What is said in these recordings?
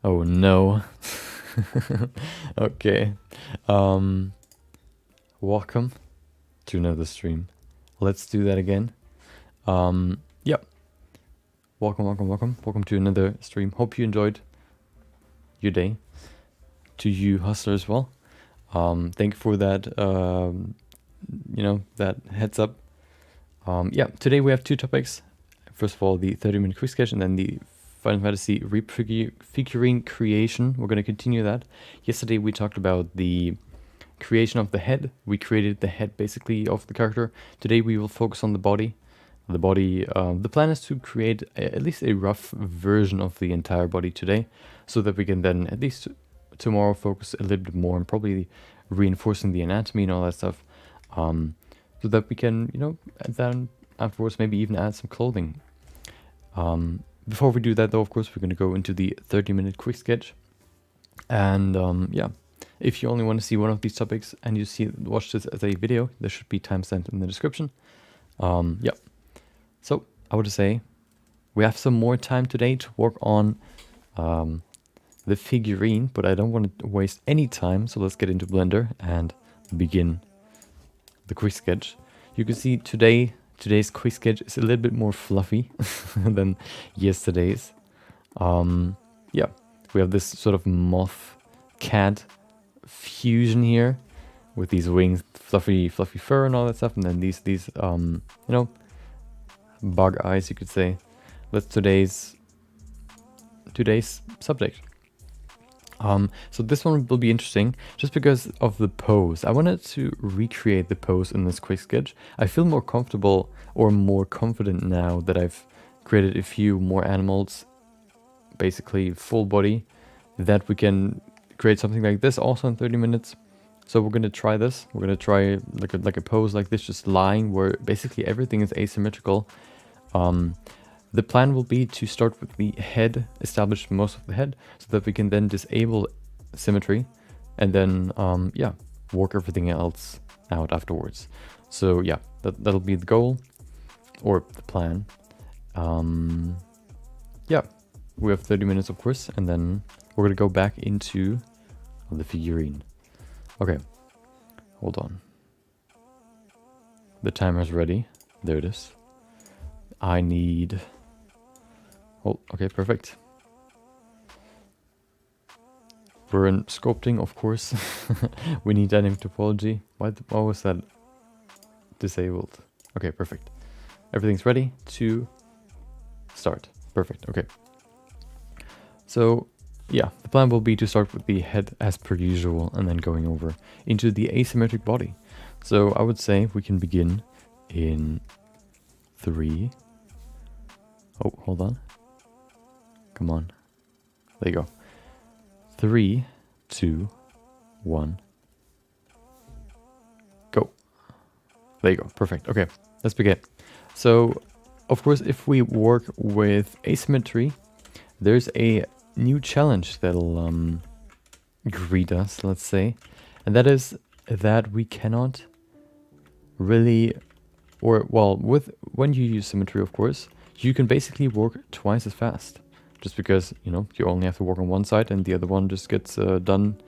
Oh no. Okay. Welcome to another stream. Let's do that again. Yep. Welcome to another stream. Hope you enjoyed your day. To you, Hustler, as well. Thank you for that, that heads up. Yeah, today we have two topics. First of all, the 30-minute quick sketch, and then the Final Fantasy Reaper Figurine creation. We're going to continue that. Yesterday we talked about the creation of the head. We created the head basically of the character. Today we will focus on the body. The plan is to create at least a rough version of the entire body today, so that we can then at least tomorrow focus a little bit more on probably reinforcing the anatomy and all that stuff, so that we can, and then afterwards maybe even add some clothing. Before we do that though, of course, we're going to go into the 30-minute quick sketch. And yeah, if you only want to see one of these topics and you watch this as a video, there should be timestamp in the description. Yeah. So I would say we have some more time today to work on the figurine, but I don't want to waste any time. So let's get into Blender and begin the quick sketch. You can see today's quick sketch is a little bit more fluffy than yesterday's. Yeah, we have this sort of moth cat fusion here with these wings, fluffy fur and all that stuff, and then these bug eyes, you could say. That's today's subject. So this one will be interesting just because of the pose. I wanted to recreate the pose in this quick sketch. I feel more comfortable or more confident now that I've created a few more animals, basically full body, that we can create something like this also in 30 minutes. So we're going to try this. We're going to try like a pose like this, just lying, where basically everything is asymmetrical. The plan will be to start with the head, establish most of the head, so that we can then disable symmetry, and then yeah, work everything else out afterwards. So yeah, that'll be the goal, or the plan. Yeah, we have 30 minutes, of course, and then we're gonna go back into the figurine. Okay, hold on. The timer's ready. There it is. I need... Oh, okay, perfect. We're in sculpting, of course. We need dynamic topology. Why was that disabled? Okay, perfect. Everything's ready to start. Perfect, okay. So, yeah, the plan will be to start with the head as per usual, and then going over into the asymmetric body. So I would say we can begin in 3. Oh, hold on. Come on. There you go. 3, 2, 1. Go. There you go. Perfect. Okay, let's begin. So, of course, if we work with asymmetry, there's a new challenge that'll greet us, let's say. And that is that we cannot really, when you use symmetry, of course, you can basically work twice as fast. Just because, you only have to work on one side and the other one just gets done,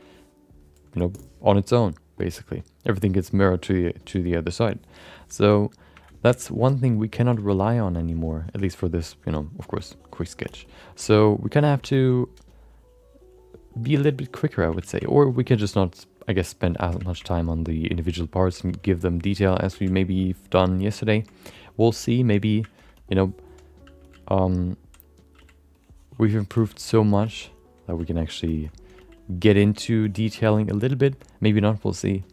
on its own, basically. Everything gets mirrored to the other side. So that's one thing we cannot rely on anymore, at least for this, of course, quick sketch. So we kind of have to be a little bit quicker, I would say. Or we can just not, I guess, spend as much time on the individual parts and give them detail as we maybe done yesterday. We'll see, maybe, we've improved so much that we can actually get into detailing a little bit. Maybe not, we'll see.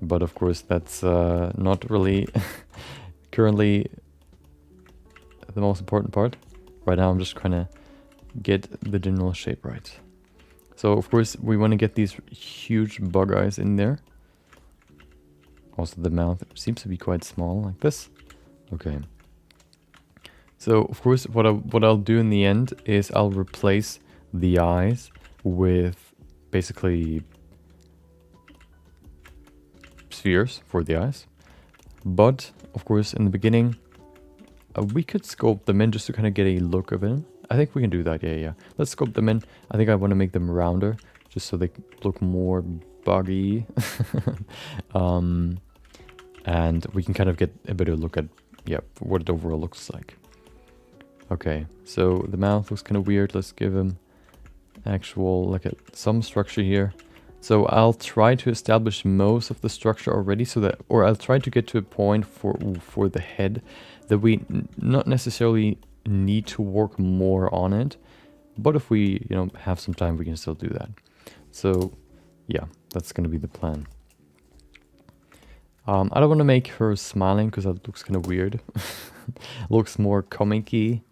But of course, that's not really currently the most important part. Right now, I'm just trying to get the general shape right. So, of course, we want to get these huge bug eyes in there. Also, the mouth seems to be quite small, like this. Okay. So, of course, what I'll do in the end is I'll replace the eyes with basically spheres for the eyes. But, of course, in the beginning, we could sculpt them in just to kind of get a look of it, I think we can do that. Yeah. Let's sculpt them in. I think I want to make them rounder, just so they look more buggy. And we can kind of get a better look at, yeah, what it overall looks like. Okay, so the mouth looks kind of weird. Let's give him actual, like some structure here. So I'll try to establish most of the structure already, so that, or I'll try to get to a point for the head that we not necessarily need to work more on it, but if we, you know, have some time, we can still do that. So yeah, that's gonna be the plan. I don't want to make her smiling because that looks kind of weird. Looks more comic-y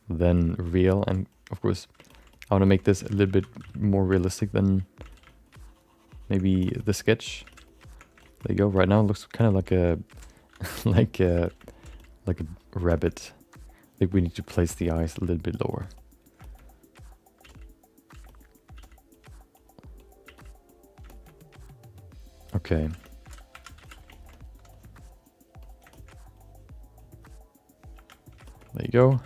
than real, and of course I want to make this a little bit more realistic than maybe the sketch. There you go. Right now it looks kind of like a like a rabbit. I think we need to place the eyes a little bit lower. Okay. There you go.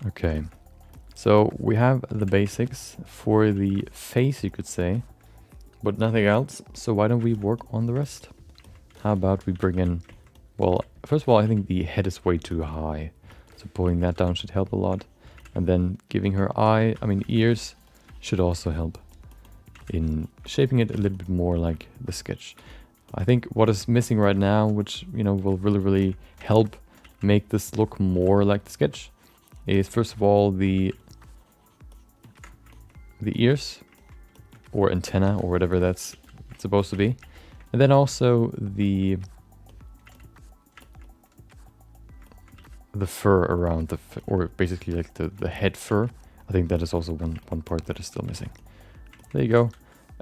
Okay, so we have the basics for the face, you could say, but nothing else. So why don't we work on the rest? How about we bring in, well, first of all, I think the head is way too high, so pulling that down should help a lot. And then giving her ears should also help in shaping it a little bit more like the sketch. I think what is missing right now, which, you know, will really help make this look more like the sketch, is first of all the ears or antenna or whatever that's supposed to be, and then also the fur around or basically like the head fur. I think that is also one part that is still missing. There you go.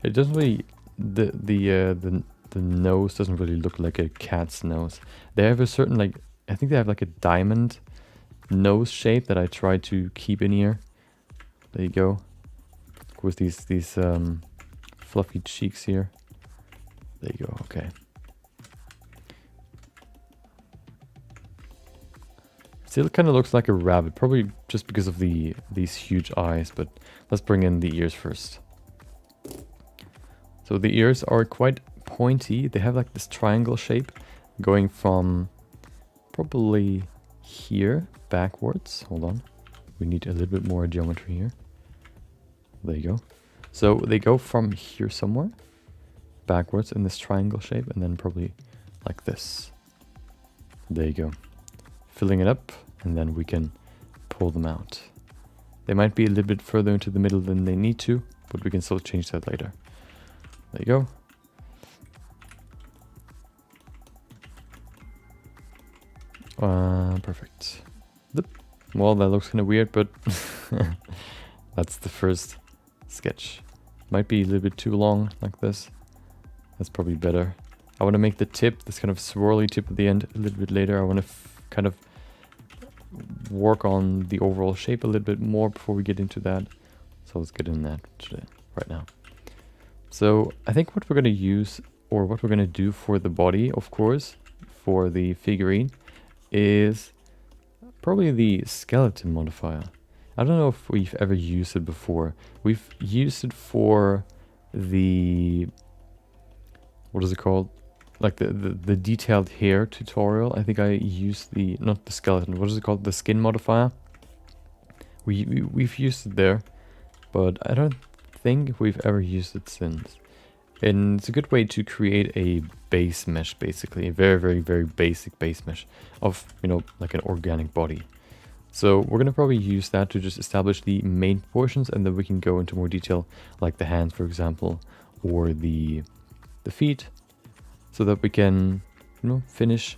It doesn't really the nose doesn't really look like a cat's nose. They have a certain, like, I think they have like a diamond nose shape that I try to keep in here. There you go. Of course, these fluffy cheeks here. There you go. Okay. Still kind of looks like a rabbit, probably just because of these huge eyes. But let's bring in the ears first. So the ears are quite pointy. They have like this triangle shape going from probably here backwards. Hold on, we need a little bit more geometry here. There you go. So they go from here somewhere backwards in this triangle shape, and then probably like this. There you go. Filling it up, and then we can pull them out. They might be a little bit further into the middle than they need to, but we can still change that later. There you go. Perfect. Well, that looks kind of weird, but that's the first sketch. Might be a little bit too long like this. That's probably better. I want to make the tip, this kind of swirly tip at the end, a little bit later. I want to kind of work on the overall shape a little bit more before we get into that. So let's get in that today, right now. So I think what we're going to use, or what we're going to do for the body, of course, for the figurine, is probably the skeleton modifier. I don't know if we've ever used it before. We've used it for the, what is it called? Like the detailed hair tutorial. I think I used the, not the skeleton, what is it called? The skin modifier. We've used it there, but I don't think we've ever used it since. And it's a good way to create a base mesh, basically a very basic base mesh of, you know, like an organic body. So we're gonna probably use that to just establish the main portions, and then we can go into more detail, like the hands, for example, or the feet, so that we can, you know, finish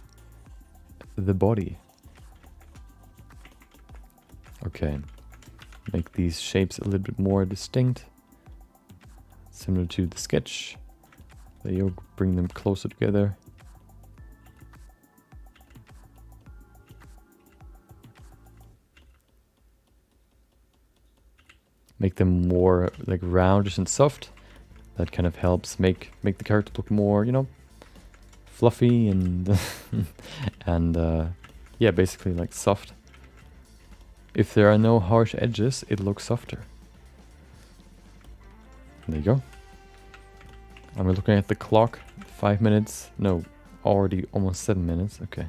the body. Okay, make these shapes a little bit more distinct, similar to the sketch. There you go, bring them closer together. Make them more like roundish and soft. That kind of helps make the character look more, you know, fluffy and and yeah, basically like soft. if there are no harsh edges, it looks softer. There you go. And we're looking at the clock. 5 minutes. No, already almost 7 minutes. Okay.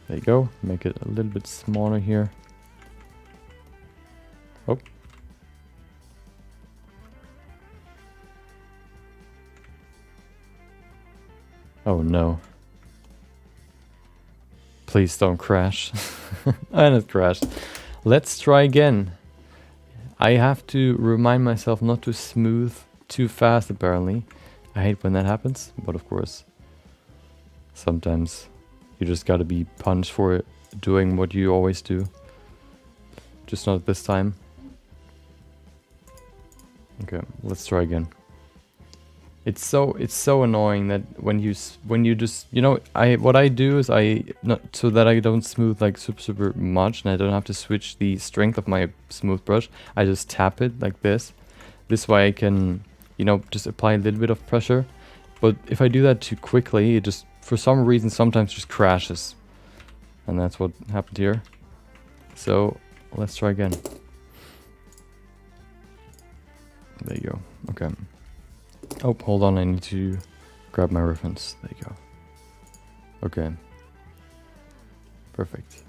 There you go. Make it a little bit smaller here. Oh. Oh no. Please don't crash. And it crashed. Let's try again. I have to remind myself not to smooth too fast apparently. I hate when that happens, but of course, sometimes you just gotta be punished for doing what you always do. Just not this time. Okay, let's try again. It's so annoying that when you just, you know, what I do is not so that I don't smooth like super much and I don't have to switch the strength of my smooth brush. I just tap it like this. This way I can, you know, just apply a little bit of pressure. But if I do that too quickly, it just for some reason sometimes just crashes. And that's what happened here. So let's try again. There you go. Okay. Oh, hold on, I need to grab my reference. There you go. Okay. Perfect.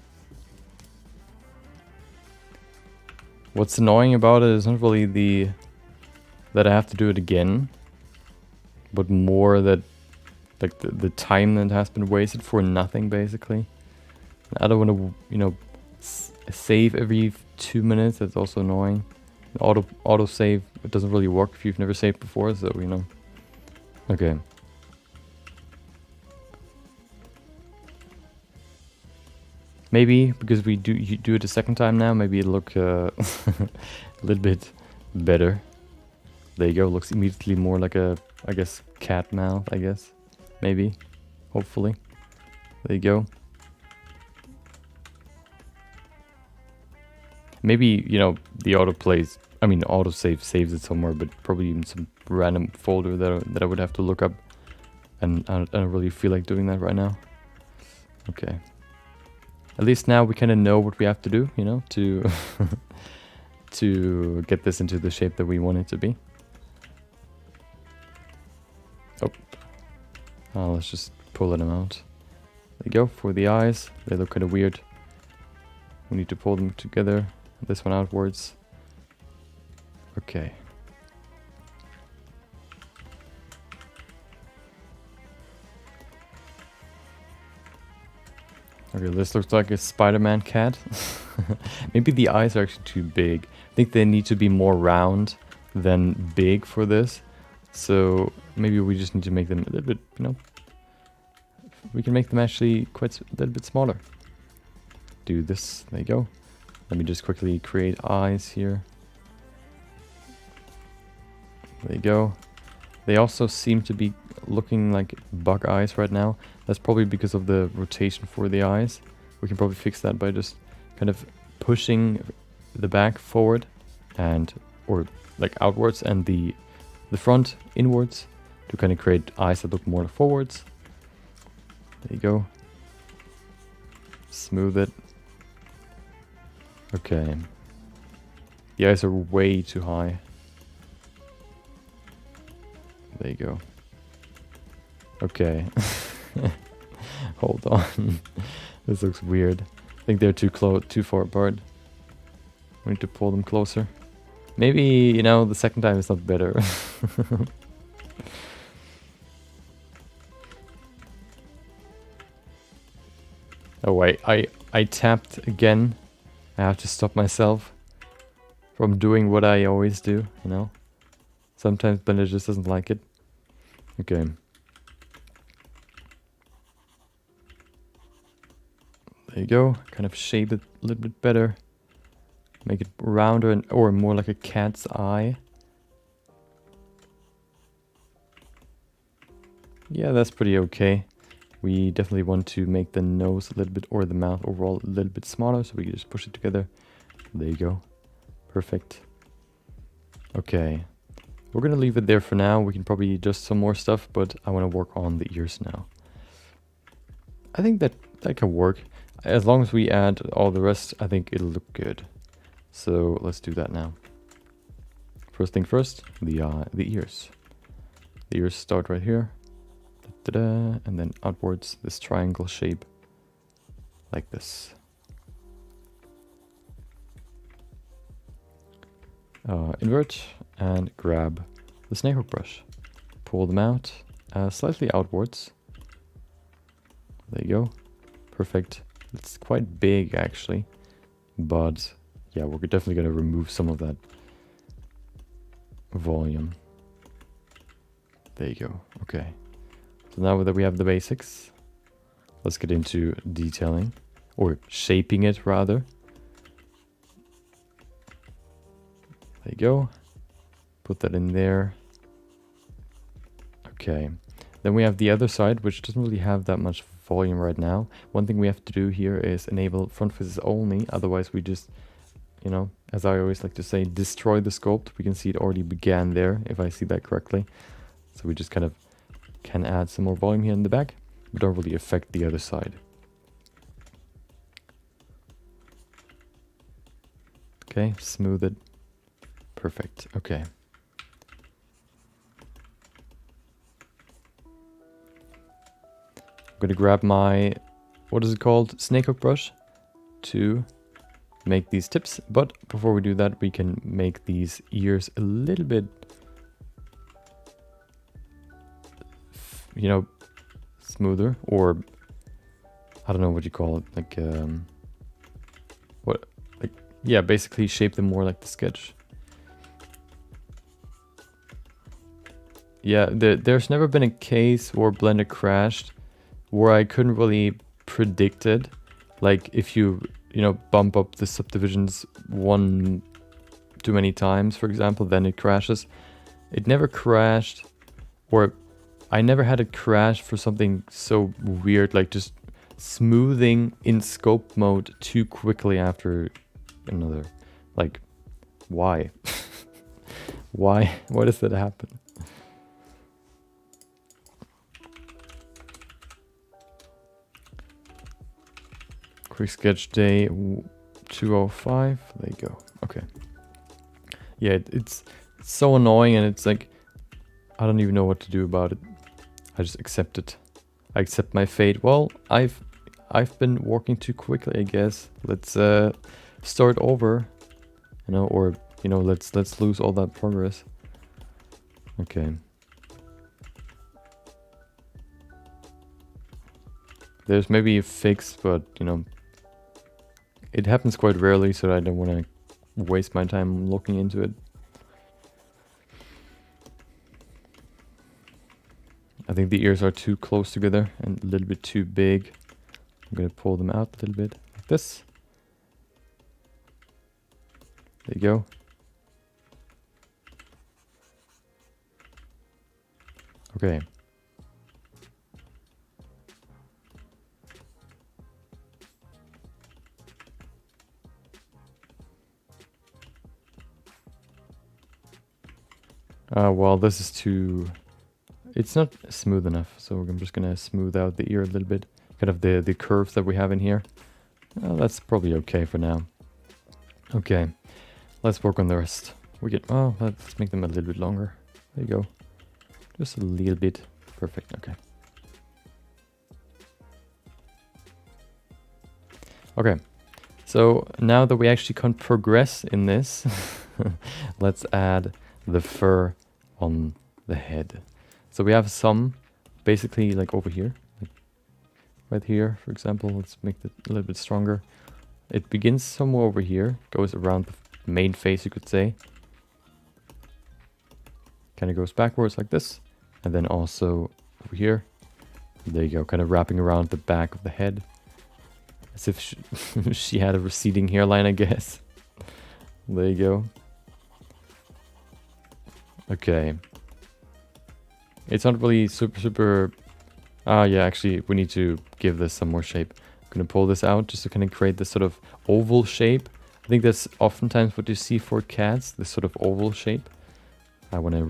What's annoying about it is not really that I have to do it again, but more that like the time that has been wasted for nothing, basically. I don't want to, you know, save every 2 minutes. That's also annoying. Auto save, it doesn't really work if you've never saved before, so you know. Okay. Maybe because you do it a second time now, maybe it'll look a little bit better. There you go. Looks immediately more like a, I guess, cat mouth. I guess, maybe, hopefully. There you go. Maybe, you know, the auto save saves it somewhere, but probably in some random folder that I would have to look up, and I don't really feel like doing that right now. Okay. At least now we kind of know what we have to do, you know, to to get this into the shape that we want it to be. Oh, let's just pull them out. There you go. For the eyes, they look kind of weird. We need to pull them together. This one outwards. Okay. Okay, this looks like a Spider-Man cat. Maybe the eyes are actually too big. I think they need to be more round than big for this. So maybe we just need to make them a little bit, you know, we can make them actually quite a little bit smaller. Do this. There you go. Let me just quickly create eyes here. There you go. They also seem to be looking like bug eyes right now. That's probably because of the rotation for the eyes. We can probably fix that by just kind of pushing the back forward and or like outwards and the front inwards to kind of create eyes that look more forwards. There you go. Smooth it. Okay. The eyes are way too high. There you go. Okay. Hold on. This looks weird. I think they're too far apart. We need to pull them closer. Maybe, you know, the second time is not better. Oh wait, I tapped again. I have to stop myself from doing what I always do, you know? Sometimes Blender just doesn't like it. Okay. There you go. Kind of shape it a little bit better. Make it rounder and or more like a cat's eye. Yeah, that's pretty okay. We definitely want to make the nose a little bit, or the mouth overall a little bit smaller, so we can just push it together. There you go. Perfect. Okay. We're going to leave it there for now. We can probably adjust some more stuff, but I want to work on the ears now. I think that can work. As long as we add all the rest, I think it'll look good. So let's do that now. First thing first, the ears. The ears start right here. Da-da-da, and then outwards, this triangle shape. Like this. Invert and grab the snakehook brush. Pull them out slightly outwards. There you go. Perfect. It's quite big actually, but yeah, we're definitely going to remove some of that volume. There you go. Okay. So now that we have the basics, let's get into detailing, or shaping it rather. There you go. Put that in there. Okay. Then we have the other side, which doesn't really have that much volume right now. One thing we have to do here is enable front faces only. Otherwise we just, you know, as I always like to say, destroy the sculpt. We can see it already began there, if I see that correctly. So we just kind of can add some more volume here in the back, but don't really affect the other side. Okay, smooth it. Perfect. Okay. I'm going to grab my, what is it called? Snakehook brush to make these tips. But before we do that, we can make these ears a little bit, you know, smoother, or I don't know what you call it. Like, yeah, basically shape them more like the sketch. Yeah, there's never been a case where Blender crashed where I couldn't really predict it. Like if you know, bump up the subdivisions one too many times, for example, then it crashes. It never crashed, or I never had it crash for something so weird, like just smoothing in scope mode too quickly after another. Like, why? Why does that happen? Quick sketch day 205. There you go. Okay. Yeah, it's so annoying, and it's like I don't even know what to do about it. I just accept it. I accept my fate. Well, I've been working too quickly, I guess. Let's start over, you know, or you know, let's lose all that progress. Okay. There's maybe a fix, but you know, it happens quite rarely, so I don't want to waste my time looking into it. I think the ears are too close together and a little bit too big. I'm going to pull them out a little bit like this. There you go. Okay. Well, this is too... It's not smooth enough, so I'm just gonna smooth out the ear a little bit. Kind of the curves that we have in here. That's probably okay for now. Okay, let's work on the rest. We get... Oh, let's make them a little bit longer. There you go. Just a little bit. Perfect, okay. Okay, so now that we actually can progress in this, let's add the fur on the head. So we have some basically like over here, like right here, for example. Let's make it a little bit stronger. It begins somewhere over here, goes around the main face, you could say. Kind of goes backwards like this, and then also over here. There you go, kind of wrapping around the back of the head, as if she had a receding hairline, I guess. There you go. Okay. It's not really super... yeah, actually, we need to give this some more shape. I'm going to pull this out just to kind of create this sort of oval shape. I think that's oftentimes what you see for cats, this sort of oval shape. I want to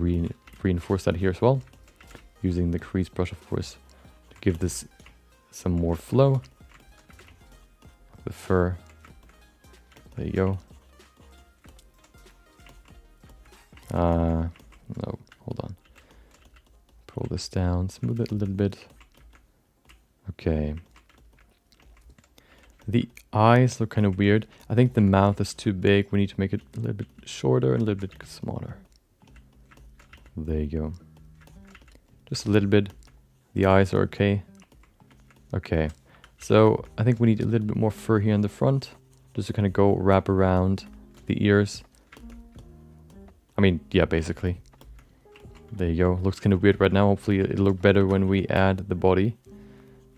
reinforce that here as well, using the crease brush, of course, to give this some more flow. The fur. There you go. No, hold on. Pull this down, smooth it a little bit. Okay. The eyes look kind of weird. I think the mouth is too big. We need to make it a little bit shorter and a little bit smaller. There you go. Just a little bit. The eyes are okay. Okay. So I think we need a little bit more fur here in the front, just to kind of go wrap around the ears. I mean, yeah, basically. There you go. Looks kind of weird right now. Hopefully it'll look better when we add the body,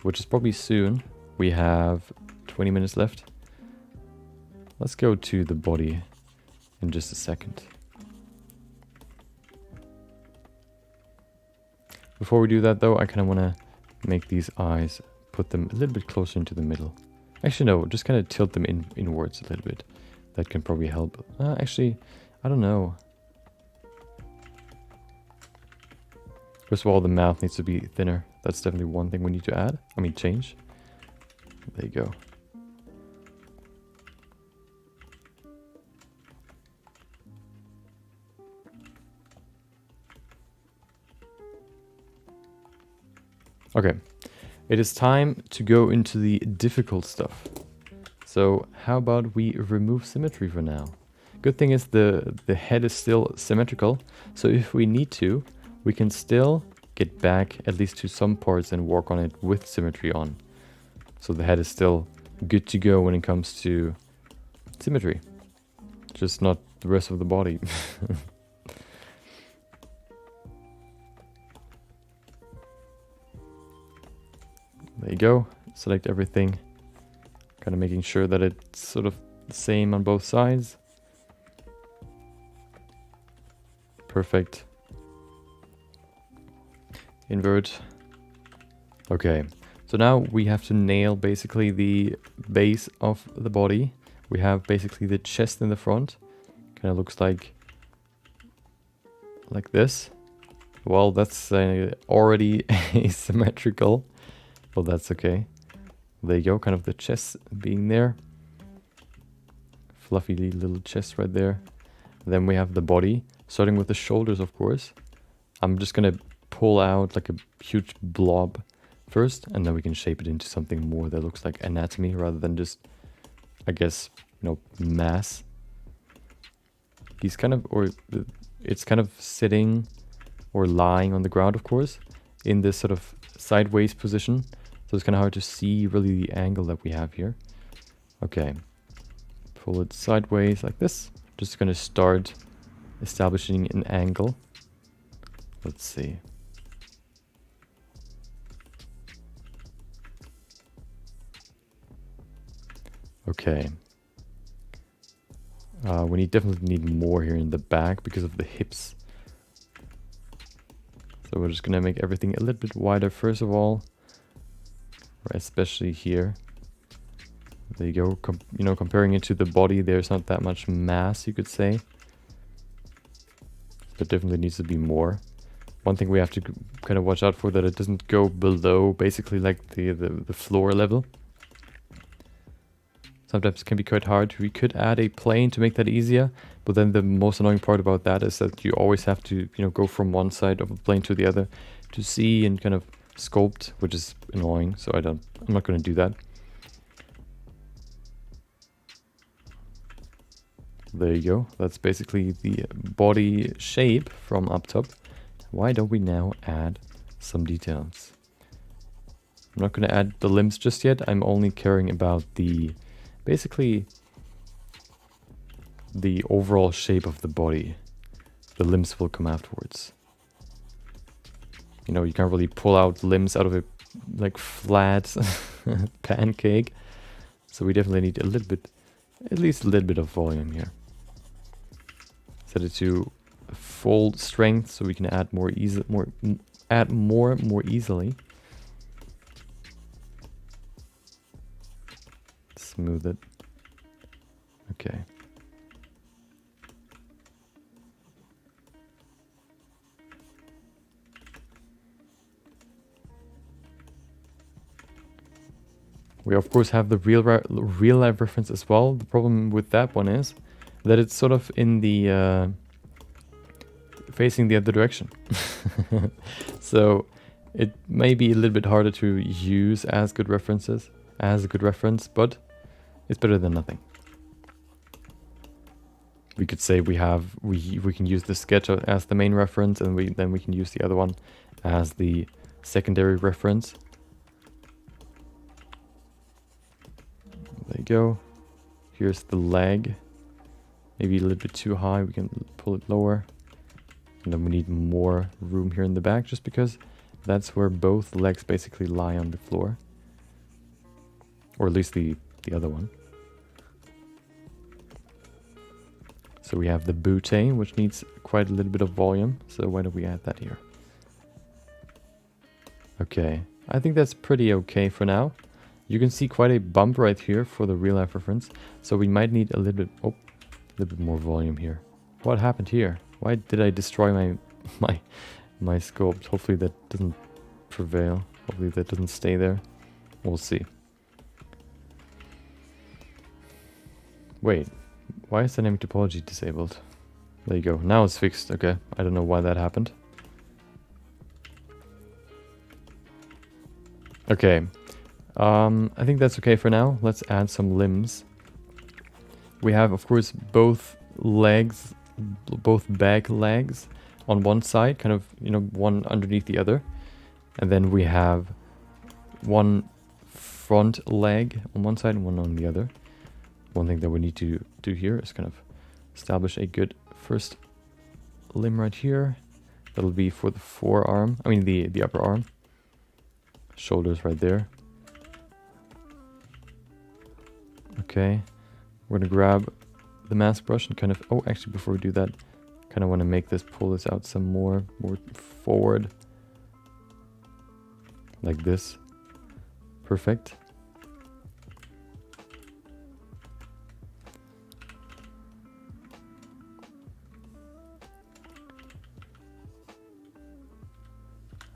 which is probably soon. We have 20 minutes left. Let's go to the body in just a second. Before we do that though, I kind of want to make these eyes, put them a little bit closer into the middle. Actually no, just kind of tilt them inwards a little bit. That can probably help. Actually, I don't know. First of all, the mouth needs to be thinner. That's definitely one thing we need to add. I mean, change. There you go. Okay, it is time to go into the difficult stuff. So how about we remove symmetry for now? Good thing is the head is still symmetrical. So if we need to, we can still get back at least to some parts and work on it with symmetry on. So the head is still good to go when it comes to symmetry. Just not the rest of the body. There you go. Select everything. Kind of making sure that it's sort of the same on both sides. Perfect. Invert. Okay. So now we have to nail basically the base of the body. We have basically the chest in the front. Kind of looks like this. Well, that's already asymmetrical. Well, that's okay. There you go, kind of the chest being there. Fluffy little chest right there. Then we have the body, starting with the shoulders, of course. I'm just gonna pull out like a huge blob first, and then we can shape it into something more that looks like anatomy rather than just, I guess, mass. He's kind of, or it's kind of sitting or lying on the ground, of course, in this sort of sideways position. So it's kind of hard to see really the angle that we have here. Okay, pull it sideways like this. Just going to start establishing an angle. Let's see. Okay. We definitely need more here in the back because of the hips. So we're just going to make everything a little bit wider first of all. Especially here. There you go. Comparing it to the body, there's not that much mass, you could say. But definitely needs to be more. One thing we have to kind of watch out for, that it doesn't go below basically like the floor level. Sometimes it can be quite hard. We could add a plane to make that easier, but then the most annoying part about that is that you always have to go from one side of a plane to the other to see and kind of sculpt, which is annoying, so I'm not going to do that. There you go. That's basically the body shape from up top. Why don't we now add some details? I'm not going to add the limbs just yet. I'm only caring about basically the overall shape of the body. The limbs will come afterwards. You can't really pull out limbs out of a flat pancake. So we definitely need a little bit, at least a little bit of volume here. Set it to full strength so we can add more easily. Smooth it. Okay. We of course have the real life reference as well. The problem with that one is that it's sort of in the facing the other direction. So it may be a little bit harder to use as good references, as a good reference, but it's better than nothing. We could say we can use the sketch as the main reference, and then we can use the other one as the secondary reference. There you go. Here's the leg. Maybe a little bit too high. We can pull it lower. And then we need more room here in the back, just because that's where both legs basically lie on the floor. Or at least the other one. So we have the bootay, which needs quite a little bit of volume. So why don't we add that here? Okay, I think that's pretty okay for now. You can see quite a bump right here for the real life reference. So we might need a little bit more volume here. What happened here? Why did I destroy my sculpt? Hopefully that doesn't prevail. Hopefully that doesn't stay there. We'll see. Wait, why is dynamic topology disabled? There you go. Now it's fixed. Okay, I don't know why that happened. Okay, I think that's okay for now. Let's add some limbs. We have, of course, both legs, both back legs on one side, kind of, you know, one underneath the other. And then we have one front leg on one side and one on the other. One thing that we need to do here is kind of establish a good first limb right here. That'll be for the forearm, I mean the upper arm. Shoulders right there. Okay, we're gonna grab the mask brush and kind of, oh, actually before we do that, kind of want to make this, pull this out some more forward. Like this. Perfect.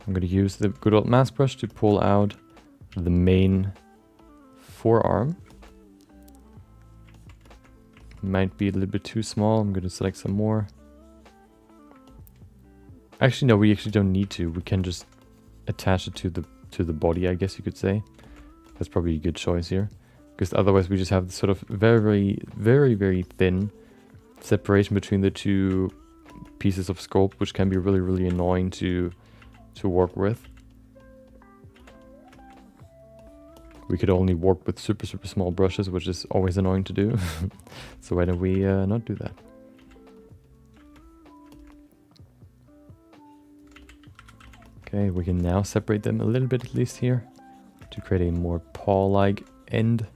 I'm going to use the good old mask brush to pull out the main forearm. Might be a little bit too small. I'm going to select some more. Actually, no, we actually don't need to. We can just attach it to the body, I guess you could say. That's probably a good choice here. Because otherwise we just have this sort of very, very, very thin separation between the two pieces of sculpt, which can be really, really annoying to work with. We could only work with super, super small brushes, which is always annoying to do. So why don't we not do that? Okay, we can now separate them a little bit, at least here, to create a more paw-like end.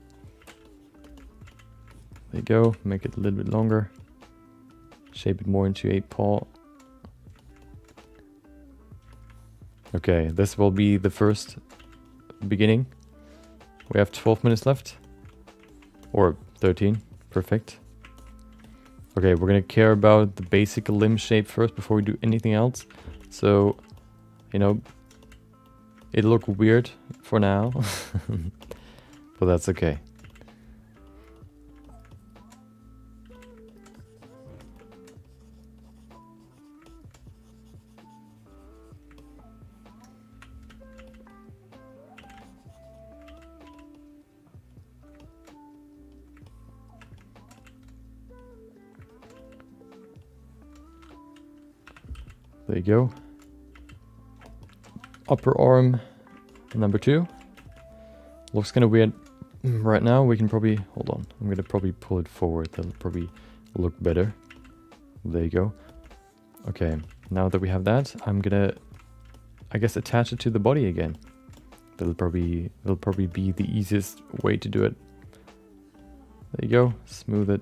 There you go, make it a little bit longer. Shape it more into a paw. Okay, this will be the first beginning. We have 12 minutes left. Or 13. Perfect. Okay, we're gonna care about the basic limb shape first before we do anything else. So, you know, it'll look weird for now. But that's okay. There you go. Upper arm number 2. Looks kind of weird right now. We can probably, hold on, I'm gonna probably pull it forward. That'll probably look better. There you go. Okay, now that we have that, I'm gonna, I guess, attach it to the body again. That'll probably be the easiest way to do it. There you go, smooth it.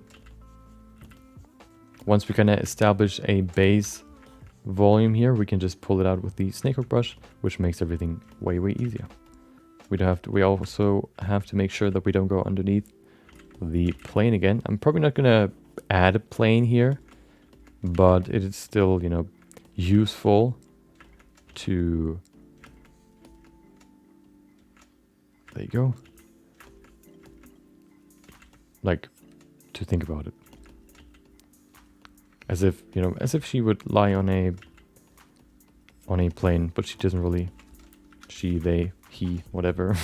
Once we kind of establish a base volume here, we can just pull it out with the snakehook brush, which makes everything way, way easier. We don't have to, we also have to make sure that we don't go underneath the plane again. I'm probably not gonna add a plane here, but it is still, you know, useful to, there you go, like, to think about it. As if, you know, as if she would lie on a plane, but she doesn't really. She, they, he, whatever.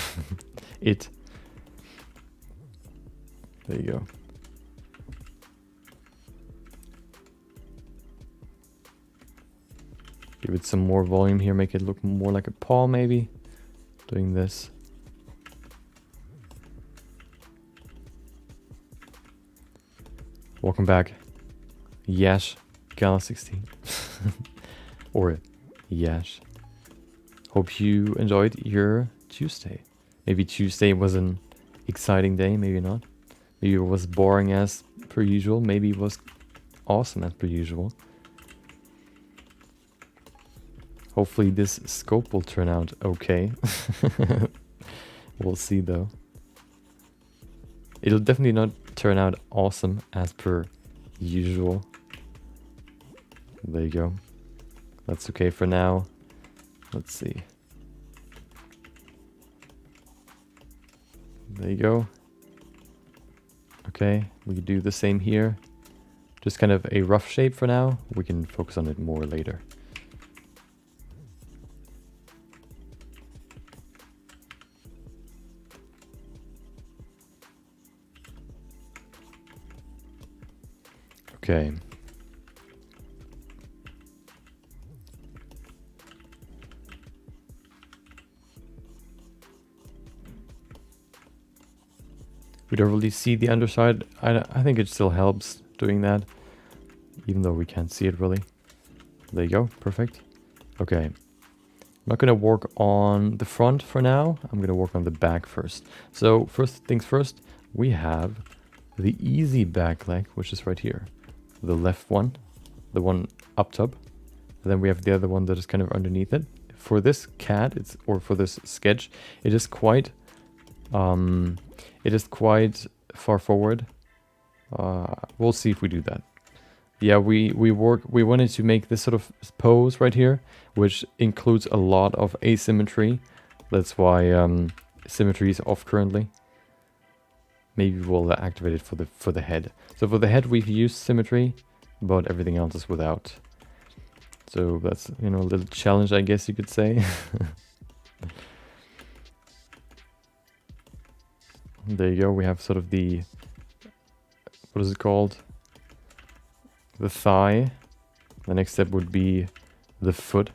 It. There you go. Give it some more volume here, make it look more like a paw maybe. Doing this. Welcome back. Yash Gal16. Or Yash. Hope you enjoyed your Tuesday. Maybe Tuesday was an exciting day, maybe not. Maybe it was boring as per usual. Maybe it was awesome as per usual. Hopefully this scope will turn out okay. We'll see though. It'll definitely not turn out awesome as per usual. There you go. That's okay for now. Let's see. There you go. Okay, we do the same here. Just kind of a rough shape for now. We can focus on it more later. Okay. We don't really see the underside. I think it still helps doing that, even though we can't see it really. There you go, perfect. Okay, I'm not gonna work on the front for now. I'm gonna work on the back first. So first things first, we have the easy back leg, which is right here. The left one, the one up top. And then we have the other one that is kind of underneath it. For this cat, or for this sketch, it is quite far forward. We'll see if we do that. Yeah, we wanted to make this sort of pose right here, which includes a lot of asymmetry. That's why symmetry is off currently. Maybe we'll activate it for the head. So for the head we've used symmetry, but everything else is without. So that's, you know, a little challenge, I guess you could say. There you go, we have sort of the, what is it called? The thigh. The next step would be the foot.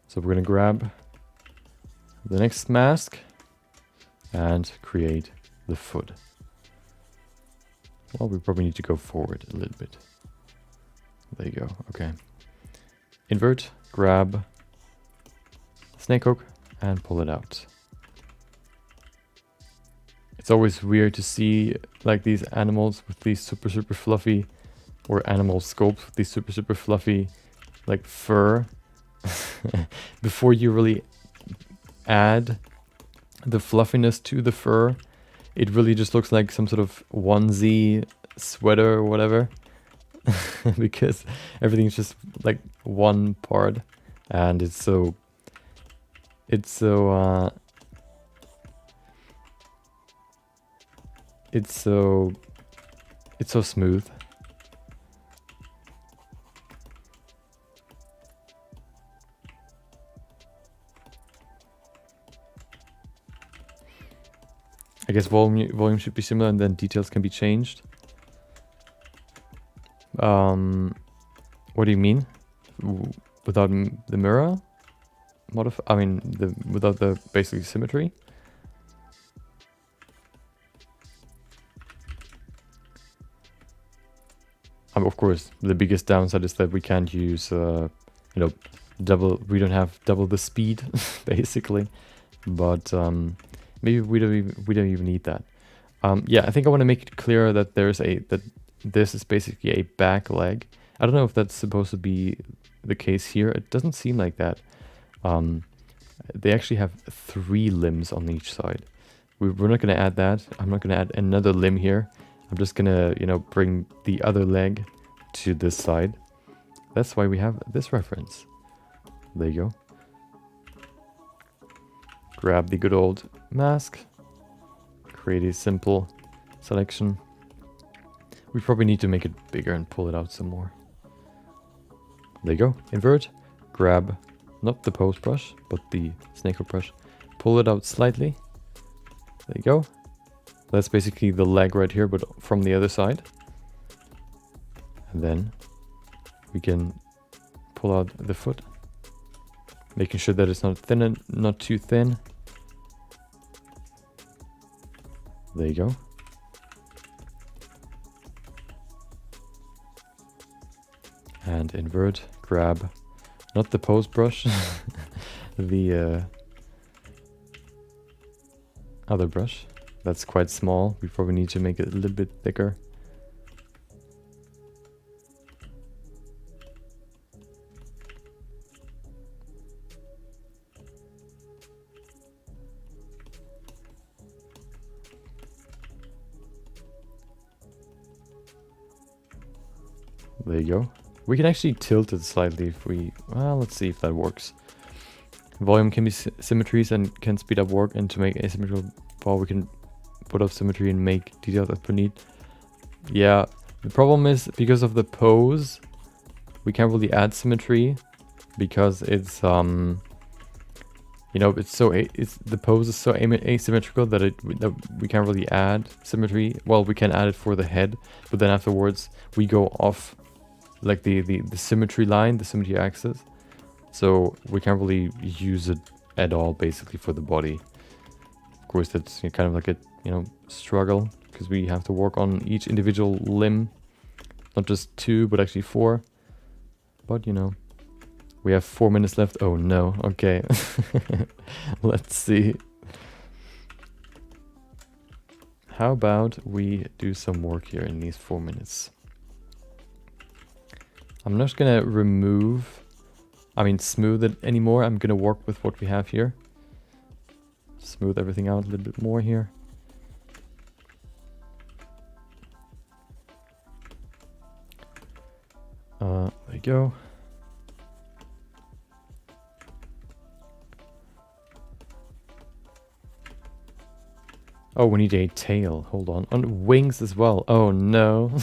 So we're going to grab the next mask and create the foot. Well, we probably need to go forward a little bit. There you go, okay. Invert, grab snake hook and pull it out. It's always weird to see like these animals with these super fluffy, or animal scopes with these super fluffy like fur. Before you really add the fluffiness to the fur, it really just looks like some sort of onesie sweater or whatever. Because everything's just like one part, and it's so smooth. I guess volume should be similar, and then details can be changed. What do you mean? Without the mirror? I mean, without the basic symmetry? Of course, the biggest downside is that we can't use, you know, we don't have double the speed, basically. But maybe we don't even need that. Yeah, I think I want to make it clear that this is basically a back leg. I don't know if that's supposed to be the case here. It doesn't seem like that. They actually have 3 limbs on each side. We're not going to add that. I'm not going to add another limb here. I'm just going to, you know, bring the other leg to this side. That's why we have this reference. There you go. grab the good old mask, create a simple selection. We probably need to make it bigger and pull it out some more. There you go. Invert, grab, not the pose brush, but the snakehook brush. Pull it out slightly. There you go. That's basically the leg right here, but from the other side. And then we can pull out the foot, making sure that it's not thin and not too thin. There you go. And invert, grab, not the pose brush, the other brush. That's quite small. We probably need to make it a little bit thicker. There you go. We can actually tilt it slightly if we... Well, let's see if that works. Volume can be symmetries and can speed up work, and to make asymmetrical power we can put off symmetry and make details as per need. Yeah, the problem is because of the pose, we can't really add symmetry because it's you know, the pose is so asymmetrical that we can't really add symmetry. Well, we can add it for the head, but then afterwards we go off like the symmetry line, the symmetry axis. So we can't really use it at all basically for the body. Of course, that's kind of like a, you know, struggle because we have to work on each individual limb, not just 2 but actually 4. But you know, we have 4 minutes left. Oh no, okay. Let's see. How about we do some work here in these 4 minutes? I'm not gonna smooth it anymore. I'm gonna work with what we have here. Smooth everything out a little bit more here. There you go. Oh, we need a tail. Hold on. On wings as well. Oh no.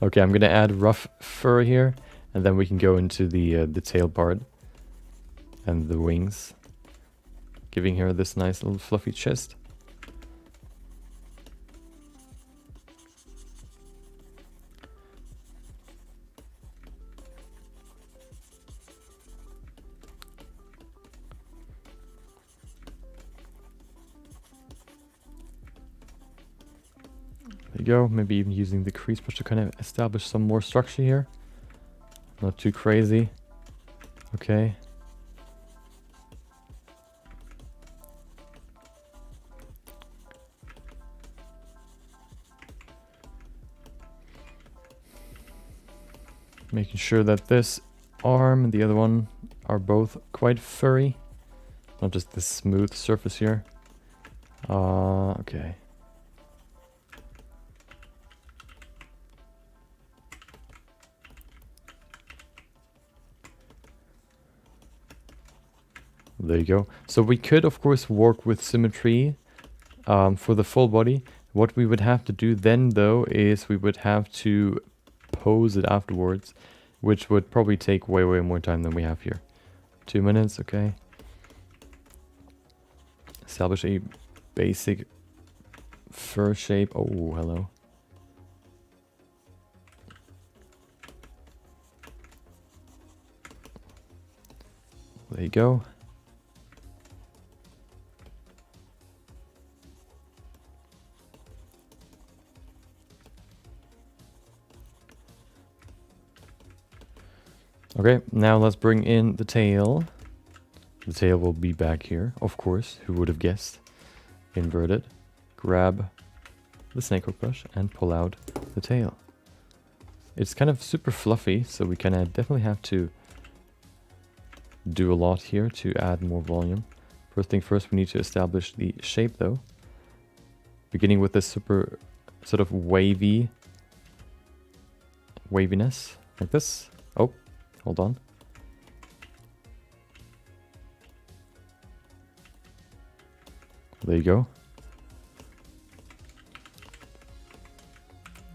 Okay, I'm gonna add rough fur here, and then we can go into the tail part and the wings, giving her this nice little fluffy chest. There you go, maybe even using the crease brush to kind of establish some more structure here. Not too crazy. Okay. Making sure that this arm and the other one are both quite furry. Not just this smooth surface here. Okay. There you go. So we could, of course, work with symmetry for the full body. What we would have to do then, though, is we would have to pose it afterwards, which would probably take way more time than we have here. 2 minutes, okay. Establish a basic fur shape. Oh, hello. There you go. Okay, now let's bring in the tail. The tail will be back here, of course, who would have guessed. Invert it, grab the snakehook brush and pull out the tail. It's kind of super fluffy, so we kind of definitely have to do a lot here to add more volume. First thing first, we need to establish the shape though. Beginning with this super sort of waviness, like this. Oh. Hold on. There you go.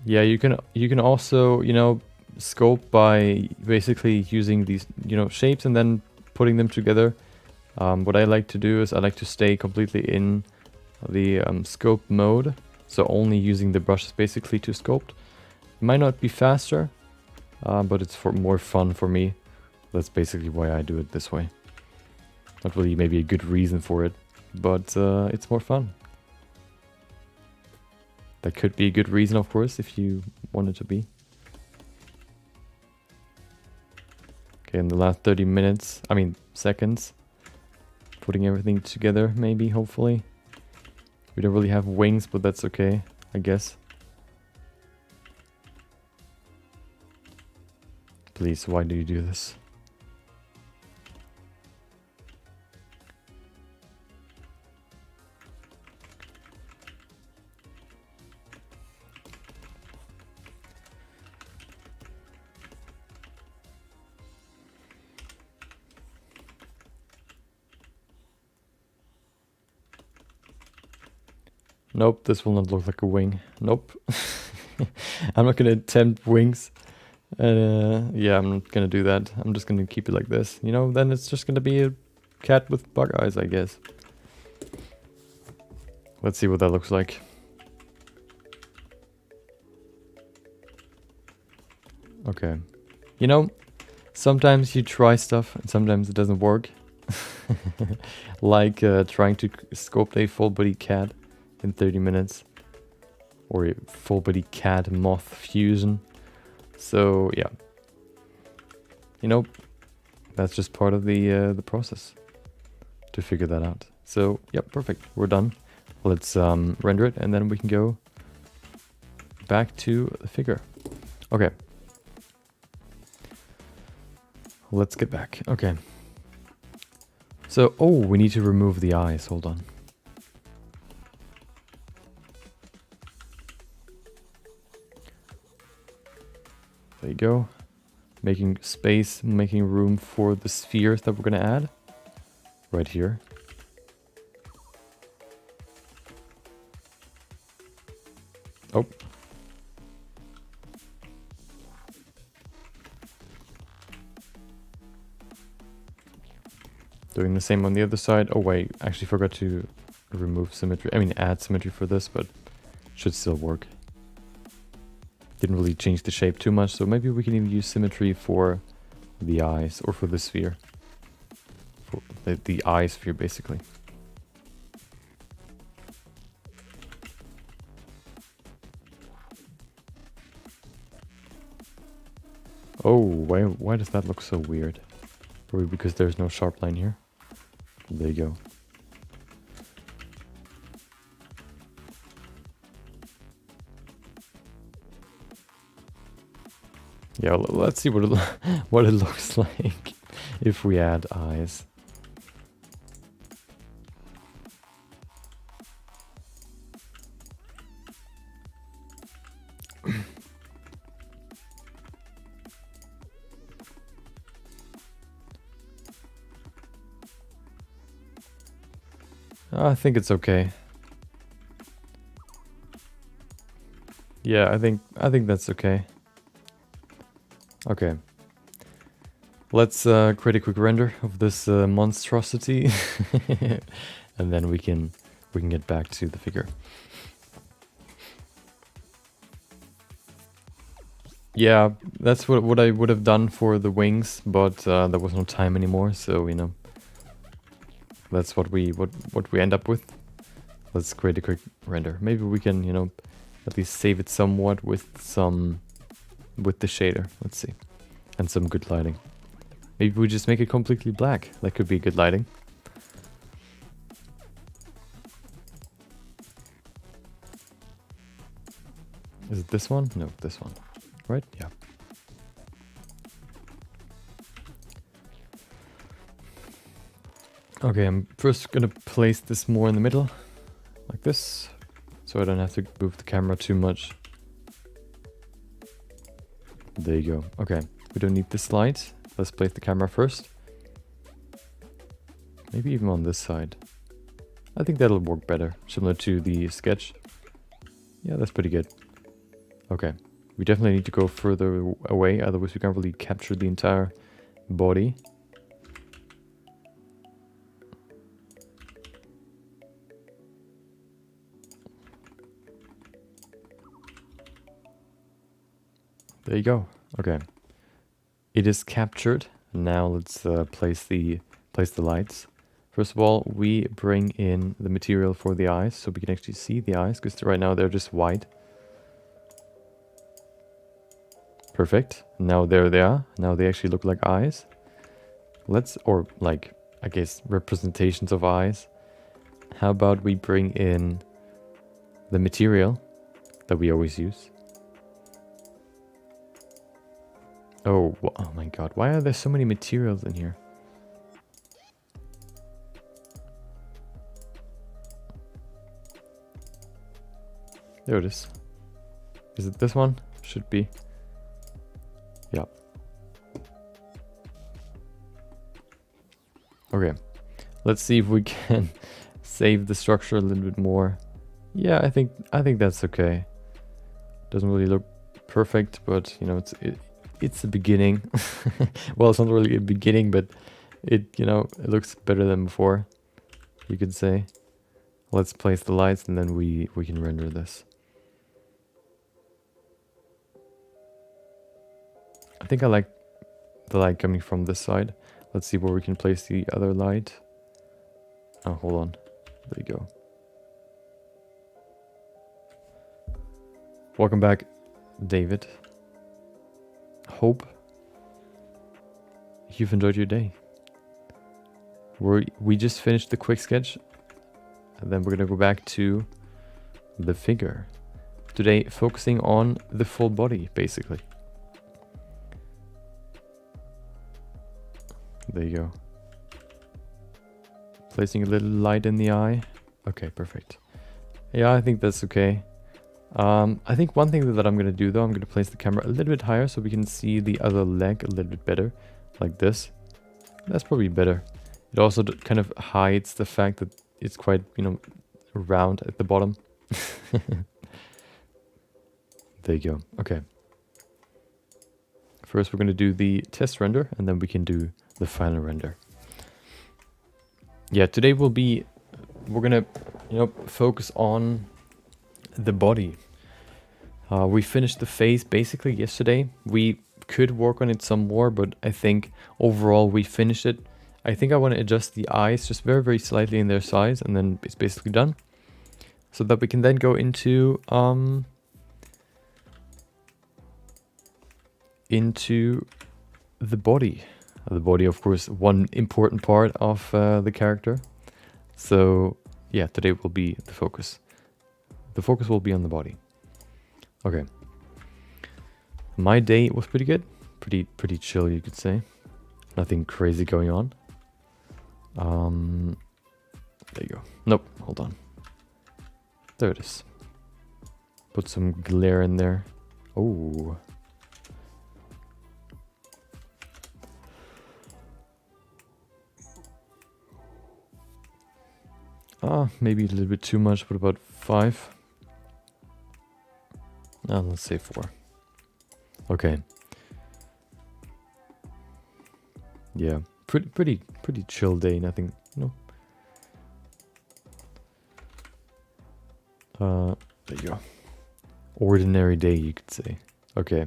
Yeah, you can also, you know, scope by basically using these, you know, shapes and then putting them together. What I like to do is I like to stay completely in the scope mode, so only using the brushes basically to sculpt. It might not be faster, but it's more fun for me. That's basically why I do it this way. Not really maybe a good reason for it, but it's more fun. That could be a good reason, of course, if you want it to be. Okay, in the last 30 minutes, I mean seconds, putting everything together, maybe, hopefully. We don't really have wings, but that's okay, I guess. Please, why do you do this? Nope, this will not look like a wing. Nope. I'm not gonna attempt wings. Yeah, I'm not gonna do that. I'm just gonna keep it like this. You know, then it's just gonna be a cat with bug eyes, I guess. Let's see what that looks like. Okay. You know, sometimes you try stuff and sometimes it doesn't work. Like trying to sculpt a full body cat in 30 minutes. Or a full body cat moth fusion. So yeah. You know, that's just part of the process to figure that out. So yep, perfect. We're done. Let's render it and then we can go back to the figure. Okay. Let's get back. Okay. So, oh, we need to remove the eyes. Hold on. There you go. Making space, making room for the spheres that we're going to add. Right here. Oh. Doing the same on the other side. Oh wait, actually forgot to remove symmetry. I mean add symmetry for this, but should still work. Didn't really change the shape too much, so maybe we can even use symmetry for the eyes or for the sphere. For the eye sphere basically. Oh, why does that look so weird? Probably because there's no sharp line here. There you go. Yeah, let's see what what it looks like if we add eyes. I think it's okay. Yeah, I think that's okay. Okay. Let's create a quick render of this monstrosity, and then we can get back to the figure. Yeah, that's what I would have done for the wings, but there was no time anymore, so you know. That's what we end up with. Let's create a quick render. Maybe we can, you know, at least save it somewhat with the shader. Let's see. And some good lighting. Maybe we just make it completely black. That could be good lighting. Is it this one? No, this one. Right? Yeah. Okay, I'm first gonna place this more in the middle, like this, so I don't have to move the camera too much. There you go. Okay, we don't need this light. Let's place the camera first. Maybe even on this side. I think that'll work better, similar to the sketch. Yeah, that's pretty good. Okay, we definitely need to go further away, otherwise we can't really capture the entire body. There you go. Okay, it is captured. Now let's place the lights. First of all, we bring in the material for the eyes, so we can actually see the eyes, because right now they're just white. Perfect. Now there they are. Now they actually look like eyes. Or like, I guess, representations of eyes. How about we bring in the material that we always use? Oh my god, why are there so many materials in here? There it is. Is it this one? Should be. Yeah. Okay. Let's see if we can save the structure a little bit more. Yeah, I think that's okay. Doesn't really look perfect, but you know, it's a beginning. Well, it's not really a beginning, but it looks better than before, you could say. Let's place the lights and then we can render this. I think I like the light coming from this side. Let's see where we can place the other light. Oh, hold on. There you go. Welcome back, David. Hope you've enjoyed your day. We just finished the quick sketch, and then we're gonna go back to the figure. Today, focusing on the full body, basically. There you go. Placing a little light in the eye. Okay, perfect. Yeah, I think that's okay. I think one thing that I'm going to do though, I'm going to place the camera a little bit higher so we can see the other leg a little bit better. Like this. That's probably better. It also kind of hides the fact that it's quite, round at the bottom. There you go. Okay. First we're going to do the test render and then we can do the final render. Yeah, today we're gonna focus on the body. We finished the face basically yesterday. We could work on it some more, but I think overall we finished it. I think I want to adjust the eyes just very, very slightly in their size, and then it's basically done. So that we can then go into the body. The body, of course, one important part of the character. So yeah, today will be the focus. The focus will be on the body. Okay. My day was pretty good. Pretty chill, you could say. Nothing crazy going on. There you go. Nope, hold on. There it is. Put some glare in there. Oh. Maybe a little bit too much, but about 5. Let's say 4. Okay. Yeah, pretty chill day. Nothing, there you go. Ordinary day, you could say. Okay.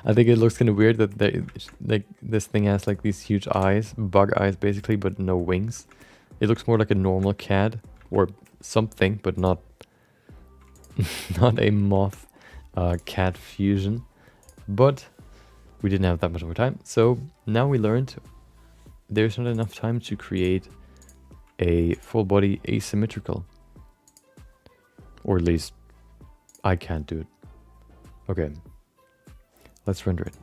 I think it looks kind of weird that this thing has like these huge eyes, bug eyes basically, but no wings. It looks more like a normal cat or something, but not a moth cat fusion. But we didn't have that much more time, so now we learned there's not enough time to create a full body asymmetrical, or at least I can't do it. Okay, let's render it.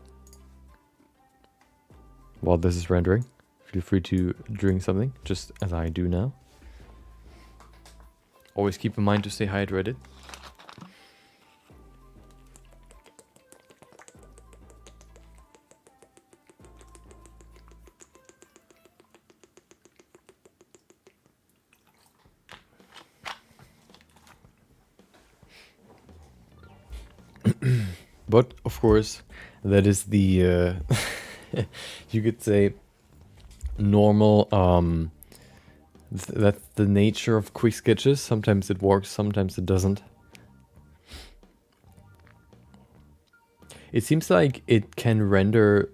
While this is rendering, feel free to drink something, just as I do now. Always keep in mind to stay hydrated. But of course, that is the you could say normal. That's the nature of quick sketches. Sometimes it works, sometimes it doesn't. It seems like it can render.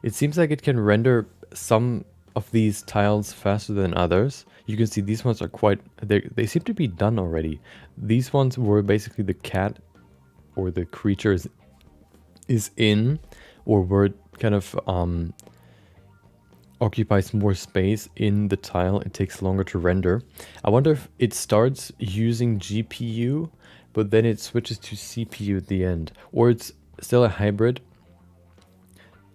It seems like it can render some of these tiles faster than others. You can see these ones are quite, they seem to be done already. These ones were basically the cat or the creature is in, or where kind of occupies more space in the tile. It takes longer to render. I wonder if it starts using GPU, but then it switches to CPU at the end, or it's still a hybrid,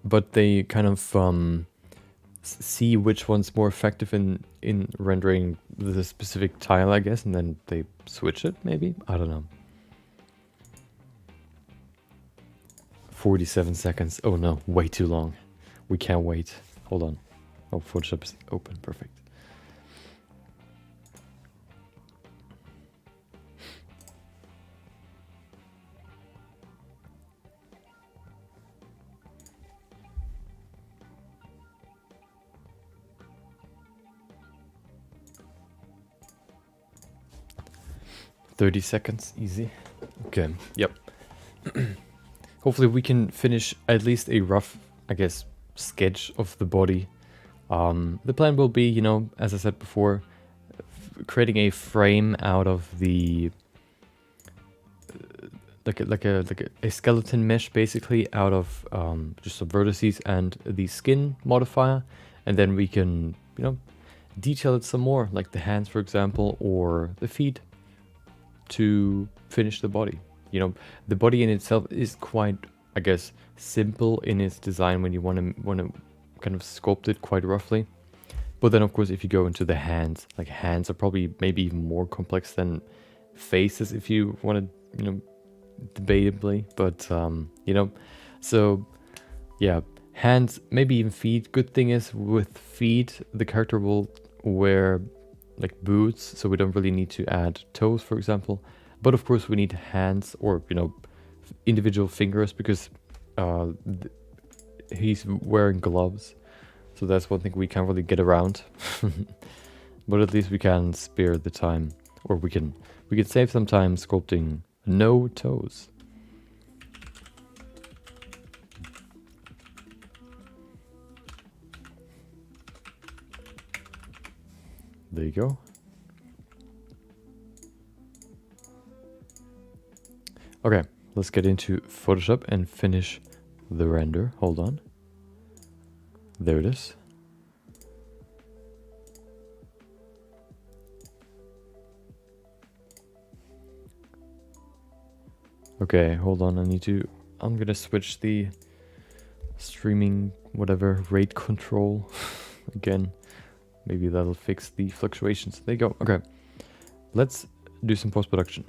but they kind of see which one's more effective in rendering the specific tile, I guess, and then they switch it, maybe? I don't know. 47 seconds. Oh no, way too long. We can't wait. Hold on. Oh, Photoshop is open. Perfect. "30 seconds, easy." Okay, yep. Hopefully we can finish at least a rough, I guess, sketch of the body. The plan will be, you know, as I said before, creating a frame out of the like a skeleton mesh, basically, out of just some vertices and the skin modifier, and then we can, you know, detail it some more, like the hands, for example, or the feet, to finish the body. You know, the body in itself is quite, I guess, simple in its design when you want to kind of sculpt it quite roughly. But then, of course, if you go into the hands, like hands are probably maybe even more complex than faces, if you want to, you know, debatably. But you know, so yeah, hands, maybe even feet. Good thing is with feet, the character will wear like boots, so we don't really need to add toes, for example. But of course we need hands, or, you know, individual fingers, because he's wearing gloves, so that's one thing we can't really get around. But at least we can spare the time, or we can save some time sculpting no toes. There you go. Okay, let's get into Photoshop and finish the render. Hold on. There it is. Okay, hold on. I'm gonna switch the streaming, whatever, rate control again. Maybe that'll fix the fluctuations. There you go. Okay, let's do some post-production.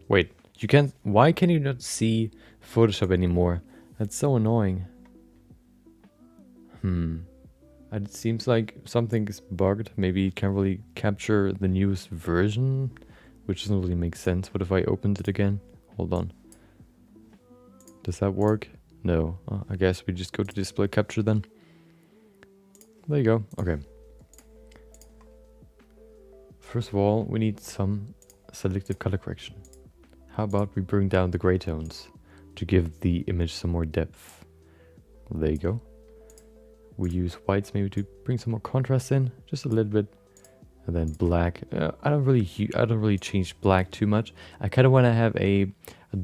Wait, you can't. Why can you not see Photoshop anymore? That's so annoying. It seems like something is bugged. Maybe it can't really capture the newest version, which doesn't really make sense. What if I opened it again? Hold on. Does that work? No. I guess we just go to display capture then. There you go. Okay. First of all, we need some selective color correction. How about we bring down the gray tones to give the image some more depth? There you go. We use whites maybe to bring some more contrast in, just a little bit, and then black. I don't really change black too much. I kind of want to have a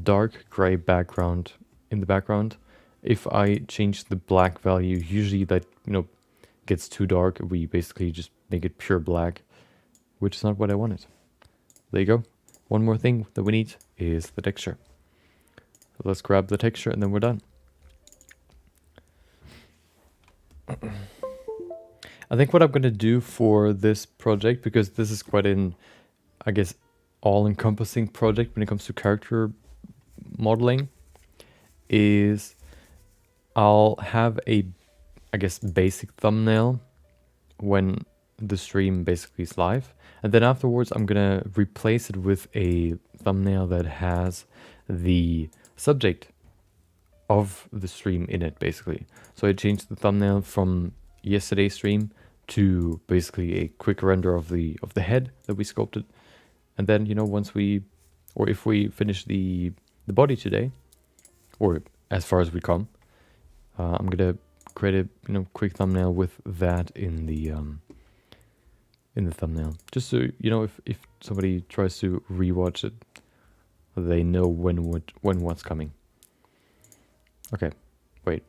dark gray background in the background. If I change the black value, usually that, you know, gets too dark. We basically just make it pure black, which is not what I wanted. There you go. One more thing that we need is the texture. So let's grab the texture and then we're done. I think what I'm going to do for this project, because this is quite an, I guess, all-encompassing project when it comes to character modeling, is I'll have a, I guess, basic thumbnail when the stream basically is live. And then afterwards, I'm gonna replace it with a thumbnail that has the subject of the stream in it, basically. So I changed the thumbnail from yesterday's stream to basically a quick render of the head that we sculpted. And then, you know, once we, or if we finish the body today, or as far as we come, I'm gonna create a, you know, quick thumbnail with that in the thumbnail, just so, you know, if somebody tries to rewatch it, they know when what's coming. Okay, wait.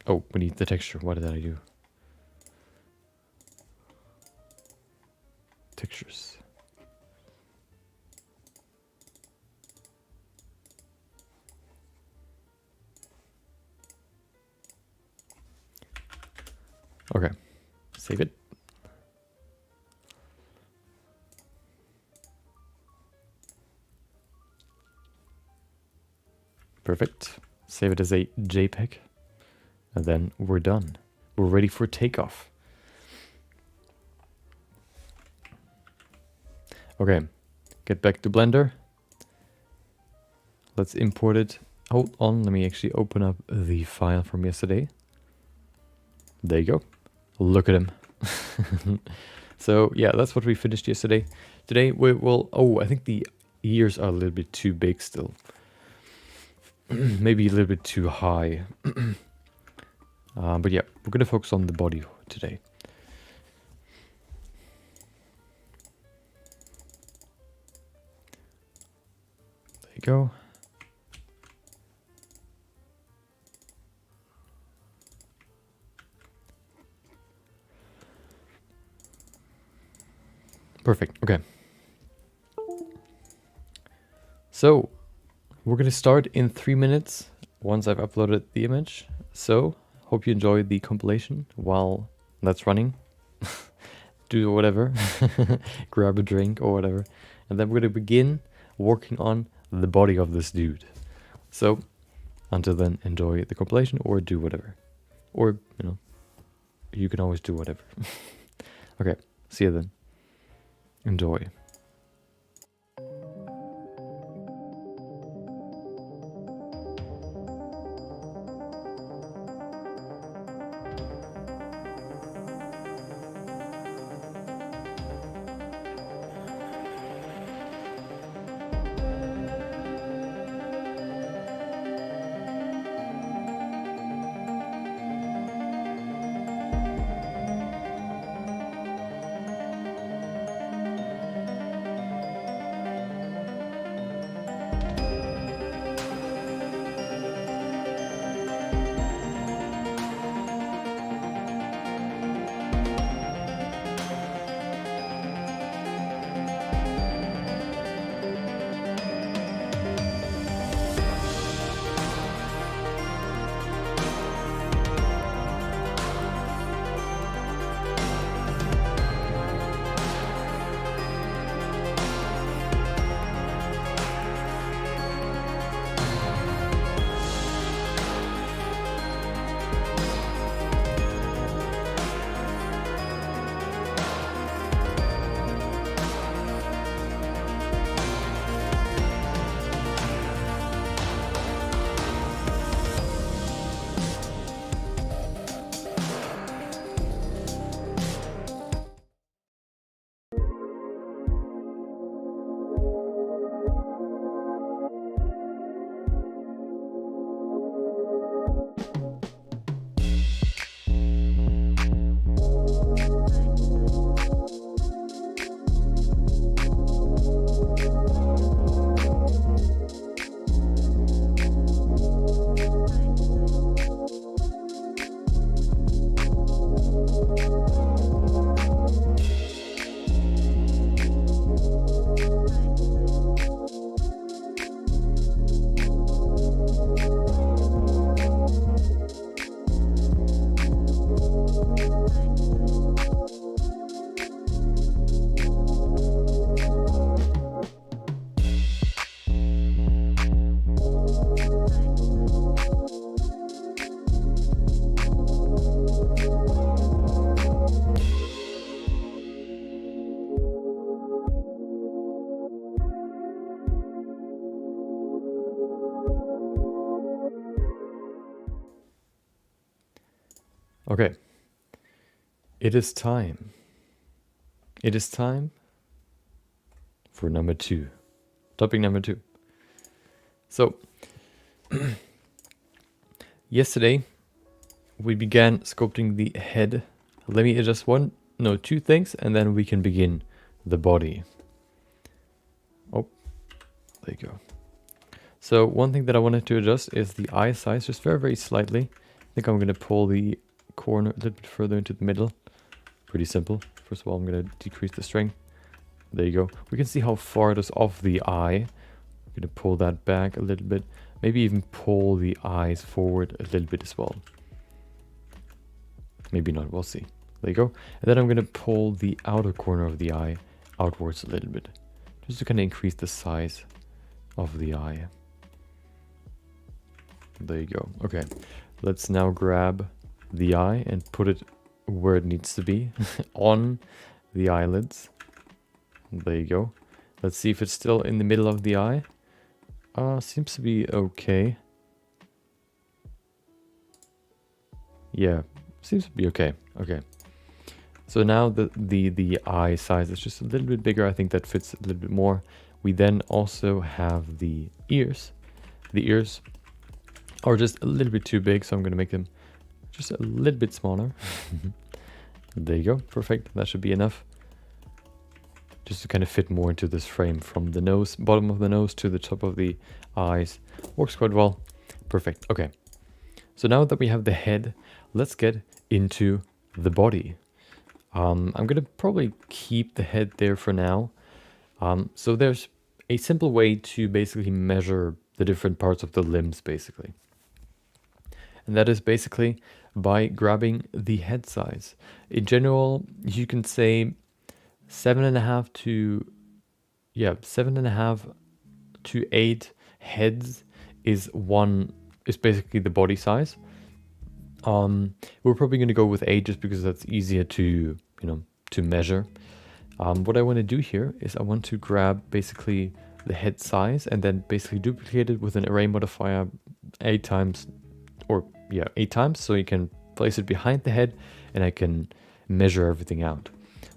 Oh, we need the texture. What did I do? Textures. Okay, save it. Perfect. Save it as a JPEG. And then we're done. We're ready for takeoff. Okay, get back to Blender. Let's import it. Hold on, let me actually open up the file from yesterday. There you go. Look at him. So yeah, that's what we finished yesterday. Today we will, oh, I think the ears are a little bit too big still. Maybe a little bit too high. But yeah, we're gonna focus on the body today. There you go. Perfect, okay. So, we're gonna start in 3 minutes once I've uploaded the image. So, hope you enjoy the compilation while that's running. Do whatever, grab a drink or whatever. And then we're gonna begin working on the body of this dude. So, until then, enjoy the compilation or do whatever. Or, you know, you can always do whatever. Okay, see you then. Enjoy. Okay. It is time. It is time for number 2. Topic number 2. So, yesterday we began sculpting the head. Let me adjust two things, and then we can begin the body. Oh, there you go. So one thing that I wanted to adjust is the eye size, just very, very slightly. I think I'm going to pull the corner a little bit further into the middle. Pretty simple. First of all, I'm going to decrease the strength. There you go. We can see how far it is off the eye. I'm going to pull that back a little bit. Maybe even pull the eyes forward a little bit as well. Maybe not, we'll see. There you go. And then I'm going to pull the outer corner of the eye outwards a little bit, just to kind of increase the size of the eye. There you go. Okay, let's now grab the eye and put it where it needs to be, on the eyelids. There you go. Let's see if it's still in the middle of the eye. Seems to be okay. Yeah, seems to be okay. Okay. So now the eye size is just a little bit bigger. I think that fits a little bit more. We then also have the ears. The ears are just a little bit too big, so I'm going to make them just a little bit smaller. There you go. Perfect. That should be enough. Just to kind of fit more into this frame, from the nose, bottom of the nose to the top of the eyes. Works quite well. Perfect. Okay. So now that we have the head, let's get into the body. I'm going to probably keep the head there for now. So there's a simple way to basically measure the different parts of the limbs, basically. And that is basically by grabbing the head size. In general, you can say 7.5 to 8 heads is basically the body size. We're probably going to go with 8 just because that's easier to measure. What I want to do here is I want to grab basically the head size and then basically duplicate it with an array modifier 8 times, so you can place it behind the head and I can measure everything out.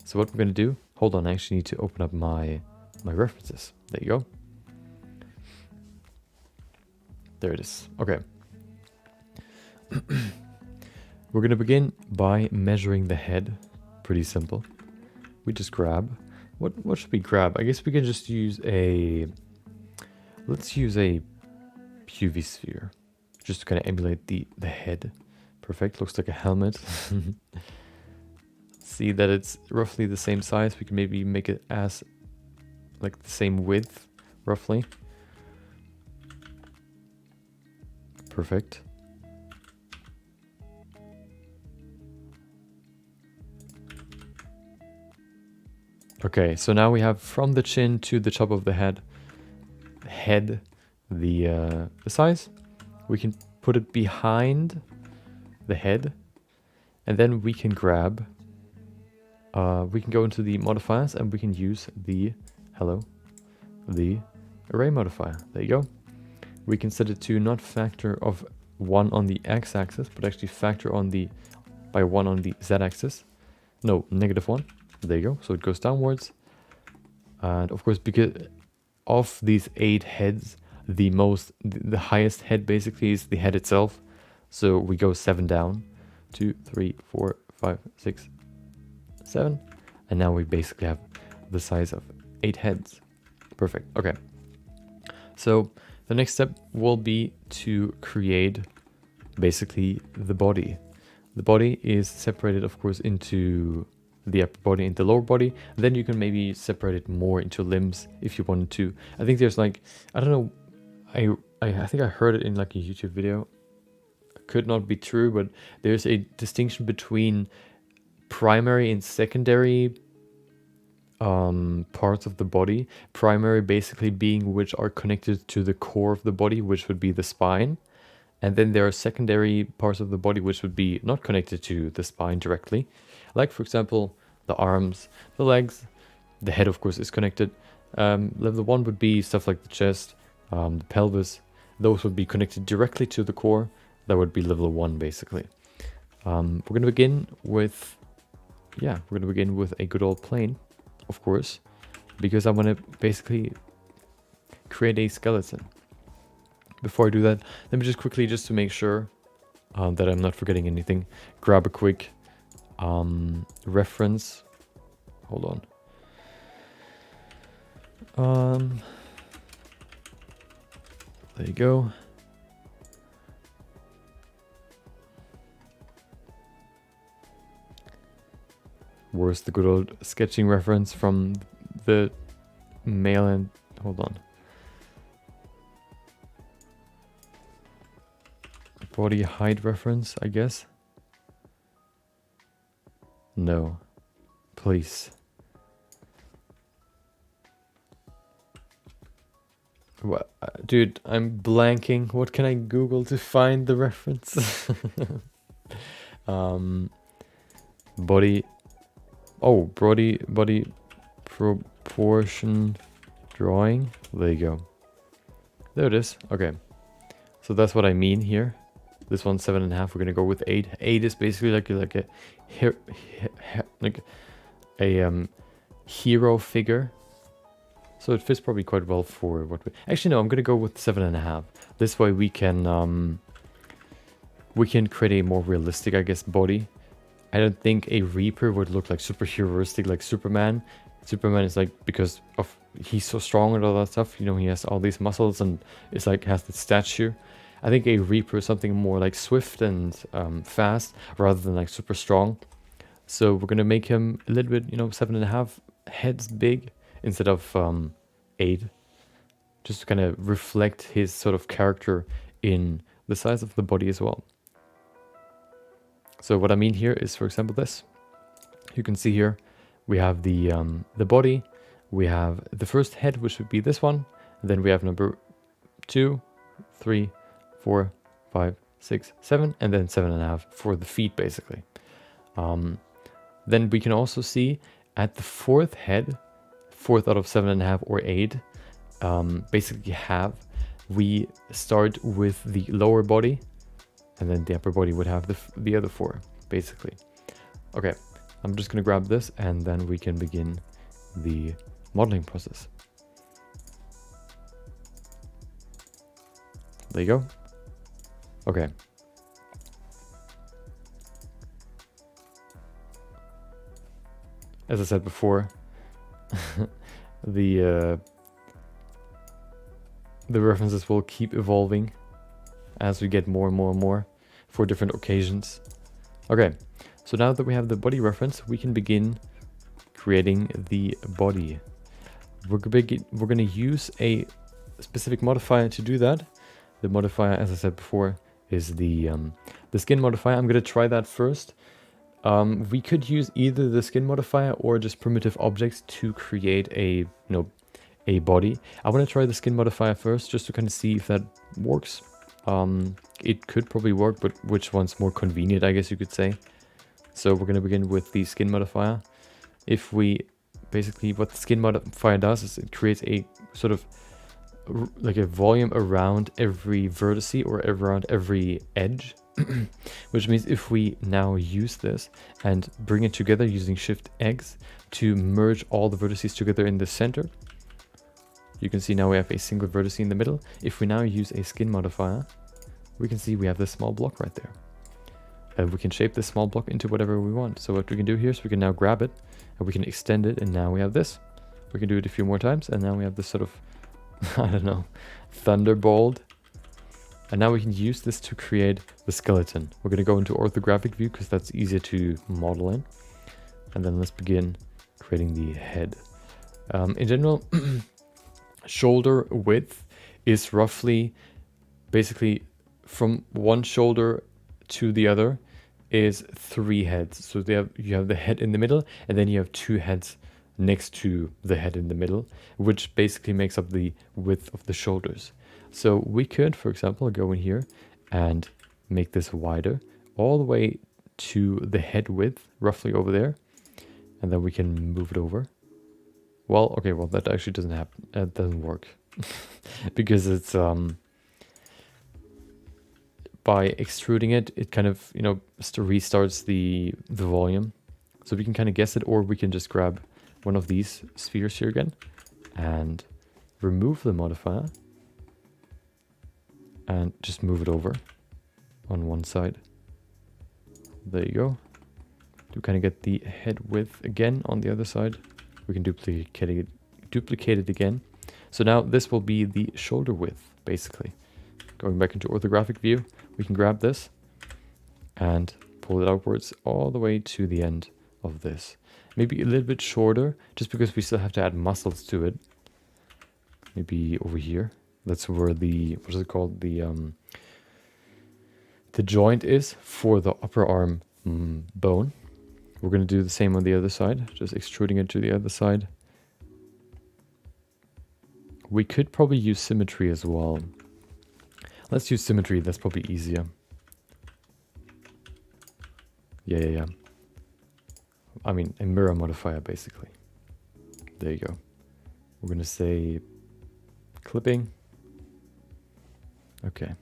So what we're going to do, hold on, I actually need to open up my references. There you go. There it is. Okay. We're going to begin by measuring the head. Pretty simple. We just grab. What should we grab? I guess we can just use let's use a UV sphere. Just to kind of emulate the head. Perfect. Looks like a helmet. See that it's roughly the same size. We can maybe make it as like the same width, roughly. Perfect. Okay, so now we have from the chin to the top of the head, the size. We can put it behind the head, and then we can grab. We can go into the modifiers and we can use the array modifier. There you go. We can set it to not factor of 1 on the x-axis, but actually factor by 1 on the z-axis. No, -1. There you go. So it goes downwards. And of course, because of these 8 heads, the highest head basically is the head itself. So we go 7 down. 2, 3, 4, 5, 6, 7. And now we basically have the size of 8 heads. Perfect. Okay. So the next step will be to create basically the body. The body is separated, of course, into the upper body and the lower body. Then you can maybe separate it more into limbs if you wanted to. I think there's like, I don't know, I think I heard it in like a YouTube video. Could not be true, but there's a distinction between primary and secondary parts of the body. Primary basically being which are connected to the core of the body, which would be the spine. And then there are secondary parts of the body which would be not connected to the spine directly. Like, for example, the arms, the legs, the head, of course, is connected. Level 1 would be stuff like the chest, the pelvis. Those would be connected directly to the core. That would be level 1, basically. We're gonna begin with, we're gonna begin with a good old plane, of course, because I want to basically create a skeleton. Before I do that, let me just quickly, just to make sure that I'm not forgetting anything, grab a quick reference. Hold on. There you go. Where's the good old sketching reference from the mail and hold on. Body height reference, I guess. No. Please. What, dude, I'm blanking. What can I Google to find the reference? Body. Oh, body proportion drawing. There you go. There it is. Okay. So that's what I mean here. This one's 7.5. We're gonna go with 8. 8 is basically like a hero figure. So it fits probably quite well for what we... Actually, no, I'm gonna go with 7.5. This way we can create a more realistic, I guess, body. I don't think a Reaper would look like super heroistic like Superman. Superman is like, because of he's so strong and all that stuff, you know, he has all these muscles and it's like has the stature. I think a Reaper is something more like swift and fast rather than like super strong. So we're gonna make him a little bit, you know, 7.5 heads big instead of 8, just to kind of reflect his sort of character in the size of the body as well. So what I mean here is, for example, this. You can see here we have the body, we have the first head, which would be this one, and then we have number 2, 3, 4, 5, 6, 7, and then 7.5 for the feet, basically. Then we can also see at the fourth head, 4th out of 7.5 or 8, basically we start with the lower body, and then the upper body would have the other 4, basically. Okay, I'm just gonna grab this and then we can begin the modeling process. There you go. Okay. As I said before, the references will keep evolving as we get more and more and more for different occasions. Okay, so now that we have the body reference, we can begin creating the body. We're going to use a specific modifier to do that. The modifier, as I said before, is the skin modifier. I'm going to try that first. We could use either the skin modifier or just primitive objects to create a body. I want to try the skin modifier first, just to kind of see if that works. It could probably work, but which one's more convenient, I guess you could say. So we're going to begin with the skin modifier. If we basically, what the skin modifier does is it creates a sort of like a volume around every vertex or around every edge. Which means if we now use this and bring it together using Shift X to merge all the vertices together in the center, you can see now we have a single vertex in the middle. If we now use a skin modifier, we can see we have this small block right there. And we can shape this small block into whatever we want. So what we can do here is we can now grab it and we can extend it, and now we have this. We can do it a few more times and now we have this sort of, I don't know, thunderbolt. And now we can use this to create the skeleton. We're going to go into orthographic view because that's easier to model in. And then let's begin creating the head. In general, shoulder width is roughly, basically from one shoulder to the other is 3 heads. So you have the head in the middle, and then you have 2 heads next to the head in the middle, which basically makes up the width of the shoulders. So we could, for example, go in here and make this wider all the way to the head width, roughly over there. And then we can move it over. Well, okay, well, that actually doesn't happen. That doesn't work because it's by extruding it, it kind of, you know, restarts the volume. So we can kind of guess it, or we can just grab one of these spheres here again and remove the modifier and just move it over on one side. There you go. To kind of get the head width again on the other side, we can duplicate it again. So now this will be the shoulder width, basically. Going back into orthographic view, we can grab this and pull it outwards all the way to the end of this. Maybe a little bit shorter, just because we still have to add muscles to it. Maybe over here. That's where the, what is it called? The joint is for the upper arm bone. We're going to do the same on the other side, just extruding it to the other side. We could probably use symmetry as well. Let's use symmetry, that's probably easier. Yeah. I mean, a mirror modifier, basically. There you go. We're going to say clipping. Okay.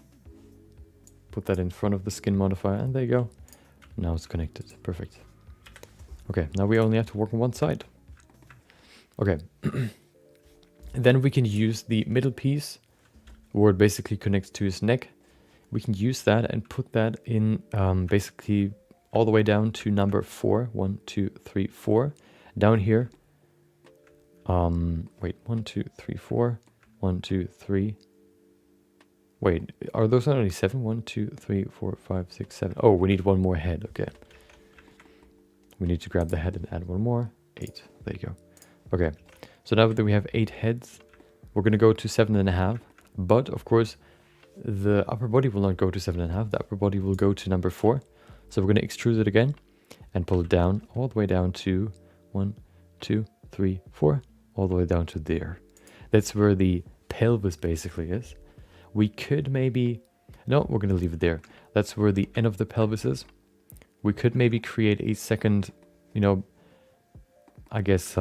Put that in front of the skin modifier, and there you go. Now it's connected. Perfect. Okay, now we only have to work on one side. Okay. And then we can use the middle piece, where it basically connects to his neck. We can use that and put that in basically all the way down to number 4. 1, 2, 3, 4. Down here. Wait, 1, 2, 3, 4. 1, 2, 3. Wait, are those not only 7? 1, 2, 3, 4, 5, 6, 7. Oh, we need one more head. Okay. We need to grab the head and add one more. 8. There you go. Okay. So now that we have 8 heads, we're going to go to 7.5. But, of course, the upper body will not go to 7.5. The upper body will go to number 4. So we're going to extrude it again and pull it down all the way down to 1, 2, 3, 4. All the way down to there. That's where the pelvis basically is. We could maybe... No, we're going to leave it there. That's where the end of the pelvis is. We could maybe create a second, you know, I guess,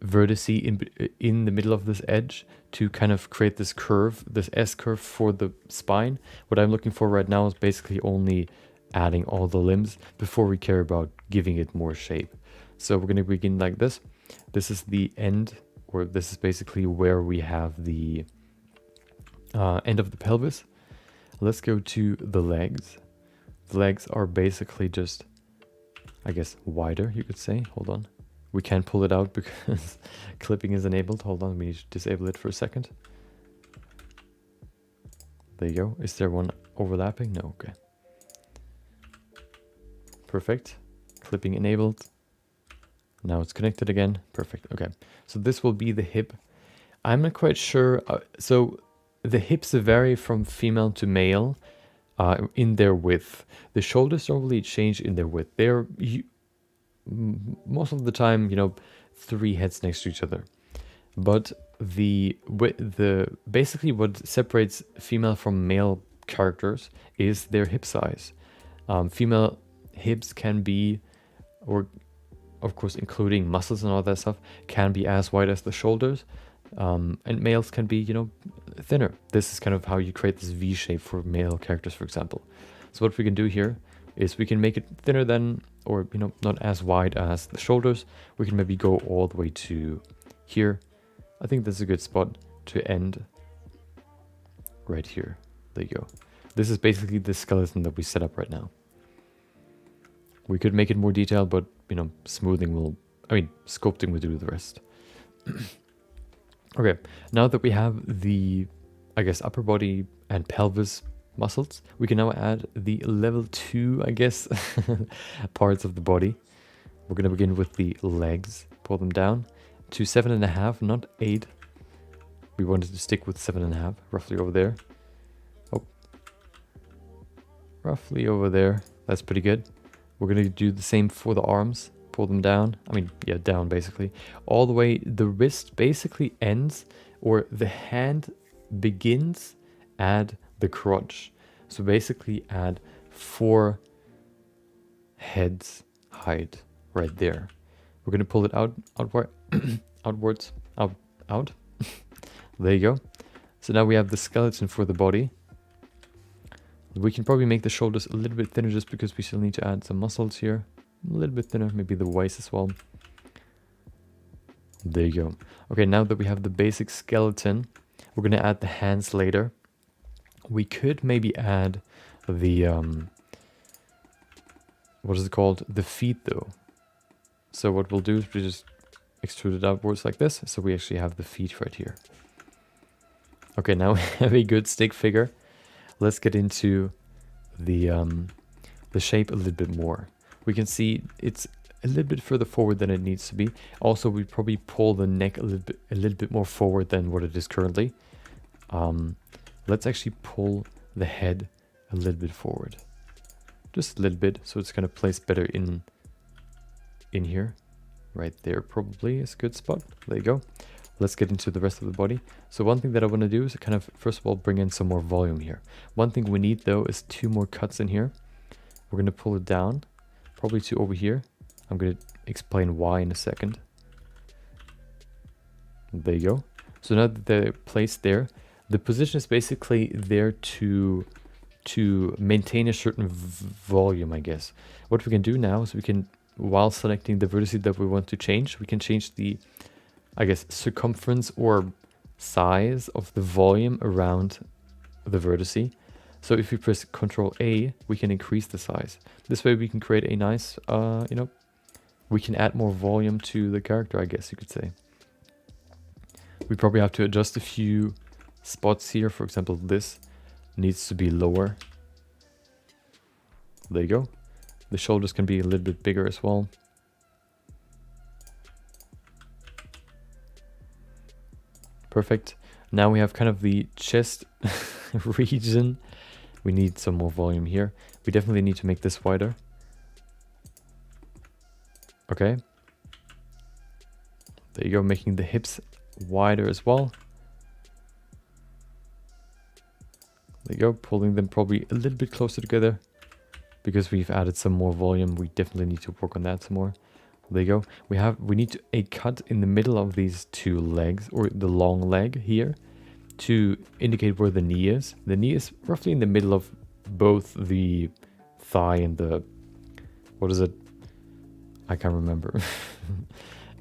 vertice in the middle of this edge to kind of create this curve, this S-curve for the spine. What I'm looking for right now is basically only adding all the limbs before we care about giving it more shape. So we're going to begin like this. This is the end, or this is basically where we have the end of the pelvis. Let's go to the legs. The legs are basically just, I guess, wider, you could say. Hold on. We can't pull it out because clipping is enabled. Hold on, we need to disable it for a second. There you go. Is there one overlapping? No, okay. Perfect. Clipping enabled. Now it's connected again. Perfect, okay. So this will be the hip. I'm not quite sure. So the hips vary from female to male in their width. The shoulders don't really change in their width. They're... most of the time, you know, 3 heads next to each other. But the basically what separates female from male characters is their hip size. Female hips can be, or of course including muscles and all that stuff, can be as wide as the shoulders. And males can be, you know, thinner. This is kind of how you create this V shape for male characters, for example. So what we can do here is we can make it thinner than, or, you know, not as wide as the shoulders. We can maybe go all the way to here. I think that's a good spot to end right here. There you go. This is basically the skeleton that we set up right now. We could make it more detailed, but, you know, sculpting will do the rest. Okay, now that we have the, I guess, upper body and pelvis muscles, we can now add the level 2, I guess, parts of the body. We're going to begin with the legs. Pull them down to 7.5, not 8. We wanted to stick with 7.5, roughly over there. Oh, roughly over there. That's pretty good. We're going to do the same for the arms. Pull them down. Down basically. All the way. The wrist basically ends, or the hand begins at the crotch. So basically add 4 heads height right there. We're going to pull it outwards. There you go. So now we have the skeleton for the body. We can probably make the shoulders a little bit thinner just because we still need to add some muscles here. A little bit thinner, maybe the waist as well. There you go. Okay, now that we have the basic skeleton, we're going to add the hands later. We could maybe add the, what is it called? The feet though. So what we'll do is we just extrude it outwards like this. So we actually have the feet right here. Okay, now we have a good stick figure. Let's get into the shape a little bit more. We can see it's a little bit further forward than it needs to be. Also, we probably pull the neck a little bit more forward than what it is currently. Let's actually pull the head a little bit forward, just a little bit, so it's kind of placed better in here. Right there probably is a good spot. There you go. Let's get into the rest of the body. So one thing that I want to do is kind of, first of all, bring in some more volume here. One thing we need though is 2 more cuts in here. We're going to pull it down, probably to over here. I'm going to explain why in a second. There you go. So now that they're placed there, the position is basically there to maintain a certain volume, I guess. What we can do now is we can, while selecting the vertices that we want to change, we can change the, I guess, circumference or size of the volume around the vertice. So if we press Ctrl A, we can increase the size. This way we can create a nice, you know, we can add more volume to the character, I guess you could say. We probably have to adjust a few spots here. For example, this needs to be lower. There you go. The shoulders can be a little bit bigger as well. Perfect. Now we have kind of the chest region. We need some more volume here. We definitely need to make this wider. Okay. There you go, making the hips wider as well. There you go, pulling them probably a little bit closer together because we've added some more volume. We definitely need to work on that some more. There you go. We need a cut in the middle of these 2 legs, or the long leg here, to indicate where the knee is. The knee is roughly in the middle of both the thigh and the, what is it? I can't remember.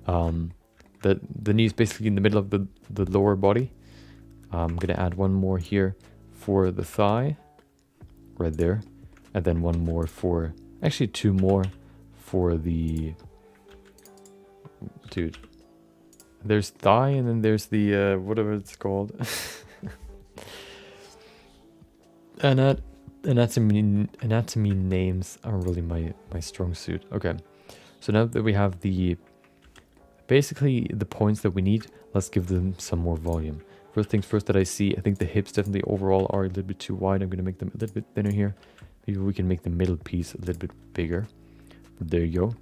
The knee is basically in the middle of the lower body. I'm gonna add one more here for the thigh, right there, and then one more for, actually 2 more for the, dude. There's thigh and then there's the whatever it's called. Anatomy names aren't really my strong suit. Okay, so now that we have basically the points that we need, let's give them some more volume. First things first that I see, I think the hips definitely overall are a little bit too wide. I'm going to make them a little bit thinner here. Maybe we can make the middle piece a little bit bigger. There you go.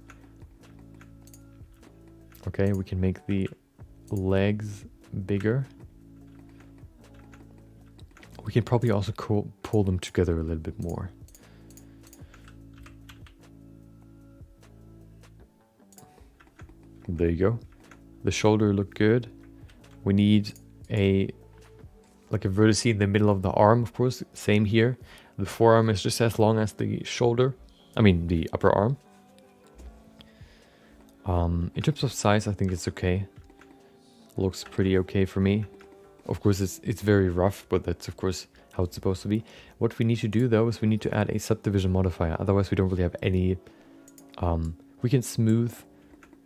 Okay, we can make the legs bigger. We can probably also pull them together a little bit more. There you go. The shoulder looked good. We need a vertex in the middle of the arm, of course. Same here. The forearm is just as long as the shoulder. I mean the upper arm. In terms of size, I think it's okay. Looks pretty okay for me. Of course, it's very rough, but that's of course how it's supposed to be. What we need to do though is we need to add a subdivision modifier. Otherwise, we don't really have any. We can smooth,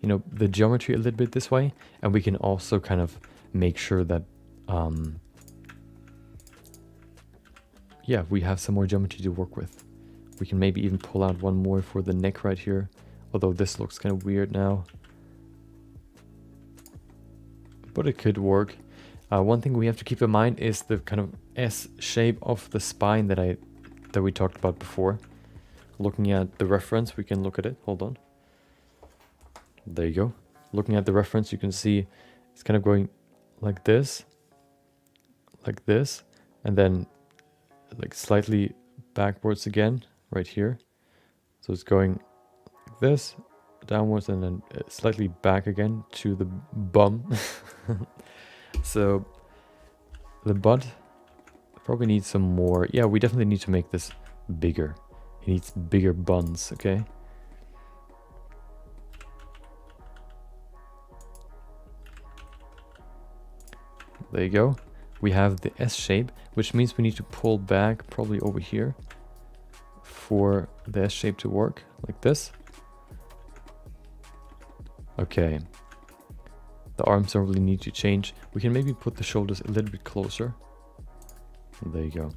you know, the geometry a little bit this way, and we can also kind of make sure that, yeah, we have some more geometry to work with. We can maybe even pull out one more for the neck right here. Although this looks kind of weird now, but it could work. One thing we have to keep in mind is the kind of S shape of the spine that we talked about before. Looking at the reference, we can look at it. Hold on. There you go. Looking at the reference, you can see it's kind of going like this, and then like slightly backwards again right here. So it's going like this, downwards, and then slightly back again to the bum. So the butt Probably need some more. Yeah, we definitely need to make this bigger. It needs bigger buns, okay? There you go. We have the S shape, which means we need to pull back probably over here for the S shape to work, like this. Okay. The arms don't really need to change. We can maybe put the shoulders a little bit closer. There you go.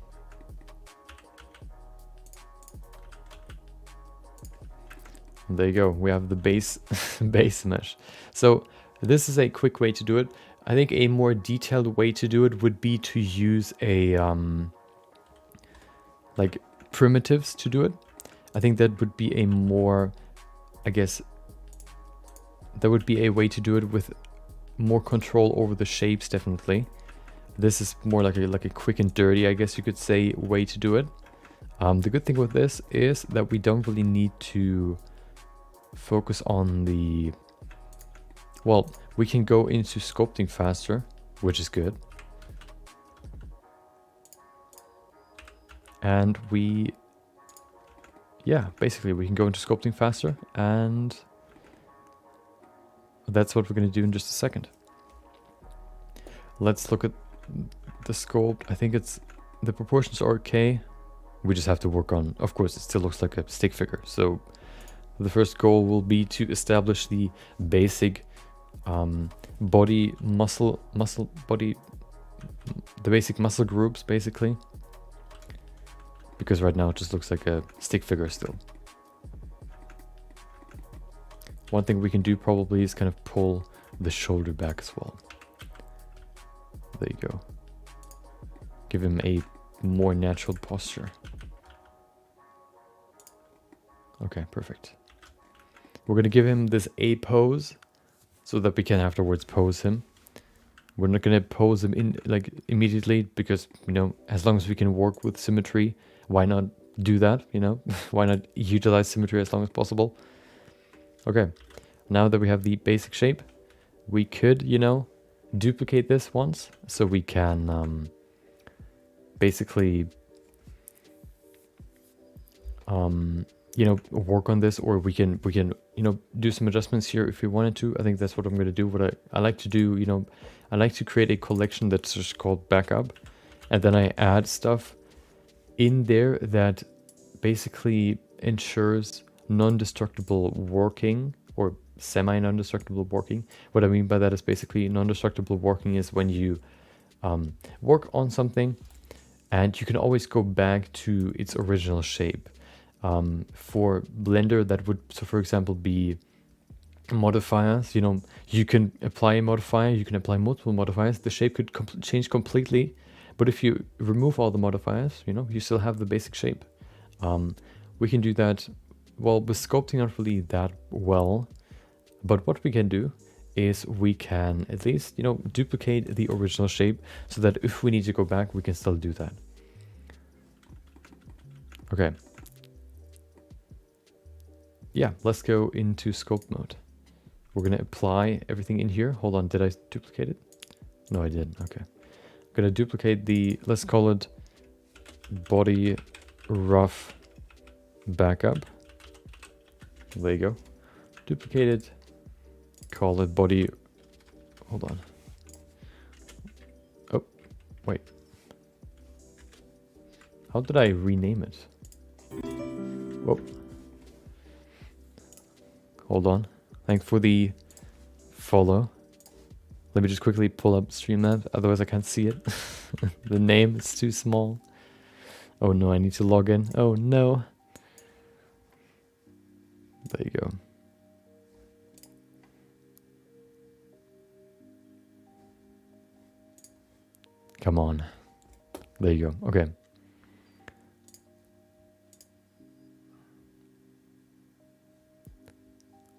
There you go. We have the base base mesh. So this is a quick way to do it. I think a more detailed way to do it would be to use a like primitives to do it. I think that would be a more, I guess, that would be a way to do it with more control over the shapes, definitely. This is more like a quick and dirty, I guess you could say, way to do it. The good thing with this is that we don't really need to focus on the, well, we can go into sculpting faster, which is good. And yeah, basically we can go into sculpting faster, and that's what we're going to do in just a second. Let's look at the sculpt. I think the proportions are okay. We just have to work on, of course, it still looks like a stick figure. So the first goal will be to establish the basic body the basic muscle groups, basically. Because right now it just looks like a stick figure still. One thing we can do probably is kind of pull the shoulder back as well. There you go. Give him a more natural posture. Okay, perfect. We're gonna give him this A pose so that we can afterwards pose him. We're not gonna pose him in like immediately because, you know, as long as we can work with symmetry, why not do that, you know? Why not utilize symmetry as long as possible? Okay, now that we have the basic shape, we could, you know, duplicate this once so we can basically you know, work on this, or we can you know, do some adjustments here if we wanted to. I think that's what I'm going to do. What I like to do, you know, I like to create a collection that's just called backup, and then I add stuff in there that basically ensures non-destructible working or semi-non-destructible working. What I mean by that is basically non-destructible working is when you work on something and you can always go back to its original shape. For Blender, that would, so for example, be modifiers. You know, you can apply a modifier, you can apply multiple modifiers. The shape could change completely, but if you remove all the modifiers, you know, you still have the basic shape. We can do that, well, with sculpting not really that well, but what we can do is we can at least, you know, duplicate the original shape so that if we need to go back, we can still do that. Okay. Yeah, let's go into sculpt mode. We're gonna apply everything in here. Hold on, did I duplicate it? No, I didn't. Okay. I'm gonna duplicate the, let's call it body rough backup. There you go. Duplicate it. Call it body. Hold on. Oh, wait. How did I rename it? Whoa. Hold on. Thanks for the follow. Let me just quickly pull up Streamlabs, otherwise I can't see it. The name is too small. Oh no, I need to log in. Oh no. There you go. Come on. There you go. Okay.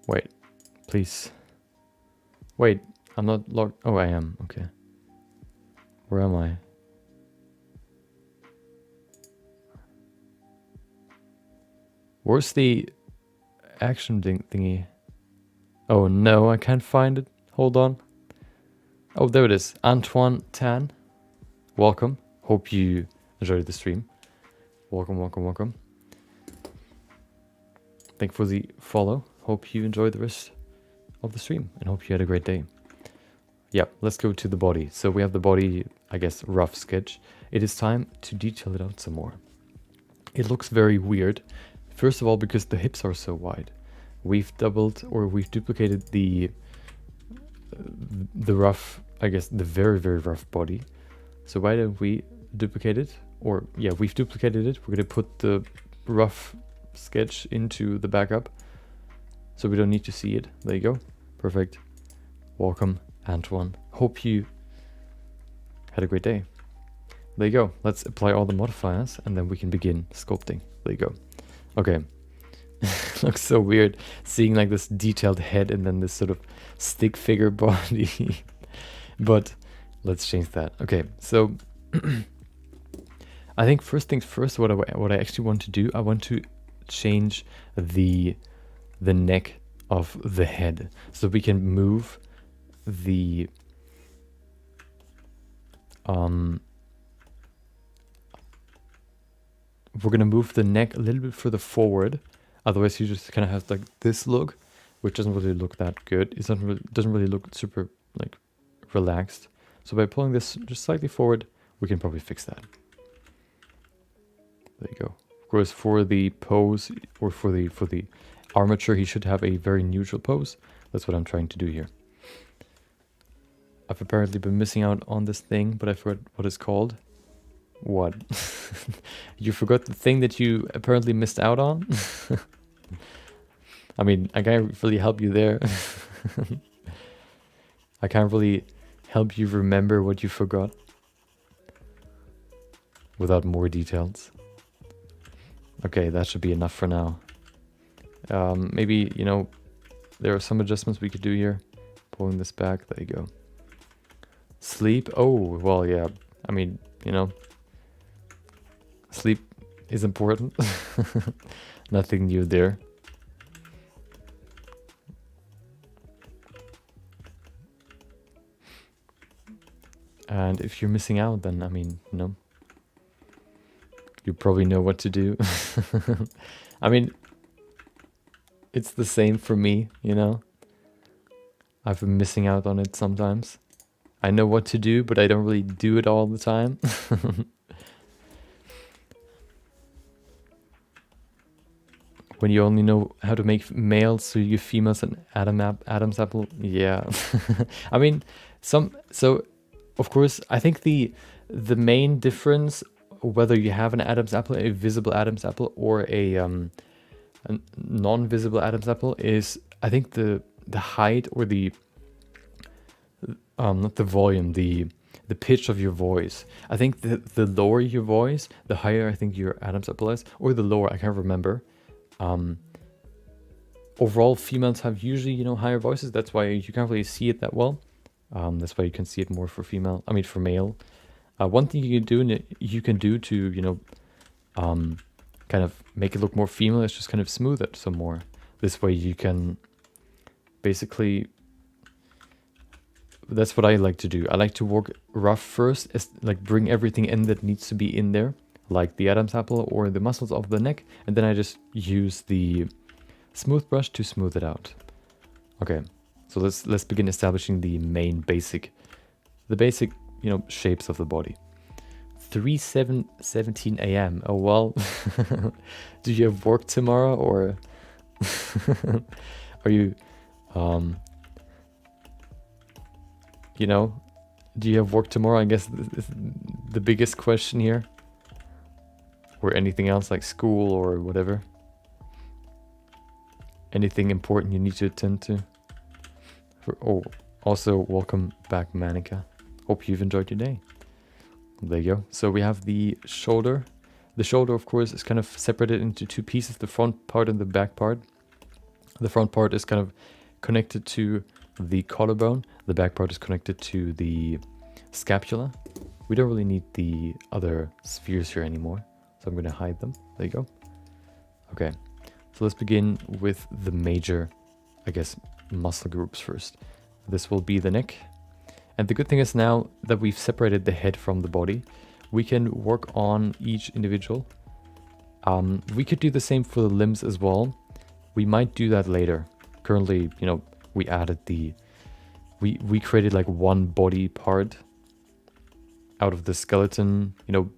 Wait, please. Wait, I'm not logged. Oh, I am. Okay. Where am I? Where's the action thingy? Oh no, I can't find it. Hold on. Oh, there it is. Antoine Tan. Welcome. Hope you enjoy the stream. Welcome, welcome, welcome. Thank you for the follow. Hope you enjoy the rest of the stream and hope you had a great day. Yeah, let's go to the body. So we have the body, I guess, rough sketch. It is time to detail it out some more. It looks very weird. First of all, because the hips are so wide. We've duplicated the rough, I guess, the very, very rough body. So why don't we duplicate it? Or yeah, we've duplicated it. We're going to put the rough sketch into the backup. So we don't need to see it. There you go. Perfect. Welcome, Antoine. Hope you had a great day. There you go. Let's apply all the modifiers and then we can begin sculpting. There you go. Okay. Looks so weird seeing like this detailed head and then this sort of stick figure body. But let's change that. Okay, so I think first things first, what I actually want to do, I want to change the neck of the head so we can move the we're gonna move the neck a little bit further forward. Otherwise you just kind of have like this look, which doesn't really look that good. It doesn't really look super like relaxed. So by pulling this just slightly forward, we can probably fix that. There you go. Of course, for the pose or for the armature, he should have a very neutral pose. That's what I'm trying to do here. I've apparently been missing out on this thing, but I forgot what it's called. What? You forgot the thing that you apparently missed out on? I mean, I can't really help you there. I can't really help you remember what you forgot without more details. Okay, that should be enough for now. Maybe, you know, there are some adjustments we could do here. Pulling this back, there you go. Sleep, oh, well, yeah, I mean, you know, sleep is important. Nothing new there. And if you're missing out, then, I mean, you know, you probably know what to do. I mean, it's the same for me, you know. I've been missing out on it sometimes. I know what to do, but I don't really do it all the time. When you only know how to make males, so you give females an Adam's apple. Yeah. I mean, so of course, I think the main difference, whether you have an Adam's apple, a visible Adam's apple, or a non-visible Adam's apple, is I think the height or the not the volume, the pitch of your voice. I think the lower your voice, the higher I think your Adam's apple is, or the lower, I can't remember. Overall, females have usually, you know, higher voices. That's why you can't really see it that well. That's why you can see it more for female. I mean, for male. One thing you can do to, you know, kind of make it look more female is just kind of smooth it some more. This way you can basically. That's what I like to do. I like to work rough first, like bring everything in that needs to be in there, like the Adam's apple or the muscles of the neck, and then I just use the smooth brush to smooth it out. Okay, so let's begin establishing the main basic, you know, shapes of the body. 3:17 a.m. Oh well, do you have work tomorrow, or are you, you know, do you have work tomorrow? I guess the biggest question here. Or anything else like school or whatever. Anything important you need to attend to. Oh, also welcome back, Manika. Hope you've enjoyed your day. There you go. So we have the shoulder. The shoulder, of course, is kind of separated into two pieces, the front part and the back part. The front part is kind of connected to the collarbone. The back part is connected to the scapula. We don't really need the other spheres here anymore, so I'm going to hide them. There you go. Okay, so let's begin with the major, I guess, muscle groups first. This will be the neck. And the good thing is now that we've separated the head from the body, we can work on each individual. We could do the same for the limbs as well. We might do that later. Currently, you know, we added we created like one body part out of the skeleton, you know,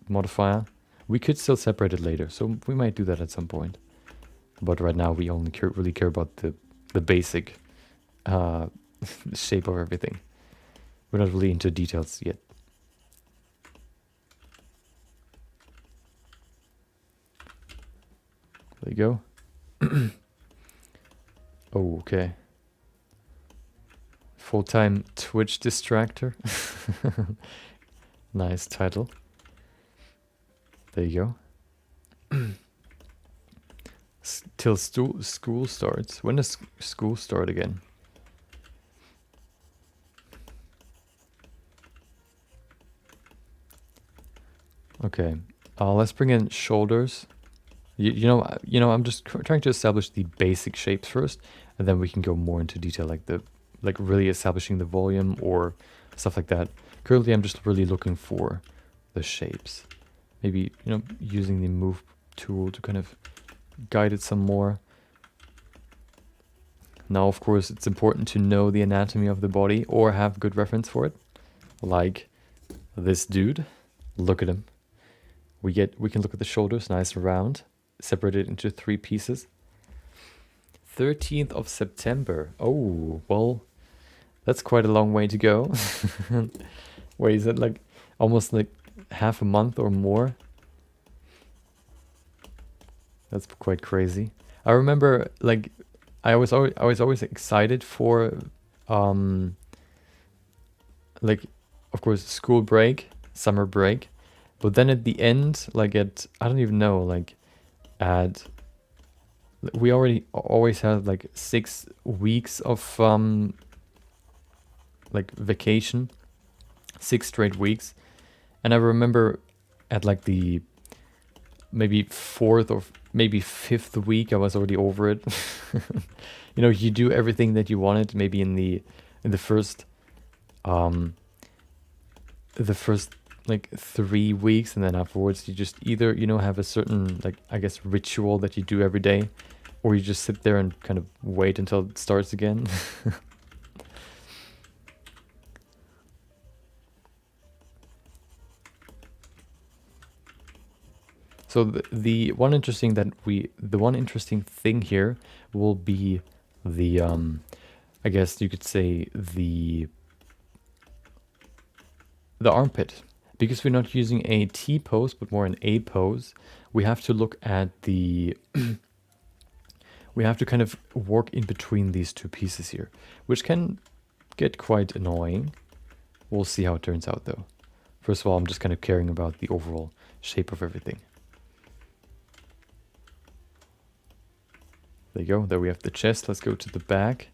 modifier. We could still separate it later, so we might do that at some point. But right now we only really care about the basic shape of everything. We're not really into details yet. There you go. Oh, okay. Full-time Twitch distractor. Nice title. There you go. Till school starts. When does school start again? Okay. Let's bring in shoulders. You know, I'm just trying to establish the basic shapes first, and then we can go more into detail, like really establishing the volume or stuff like that. Currently, I'm just really looking for the shapes. Maybe, you know, using the move tool to kind of guide it some more. Now, of course, it's important to know the anatomy of the body or have good reference for it. Like this dude. Look at him. We can look at the shoulders, nice and round, separated into 3 pieces. 13th of September. Oh, well, that's quite a long way to go. Wait, is it like almost like half a month or more? That's quite crazy. I remember, like, I was always excited for, like, of course, school break, summer break. But then at the end, like I don't even know, like we always had like 6 weeks of like vacation, 6 straight weeks. And I remember at like the maybe 4th or maybe 5th week, I was already over it. You know, you do everything that you wanted, maybe in the first like 3 weeks, and then afterwards you just either, you know, have a certain, like, I guess, ritual that you do every day, or you just sit there and kind of wait until it starts again. So the one interesting thing here will be the I guess you could say the armpit. Because we're not using a T pose, but more an A pose, we have to look at the... we have to kind of work in between these 2 pieces here, which can get quite annoying. We'll see how it turns out, though. First of all, I'm just kind of caring about the overall shape of everything. There you go. There we have the chest. Let's go to the back.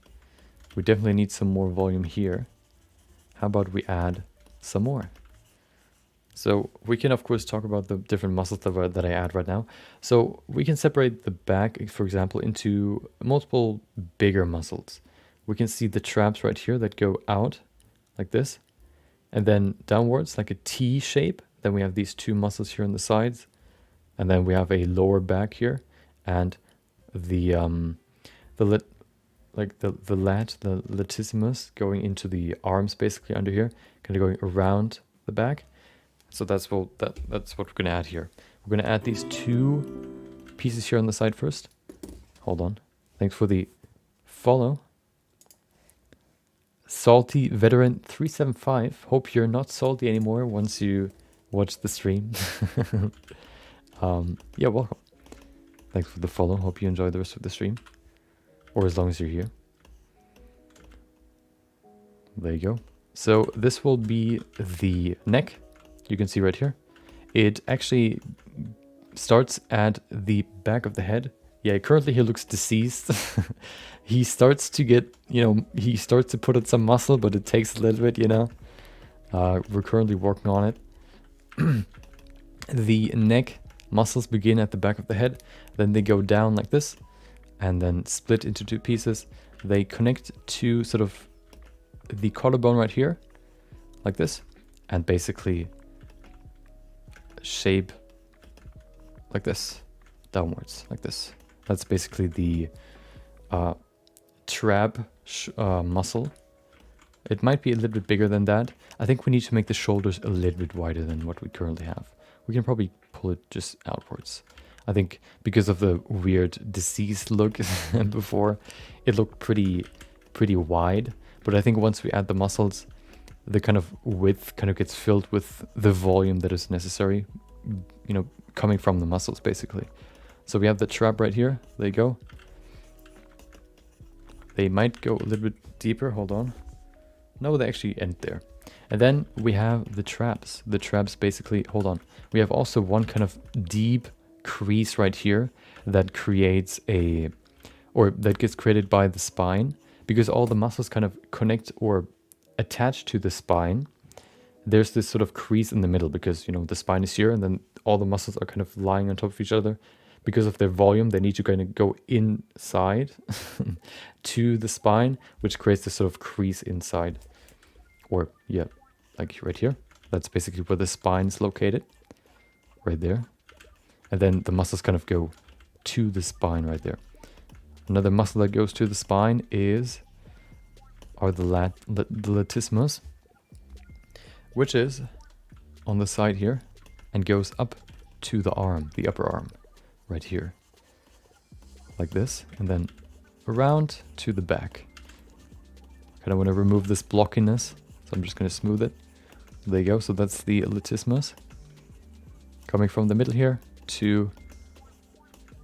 We definitely need some more volume here. How about we add some more? So we can, of course, talk about the different muscles that I add right now. So we can separate the back, for example, into multiple bigger muscles. We can see the traps right here that go out like this, and then downwards like a T shape. Then we have these 2 muscles here on the sides, and then we have a lower back here, and the latissimus going into the arms, basically under here, kind of going around the back. So that's what we're going to add here. We're going to add these 2 pieces here on the side first. Hold on. Thanks for the follow. Salty Veteran 375. Hope you're not salty anymore once you watch the stream. Yeah, welcome. Thanks for the follow. Hope you enjoy the rest of the stream. Or as long as you're here. There you go. So this will be the neck. You can see right here. It actually starts at the back of the head. Yeah, currently he looks deceased. He starts to get, you know, he starts to put on some muscle, but it takes a little bit, you know. We're currently working on it. The neck muscles begin at the back of the head. Then they go down like this and then split into 2 pieces. They connect to sort of the collarbone right here, like this, and basically shape like this, downwards, like this. That's basically the trap muscle. It might be a little bit bigger than that. I think we need to make the shoulders a little bit wider than what we currently have. We can probably pull it just outwards. I think because of the weird diseased look before, it looked pretty wide. But I think once we add the muscles, the kind of width kind of gets filled with the volume that is necessary, you know, coming from the muscles basically. So we have the trap right here. There you go. They might go a little bit deeper. Hold on. No, they actually end there. And then we have the traps. The traps basically, hold on. We have also one kind of deep crease right here that creates a, or that gets created by the spine, because all the muscles kind of connect or attach to the spine. There's this sort of crease in the middle because, you know, the spine is here and then all the muscles are kind of lying on top of each other. Because of their volume, they need to kind of go inside to the spine, which creates this sort of crease inside. Or, yeah, like right here. That's basically where the spine is located. Right there. And then the muscles kind of go to the spine right there. Another muscle that goes to the spine are the latissimus, which is on the side here and goes up to the arm, the upper arm. Right here, like this, and then around to the back. Kind of want to remove this blockiness, so I'm just going to smooth it. There you go. So that's the latissimus coming from the middle here to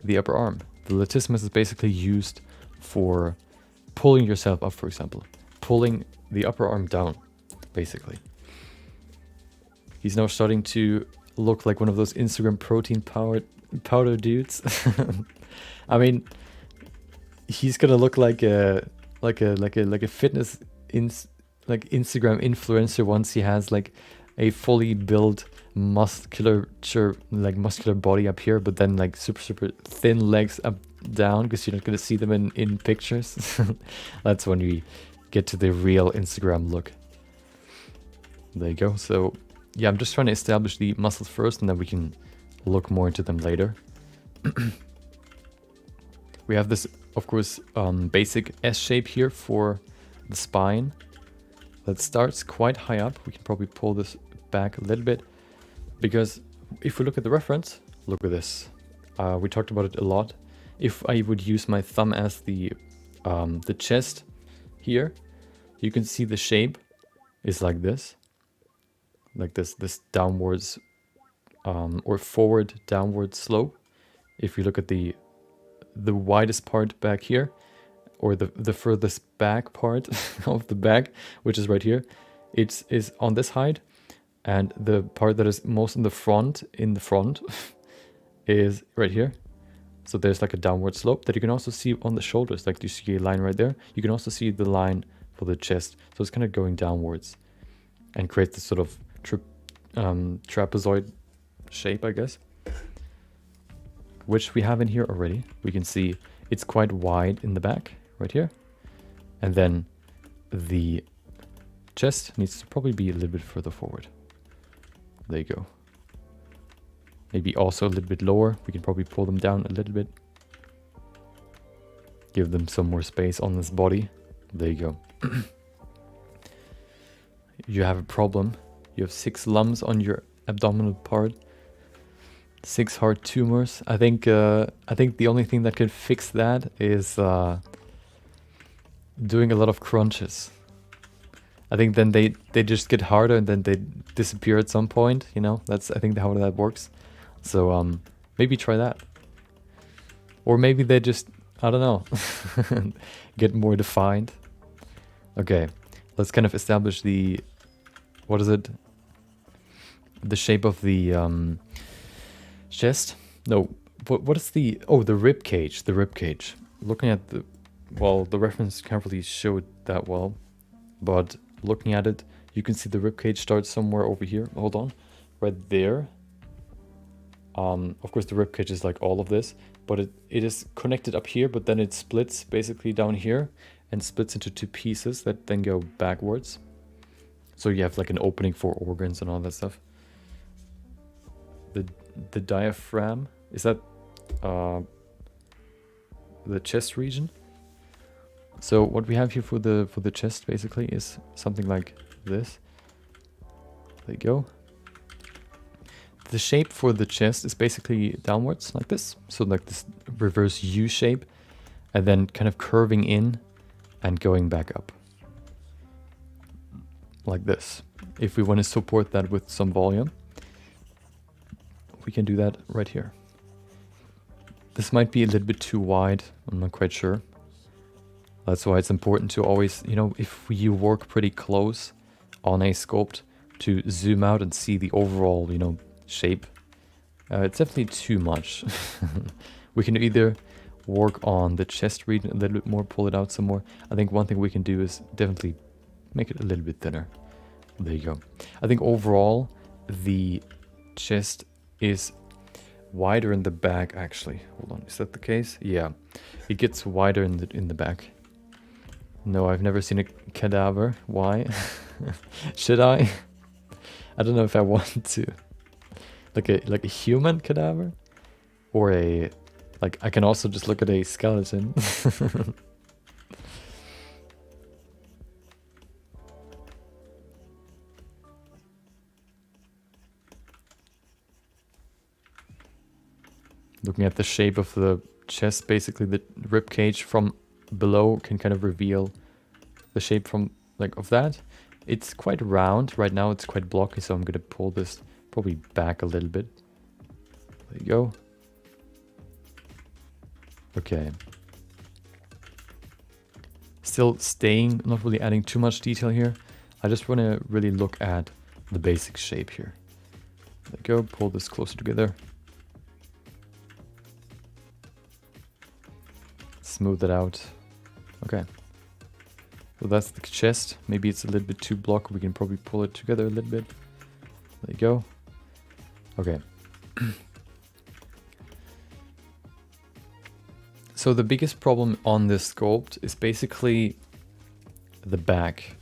the upper arm. The latissimus is basically used for pulling yourself up, for example, pulling the upper arm down, basically. He's now starting to look like one of those Instagram protein powder dudes. I mean, he's gonna look like a fitness Instagram influencer once he has like a fully built muscular body up here, but then like super thin legs up down, because you're not gonna see them in pictures. That's when we get to the real Instagram look. There you go. So yeah, I'm just trying to establish the muscles first, and then we can look more into them later. We have this, of course, basic S shape here for the spine that starts quite high up. We can probably pull this back a little bit, because if we look at the reference, look at this. We talked about it a lot. If I would use my thumb as the chest here, you can see the shape is like this downwards or forward downward slope. If you look at the widest part back here, or the furthest back part of the back, which is right here, it is on this height, and the part that is most in the front is right here. So there's like a downward slope that you can also see on the shoulders. Like you see a line right there. You can also see the line for the chest. So it's kind of going downwards and creates this sort of trapezoid shape, I guess, which we have in here already. We can see it's quite wide in the back right here, and then the chest needs to probably be a little bit further forward. There you go. Maybe also a little bit lower. We can probably pull them down a little bit, give them some more space on this body. There you go. You have a problem. You have 6 lumps on your abdominal part, 6 heart tumors. I think the only thing that can fix that is doing a lot of crunches. I think then they just get harder and then they disappear at some point. You know, that's I think how that works. So maybe try that, or maybe they just, I don't know, get more defined. Okay, let's kind of establish the, what is it? The shape of the chest. No, what is the, oh, the rib cage. The rib cage. Looking at the, well, the reference can't really show it that well, but looking at it, you can see the rib cage starts somewhere over here. Hold on, right there. Of course, the rib cage is like all of this, but it is connected up here, but then it splits basically down here and splits into 2 pieces that then go backwards. So you have like an opening for organs and all that stuff. the diaphragm. Is that the chest region? So what we have here for the chest basically is something like this. There you go. The shape for the chest is basically downwards like this. So like this reverse U shape, and then kind of curving in and going back up. Like this. If we want to support that with some volume, we can do that right here. This might be a little bit too wide, I'm not quite sure. That's why it's important to always, you know, if you work pretty close on a sculpt, to zoom out and see the overall, you know, shape. It's definitely too much. We can either work on the chest region a little bit more, pull it out some more. I think one thing we can do is definitely make it a little bit thinner. There you go. I think overall the chest is wider in the back actually. Hold on, is that the case? Yeah, it gets wider in the back. No, I've never seen a cadaver. Why? Should I? I don't know if I want to. Like a human cadaver, or a like I can also just look at a skeleton. Looking at the shape of the chest, basically the rib cage from below can kind of reveal the shape from like of that. It's quite round right now. It's quite blocky, so I'm gonna pull this probably back a little bit. There you go. Okay. Still staying, not really adding too much detail here. I just want to really look at the basic shape here. There you go. Pull this closer together. Smooth it out. Okay. So that's the chest. Maybe it's a little bit too blocky. We can probably pull it together a little bit. There you go. Okay. So the biggest problem on this sculpt is basically the back.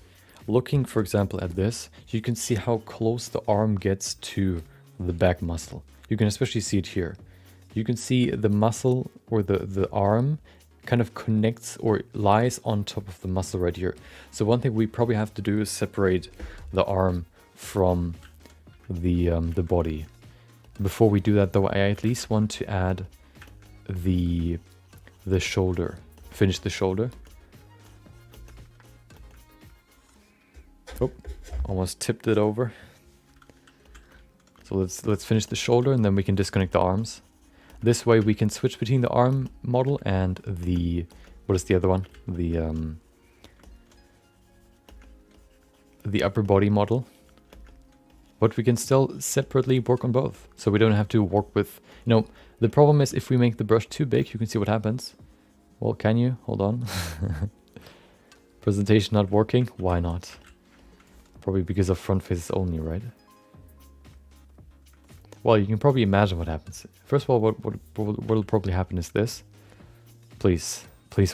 Looking, for example, at this, you can see how close the arm gets to the back muscle. You can especially see it here. You can see the muscle or the arm kind of connects or lies on top of the muscle right here. So one thing we probably have to do is separate the arm from the body. Before we do that though, I at least want to add the shoulder. Finish the shoulder. Oh, almost tipped it over. So let's finish the shoulder and then we can disconnect the arms. This way we can switch between the arm model and the, what is the other one? The upper body model. But we can still separately work on both. So we don't have to work with, you know, the problem is if we make the brush too big, you can see what happens. Well, can you? Hold on. Presentation not working? Why not? Probably because of front faces only, right? Well, you can probably imagine what happens. First of all, what will probably happen is this. Please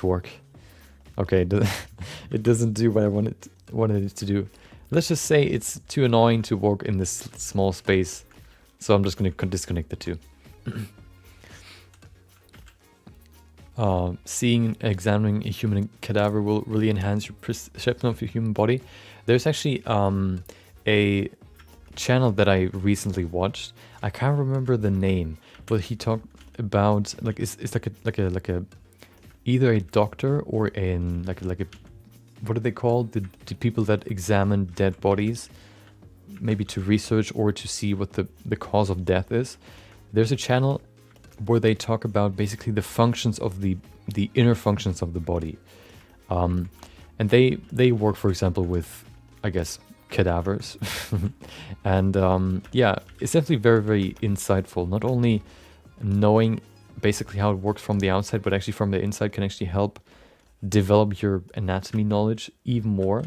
work. Okay, it doesn't do what I wanted it to do. Let's just say it's too annoying to work in this small space. So I'm just going to disconnect the two. Examining a human cadaver will really enhance your perception of your human body. There's actually a channel that I recently watched. I can't remember the name, but he talked about like it's like a either a doctor or like a what do they call the people that examine dead bodies, maybe to research or to see what the cause of death is. There's a channel where they talk about basically the functions of the inner functions of the body, and they work, for example, with, I guess, cadavers. And yeah, it's definitely very, very insightful. Not only knowing basically how it works from the outside, but actually from the inside can actually help develop your anatomy knowledge even more,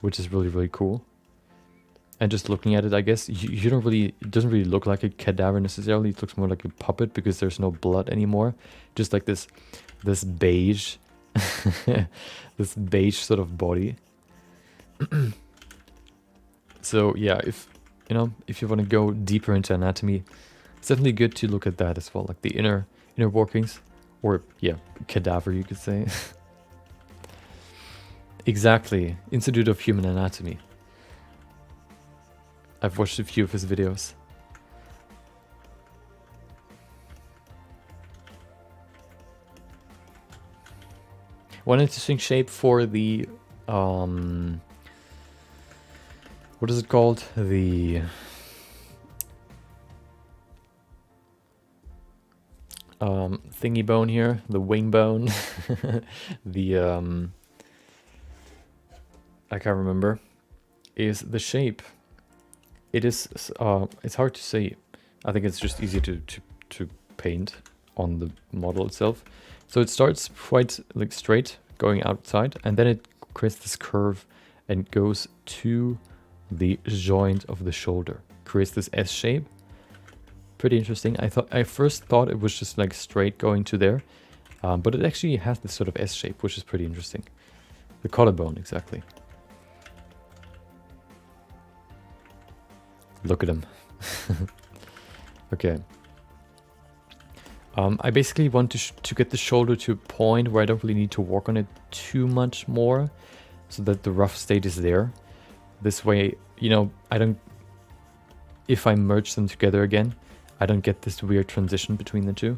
which is really, really cool. And just looking at it, I guess you don't really, it doesn't really look like a cadaver necessarily. It looks more like a puppet because there's no blood anymore. Just like this beige, this beige sort of body. So yeah, if you know, if you want to go deeper into anatomy, it's definitely good to look at that as well, like the inner workings, or yeah, cadaver you could say. Exactly, Institute of Human Anatomy. I've watched a few of his videos. One interesting shape for the what is it called? The thingy bone here, the wing bone. The I can't remember. Is the shape. It is it's hard to say. I think it's just easier to paint on the model itself. So it starts quite like straight going outside, and then it creates this curve and goes to the joint of the shoulder, creates this S shape. Pretty interesting. I first thought it was just like straight going to there, but it actually has this sort of S shape, which is pretty interesting. The collarbone, exactly. Look at him. Okay. I basically want to get the shoulder to a point where I don't really need to work on it too much more, so that the rough state is there. This way, you know, if I merge them together again, I don't get this weird transition between the two.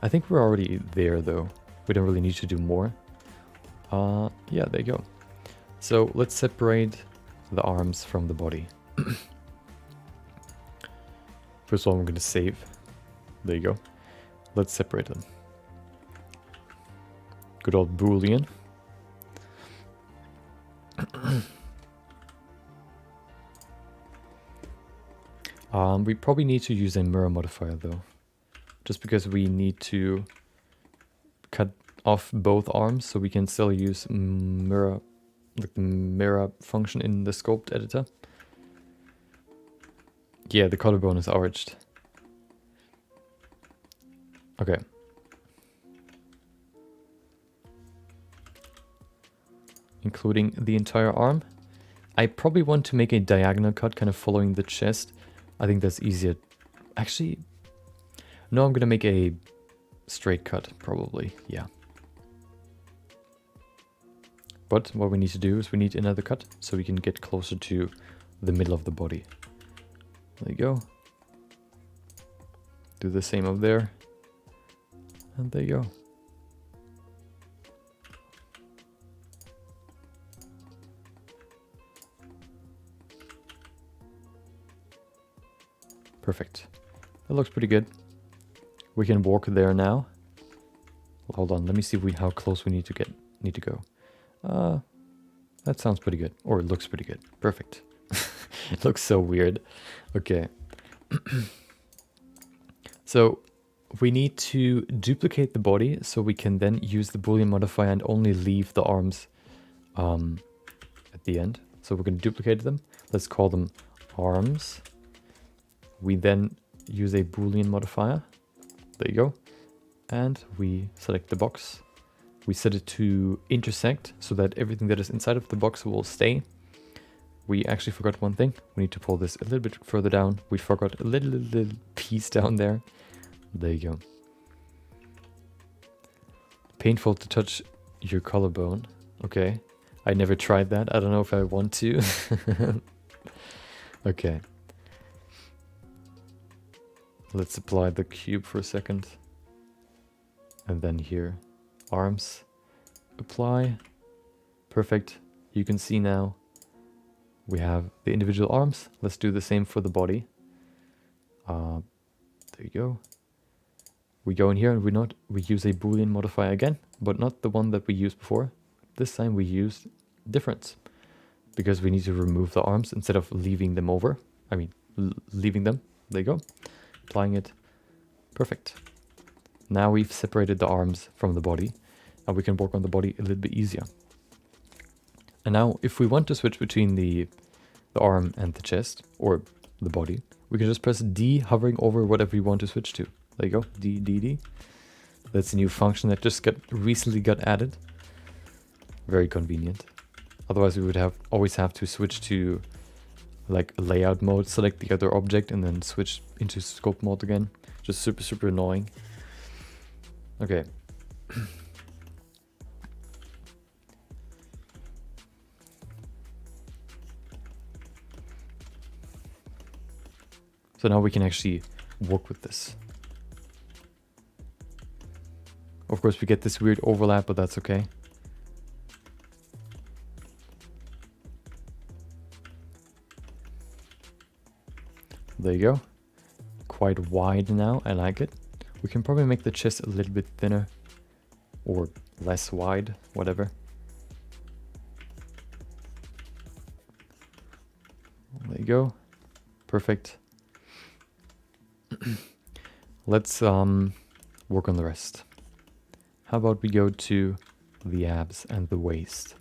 I think we're already there though. We don't really need to do more. Yeah, there you go. So let's separate the arms from the body. First of all, I'm going to save. There you go. Let's separate them. Good old Boolean. We probably need to use a mirror modifier though, just because we need to cut off both arms, so we can still use mirror, like the mirror function in the sculpt editor. Yeah, the collarbone is arched. Okay. Including the entire arm. I probably want to make a diagonal cut kind of following the chest. I think that's easier. Actually, no, I'm gonna make a straight cut, probably, yeah. But what we need to do is we need another cut so we can get closer to the middle of the body. There you go. Do the same up there. And there you go. Perfect. That looks pretty good. We can walk there now. Hold on, let me see how close we need to go. That sounds pretty good. Or it looks pretty good. Perfect. It looks so weird. Okay. So we need to duplicate the body so we can then use the Boolean modifier and only leave the arms at the end. So we're going to duplicate them. Let's call them arms. We then use a Boolean modifier. There you go. And we select the box. We set it to intersect so that everything that is inside of the box will stay. We actually forgot one thing. We need to pull this a little bit further down. We forgot a little piece down there. There you go. Painful to touch your collarbone. Okay. I never tried that. I don't know if I want to. Okay. Let's apply the cube for a second. And then here, arms, apply. Perfect. You can see now we have the individual arms. Let's do the same for the body. There you go. We go in here and we use a Boolean modifier again, but not the one that we used before. This time we used difference because we need to remove the arms instead of leaving them over. I mean, leaving them. There you go. Applying it. Perfect. Now we've separated the arms from the body and we can work on the body a little bit easier. And now if we want to switch between the arm and the chest or the body, we can just press D hovering over whatever you want to switch to. There you go, D, D, D. That's a new function that just recently got added. Very convenient. Otherwise we would always have to switch to like layout mode, select the other object, and then switch into sculpt mode again. Just super annoying. Okay. So now we can actually work with this. Of course, we get this weird overlap, but that's okay. There you go. Quite wide now, I like it. We can probably make the chest a little bit thinner or less wide, whatever. There you go. Perfect. Let's work on the rest. How about we go to the abs and the waist?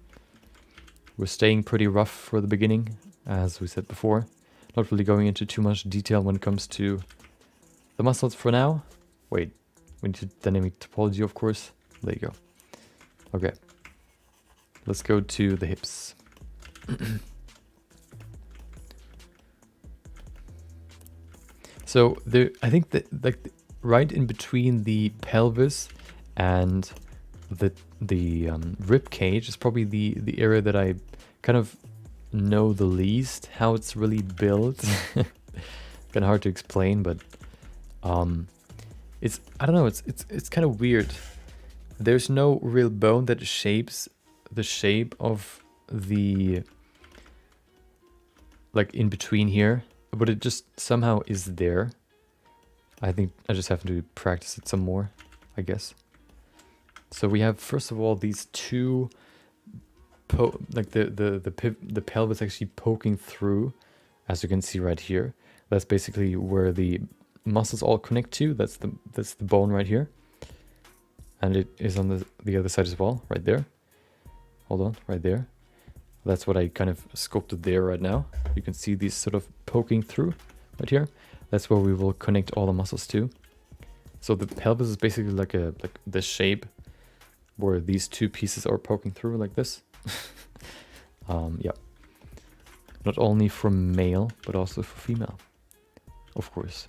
We're staying pretty rough for the beginning, as we said before. Not really going into too much detail when it comes to the muscles for now. Wait, we need to dynamic topology, of course. There you go. Okay, let's go to the hips. So there, I think that like right in between the pelvis and the rib cage is probably the area that I kind of know the least how it's really built. Kind of hard to explain, but it's, I don't know, it's kind of weird. There's no real bone that shapes the shape of the, like, in between here, but it just somehow is there. I think I just have to practice it some more, I guess. So we have, first of all, these two, like the pelvis actually poking through, as you can see right here. That's basically where the muscles all connect to. That's the bone right here, and it is on the other side as well, right there. Hold on, right there. That's what I kind of sculpted there right now. You can see these sort of poking through right here. That's where we will connect all the muscles to. So the pelvis is basically like this shape where these two pieces are poking through like this. Yeah. Not only for male, but also for female. Of course.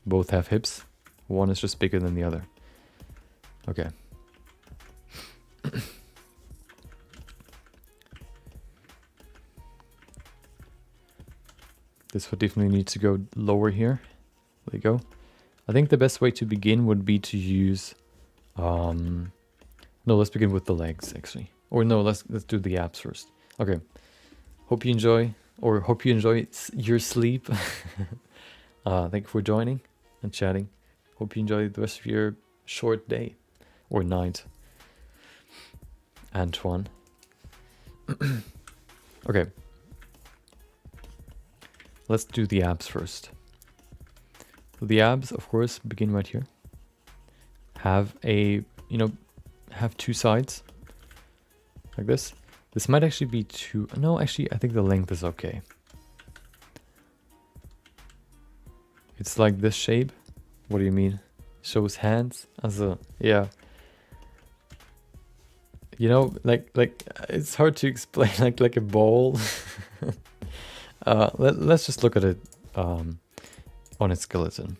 Both have hips. One is just bigger than the other. Okay. This would definitely need to go lower here. There you go. I think the best way to begin would be to use... no, let's begin with the legs, actually. Or no, let's do the abs first. Okay. Hope you enjoy, or hope you enjoy your sleep. Thank you for joining and chatting. Hope you enjoy the rest of your short day. Or night. Antoine. Okay. Let's do the abs first. The abs, of course, begin right here. Have a, have two sides. Like this. This might actually be too... No, actually, I think the length is okay. It's like this shape. What do you mean? Shows hands? Also, yeah. Like it's hard to explain, like a bowl. Let's just look at it on its skeleton.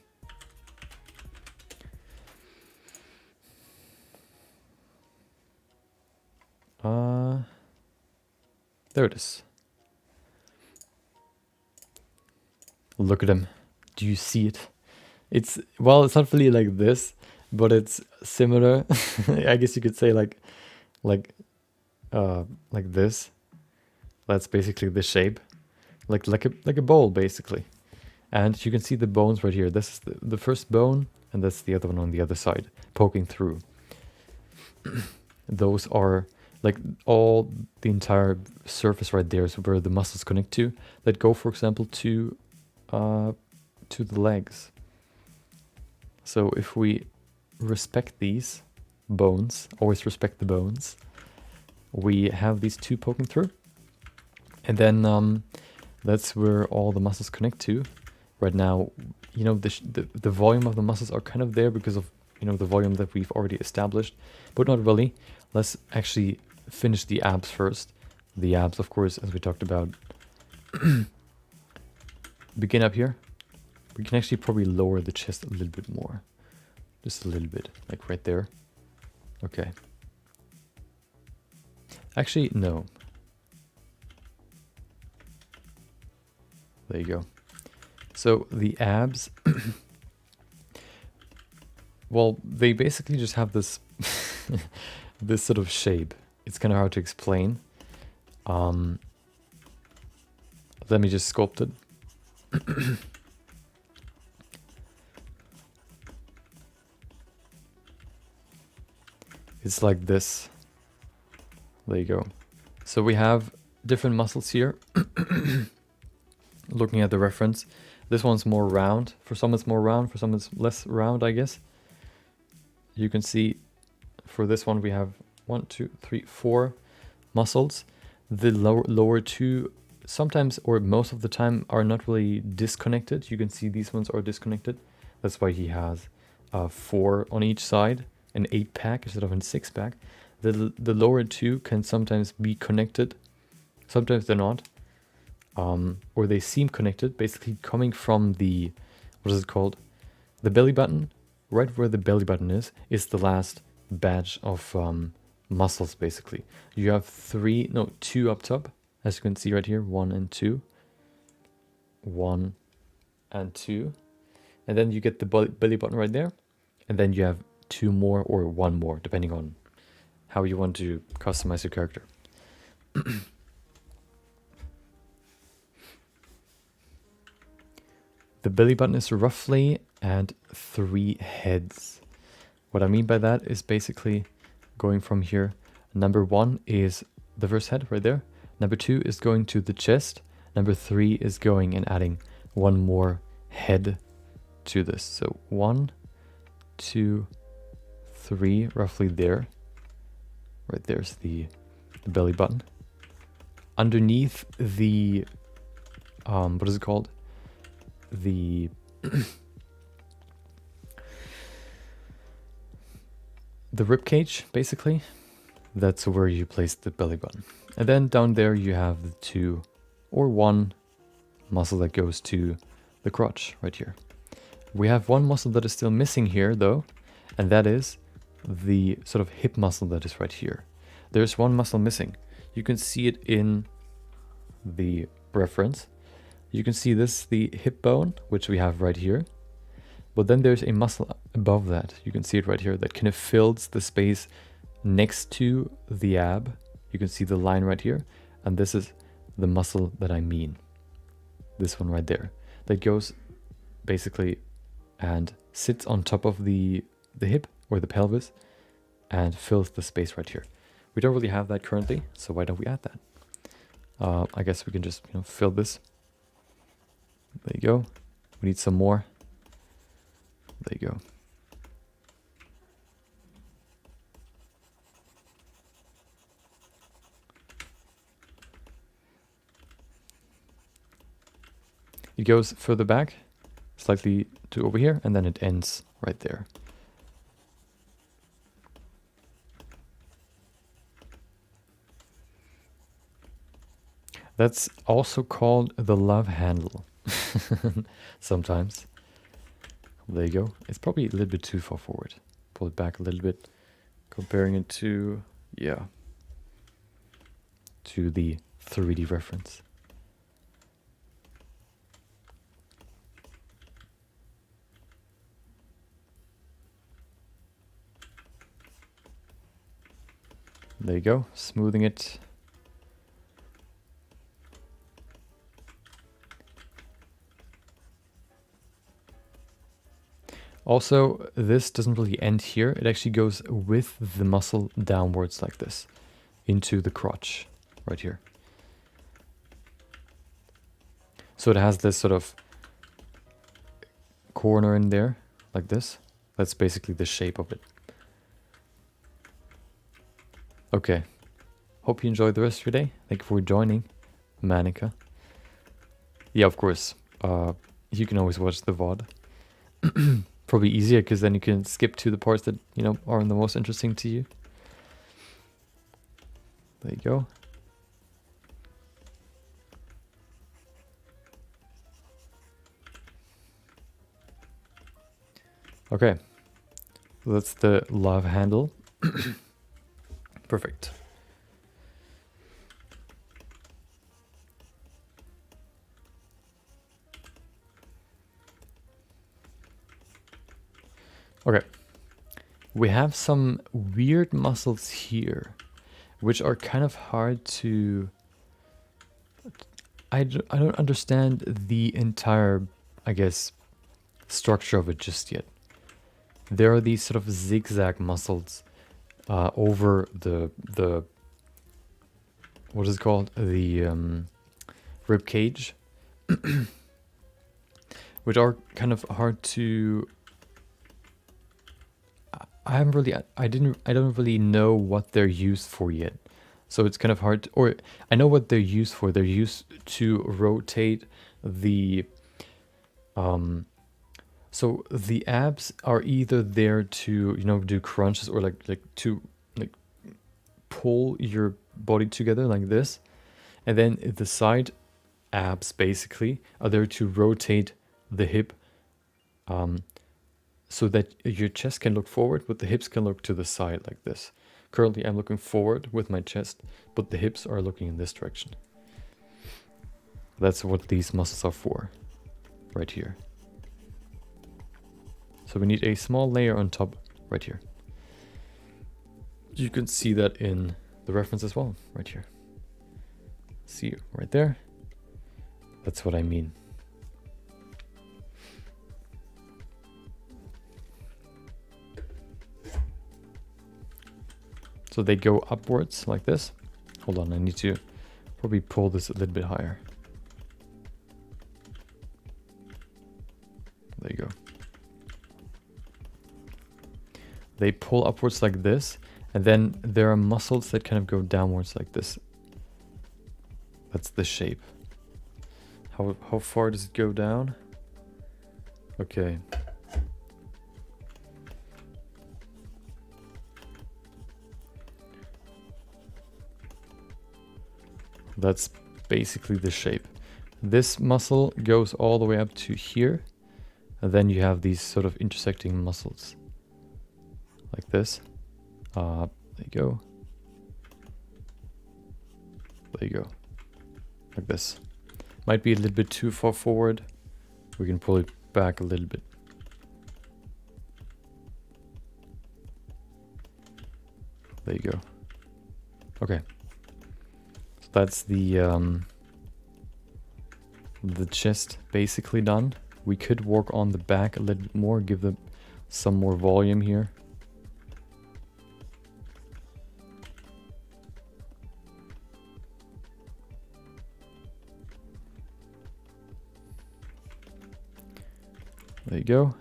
There it is. Look at him. Do you see it? It's not really like this, but it's similar. I guess you could say like this. That's basically the shape. Like a bowl, basically. And you can see the bones right here. This is the first bone, and that's the other one on the other side, poking through. Those are like all the entire surface right there is where the muscles connect to. That go, for example, to the legs. So if we respect these bones, always respect the bones, we have these two poking through. And then that's where all the muscles connect to. Right now, the volume of the muscles are kind of there because of, the volume that we've already established, but not really. Let's actually finish the abs first. The abs, of course, as we talked about, begin up here. We can actually probably lower the chest a little bit more. Just a little bit, like right there. Okay. Actually, no. There you go. So the abs, well, they basically just have this this sort of shape. It's kind of hard to explain. Let me just sculpt it. It's like this. There you go. So we have different muscles here. Looking at the reference, this one's more round. For some it's more round, for some it's less round, I guess. You can see for this one we have 1, 2, 3, 4 muscles. The lower two sometimes, or most of the time, are not really disconnected. You can see these ones are disconnected. That's why he has 4 on each side, an 8-pack instead of a 6-pack. The lower two can sometimes be connected, sometimes they're not, or they seem connected, basically coming from the, what is it called? The belly button. Right where the belly button is the last batch of muscles, basically. You have 2 up top, as you can see right here, 1 and 2. 1 and 2. And then you get the belly button right there. And then you have 2 more or 1 more, depending on how you want to customize your character. The belly button is roughly at 3 heads. What I mean by that is basically going from here. Number 1 is the first head right there. Number 2 is going to the chest. Number 3 is going and adding 1 more head to this. So 1, 2, 3, roughly there. Right there's the belly button. Underneath the, what is it called? The the rib cage, basically. That's where you place the belly button. And then down there you have the 2 or 1 muscle that goes to the crotch right here. We have 1 muscle that is still missing here though, and that is the sort of hip muscle that is right here. There's 1 muscle missing. You can see it in the reference. You can see this, the hip bone, which we have right here. But then there's a muscle above that. You can see it right here that kind of fills the space next to the ab. You can see the line right here. And this is the muscle that I mean. This one right there. That goes basically and sits on top of the hip or the pelvis and fills the space right here. We don't really have that currently, so why don't we add that? I guess we can just fill this. There you go. We need some more. There you go. It goes further back, slightly to over here, and then it ends right there. That's also called the love handle. Sometimes. There you go. It's probably a little bit too far forward. Pull it back a little bit. Comparing it to, yeah, to the 3D reference. There you go. Smoothing it. Also, this doesn't really end here. It actually goes with the muscle downwards like this into the crotch right here. So it has this sort of corner in there like this. That's basically the shape of it. Okay. Hope you enjoyed the rest of your day. Thank you for joining, Manica. Yeah, of course. You can always watch the VOD. Probably easier because then you can skip to the parts that aren't the most interesting to you. There you go. Okay, that's the love handle. Perfect. Okay, we have some weird muscles here, which are kind of hard to... I don't understand the entire, I guess, structure of it just yet. There are these sort of zigzag muscles over the what is it called? The rib cage, which are kind of hard to... I don't really know what they're used for yet. So it's kind of hard to, or I know what they're used for. They're used to rotate the so the abs are either there to, you know, do crunches, or like to like pull your body together like this. And then the side abs basically are there to rotate the hip so that your chest can look forward, but the hips can look to the side like this. Currently I'm looking forward with my chest, but the hips are looking in this direction. That's what these muscles are for, right here. So we need a small layer on top right here. You can see that in the reference as well, right here. See right there? That's what I mean. So they go upwards like this. Hold on, I need to probably pull this a little bit higher. There you go. They pull upwards like this, and then there are muscles that kind of go downwards like this. That's the shape. How far does it go down? Okay. That's basically the shape. This muscle goes all the way up to here, and then you have these sort of intersecting muscles. Like this. There you go. There you go. Like this. Might be a little bit too far forward. We can pull it back a little bit. There you go. Okay. So that's the chest basically done. We could work on the back a little bit more, give them some more volume here. There you go.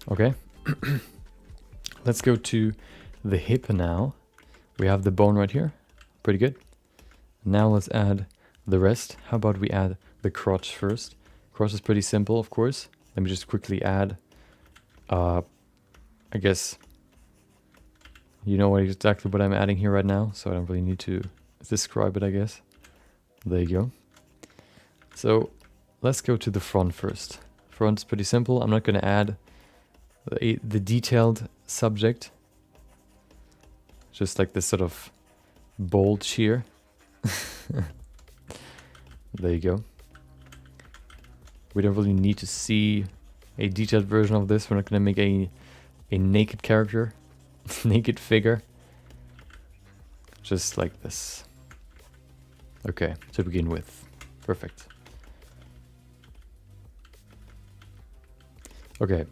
Okay. Let's go to the hip now. We have the bone right here. Pretty good. Now let's add the rest. How about we add the crotch first? Crotch is pretty simple, of course. Let me just quickly add, I guess, you know exactly what I'm adding here right now, so I don't really need to describe it, I guess. There you go. So let's go to the front first. Front is pretty simple. I'm not going to add the detailed subject. Just like this sort of bulge here. There you go. We don't really need to see a detailed version of this. We're not going to make a naked character, naked figure. Just like this. Okay, to begin with. Perfect. Okay,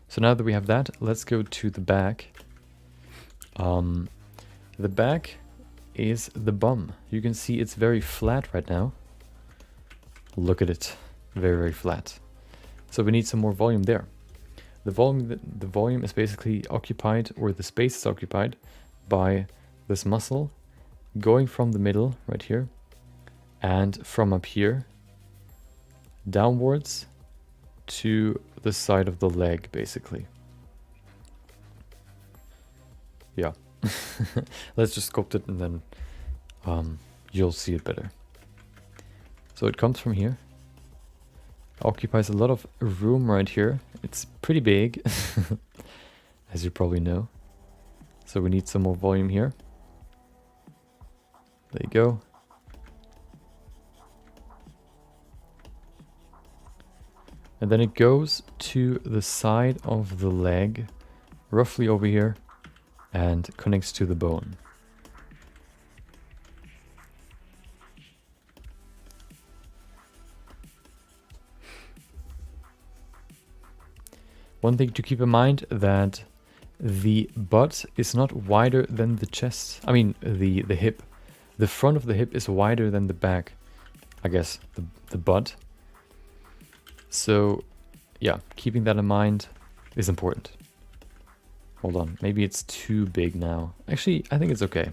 so now that we have that, let's go to the back. The back is the bum. You can see it's very flat right now. Look at it. Very, very flat. So we need some more volume there. The volume is basically occupied, or the space is occupied by this muscle going from the middle right here and from up here downwards to the side of the leg, basically. Yeah. Let's just sculpt it and then you'll see it better. So it comes from here. Occupies a lot of room right here. It's pretty big, as you probably know. So we need some more volume here. There you go. And then it goes to the side of the leg, roughly over here, and connects to the bone. One thing to keep in mind that the butt is not wider than the chest. I mean, the hip. The front of the hip is wider than the back. I guess, the butt. So, yeah, keeping that in mind is important. Hold on, maybe it's too big now. Actually, I think it's okay.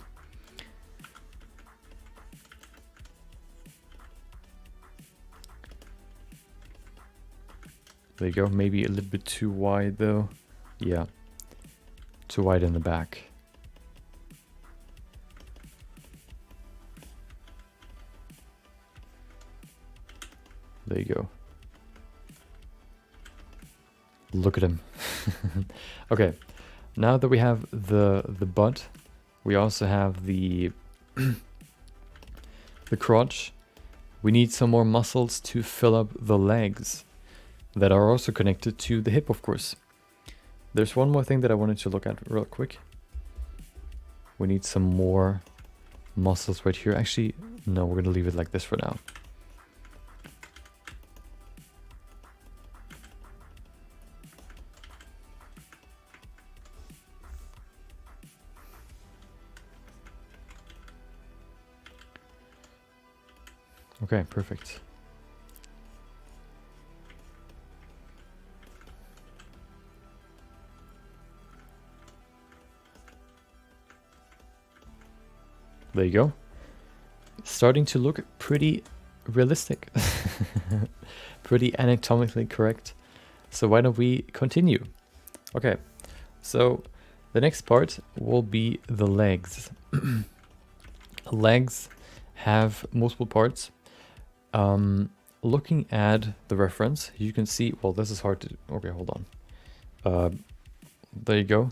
There you go, maybe a little bit too wide though. Yeah, too wide in the back. There you go. Look at him. Okay, now that we have the butt, we also have the the crotch. We need some more muscles to fill up the legs that are also connected to the hip, of course. There's one more thing that I wanted to look at real quick. We need some more muscles right here. Actually, no, we're gonna leave it like this for now. Okay, perfect. There you go. Starting to look pretty realistic. Pretty anatomically correct. So why don't we continue? Okay, so the next part will be the legs. Legs have multiple parts. Looking at the reference, you can see, well, this is hard to, okay, hold on. There you go.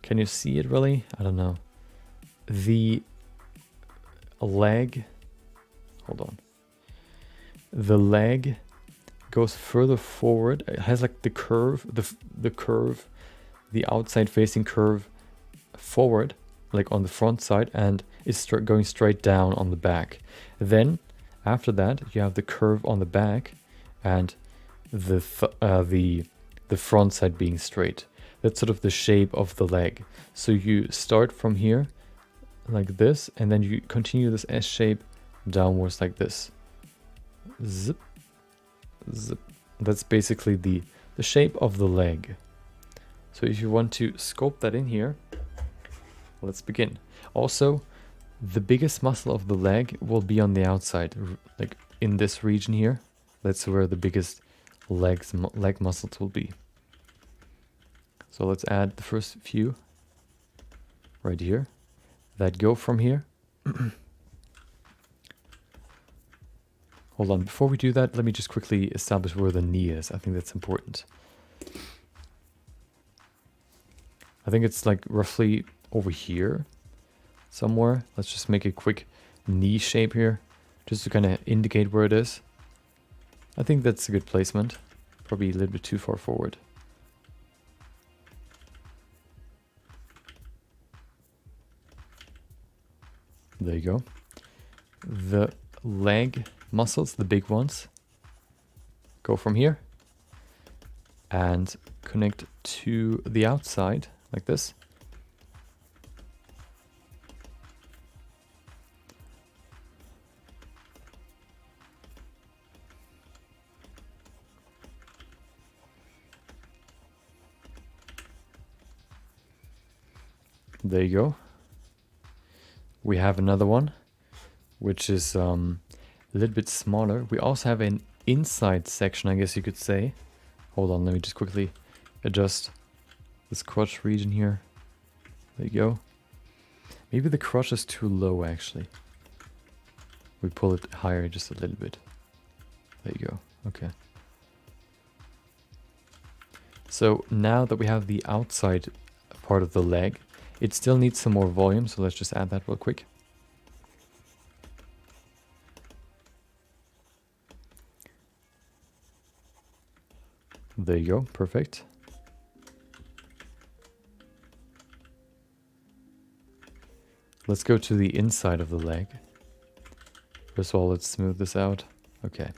Can you see it really? I don't know. The leg, hold on. The leg goes further forward. It has like the curve, the curve, the outside facing curve forward, like on the front side, and is going straight down on the back. Then after that, you have the curve on the back and the front side being straight. That's sort of the shape of the leg. So you start from here like this, and then you continue this S shape downwards like this. Zip, zip. That's basically the shape of the leg. So if you want to sculpt that in here, let's begin. Also, the biggest muscle of the leg will be on the outside, like in this region here. That's where the biggest leg muscles will be. So let's add the first few right here that go from here. Hold on, before we do that, let me just quickly establish where the knee is. I think that's important. I think it's like roughly over here somewhere. Let's just make a quick knee shape here, just to kind of indicate where it is. I think that's a good placement. Probably a little bit too far forward. There you go. The leg muscles, the big ones, go from here and connect to the outside like this. There you go. We have another one, which is a little bit smaller. We also have an inside section, I guess you could say. Hold on, let me just quickly adjust this crotch region here. There you go. Maybe the crotch is too low, actually. We pull it higher just a little bit. There you go. Okay. So now that we have the outside part of the leg, it still needs some more volume, so let's just add that real quick. There you go, perfect. Let's go to the inside of the leg. First of all, let's smooth this out. Okay.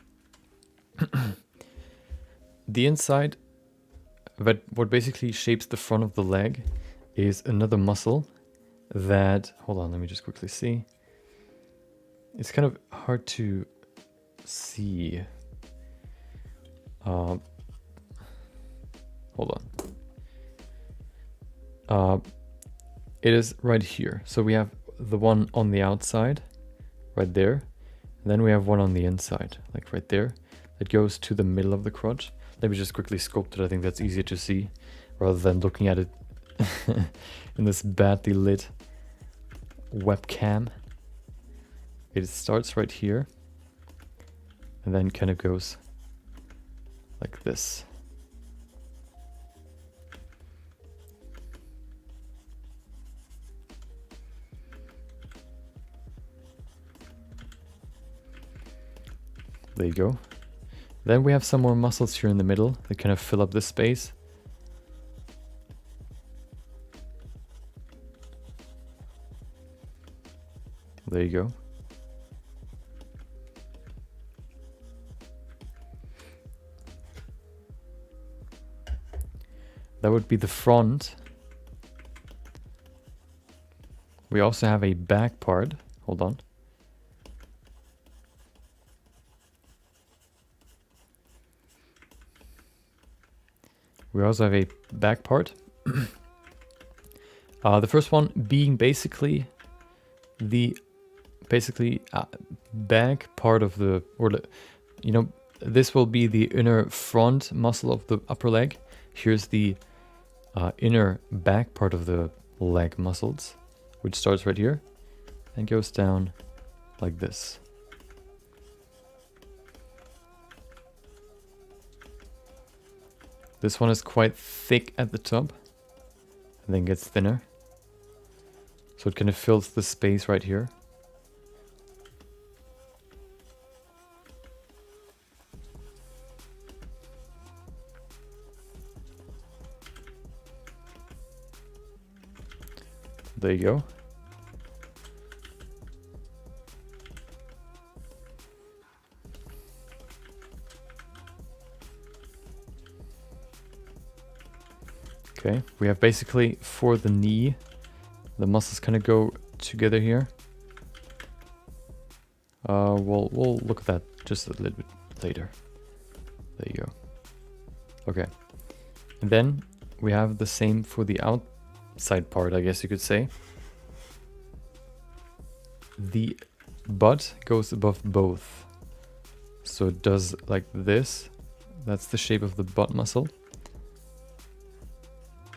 The inside, but what basically shapes the front of the leg is another muscle that, hold on, let me just quickly see. It's kind of hard to see. Hold on. It is right here. So we have the one on the outside, right there. And then we have one on the inside, like right there. That goes to the middle of the crotch. Let me just quickly sculpt it. I think that's easier to see rather than looking at it in this badly lit webcam. It starts right here and then kind of goes like this. There you go. Then we have some more muscles here in the middle that kind of fill up this space. There you go. That would be the front. We also have a back part. Hold on. We also have a back part. The first one being basically the back part of the, or the, you know, this will be the inner front muscle of the upper leg. Here's the inner back part of the leg muscles, which starts right here and goes down like this. This one is quite thick at the top and then gets thinner. So it kind of fills the space right here. There you go. Okay, we have basically for the knee, the muscles kind of go together here. We'll look at that just a little bit later. There you go. Okay, and then we have the same for the outside part, I guess you could say. The butt goes above both, so it does like this. That's the shape of the butt muscle.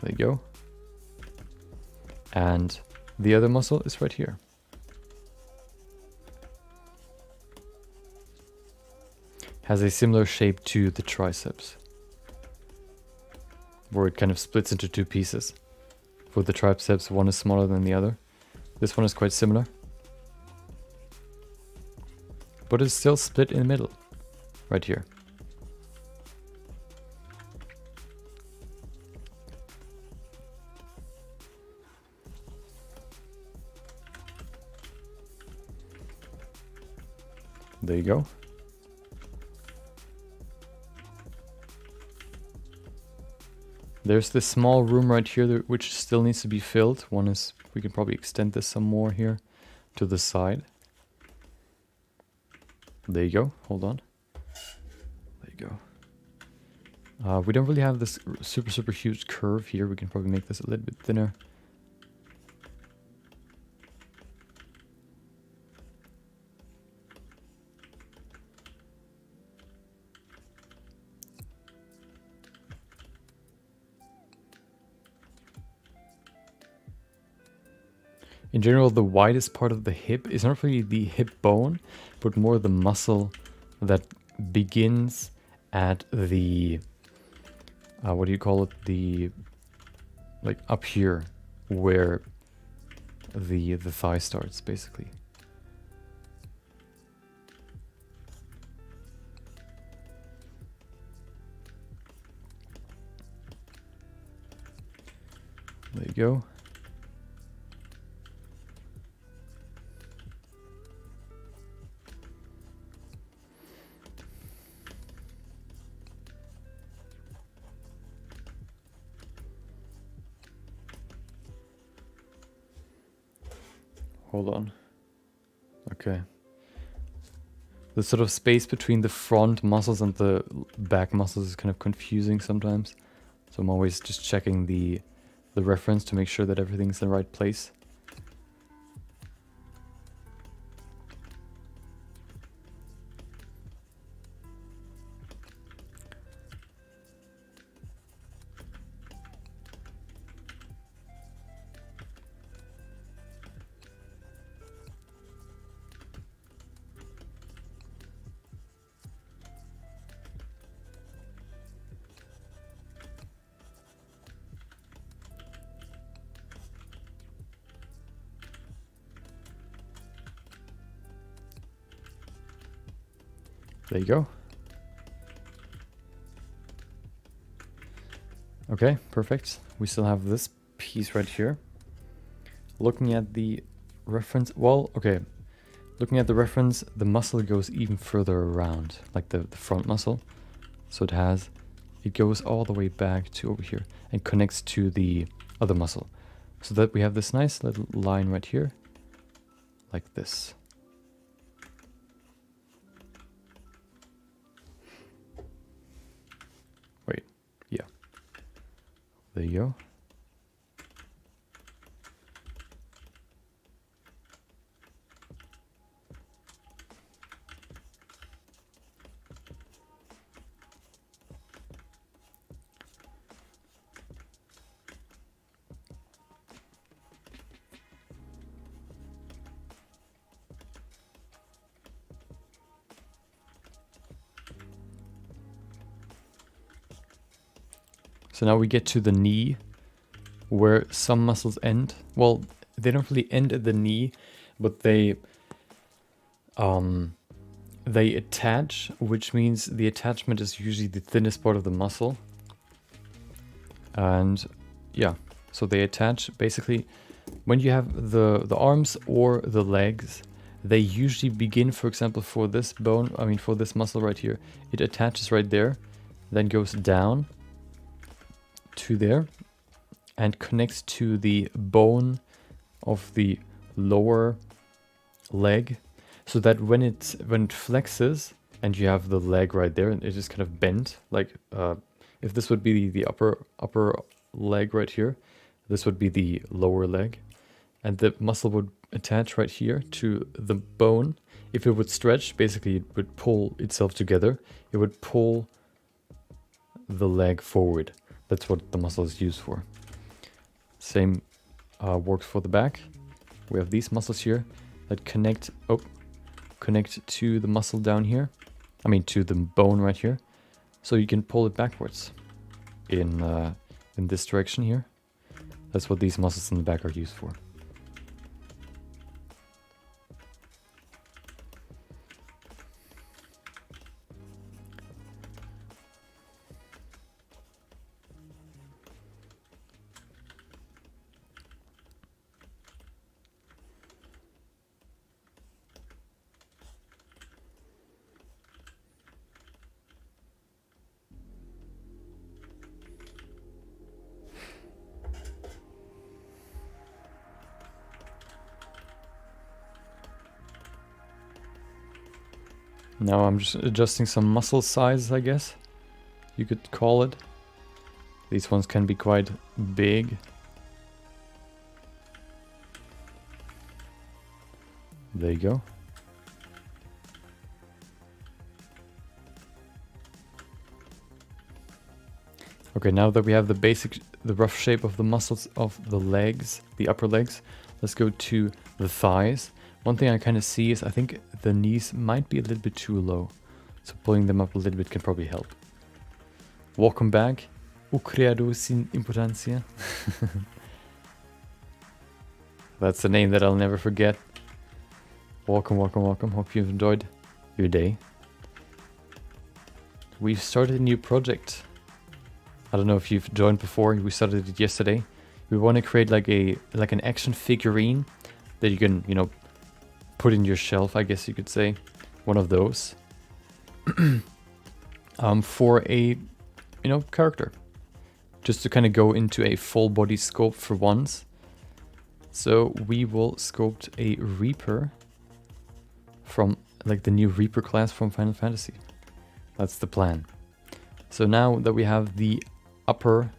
There you go. And the other muscle is right here. Has a similar shape to the triceps, where it kind of splits into two pieces. For the triceps, one is smaller than the other. This one is quite similar, but it's still split in the middle, right here. There you go. There's this small room right here which still needs to be filled. One is, we can probably extend this some more here to the side. There you go. Hold on. There you go. We don't really have this super huge curve here. We can probably make this a little bit thinner. In general, the widest part of the hip is not really the hip bone, but more the muscle that begins at the, what do you call it? The, like up here, where the thigh starts, basically. There you go. Hold on. Okay. The sort of space between the front muscles and the back muscles is kind of confusing sometimes. So I'm always just checking the reference to make sure that everything's in the right place. There you go. Okay, perfect. We still have this piece right here. Looking at the reference, well, okay. Looking at the reference, the muscle goes even further around, like the front muscle. So it goes all the way back to over here and connects to the other muscle. So that we have this nice little line right here, like this. Wait, yeah. There you go. So now we get to the knee, where some muscles end. Well, they don't really end at the knee, but they attach, which means the attachment is usually the thinnest part of the muscle. And yeah, so they attach basically when you have the arms or the legs. They usually begin, for example, for this bone, I mean for this muscle right here, it attaches right there, then goes down to there and connects to the bone of the lower leg, so that when it flexes and you have the leg right there and it is kind of bent, like if this would be the upper leg right here, this would be the lower leg, and the muscle would attach right here to the bone. If it would stretch, basically it would pull itself together. It would pull the leg forward. That's what the muscle is used for. Same works for the back. We have these muscles here that connect to the muscle down here. I mean to the bone right here. So you can pull it backwards in this direction here. That's what these muscles in the back are used for. Now I'm just adjusting some muscle size, I guess you could call it. These ones can be quite big. There you go. Okay, now that we have the rough shape of the muscles of the legs, the upper legs, Let's go to the thighs. One thing I kind of see is I think the knees might be a little bit too low. So pulling them up a little bit can probably help. Welcome back. O criado sin importancia. That's a name that I'll never forget. Welcome, welcome, welcome. Hope you've enjoyed your day. We've started a new project. I don't know if you've joined before. We started it yesterday. We want to create like an action figurine that you can, you know, put in your shelf, I guess you could say. One of those. For a, you know, character. Just to kind of go into a full body sculpt for once. So we will sculpt a Reaper from like the new Reaper class from Final Fantasy. That's the plan. So now that we have the upper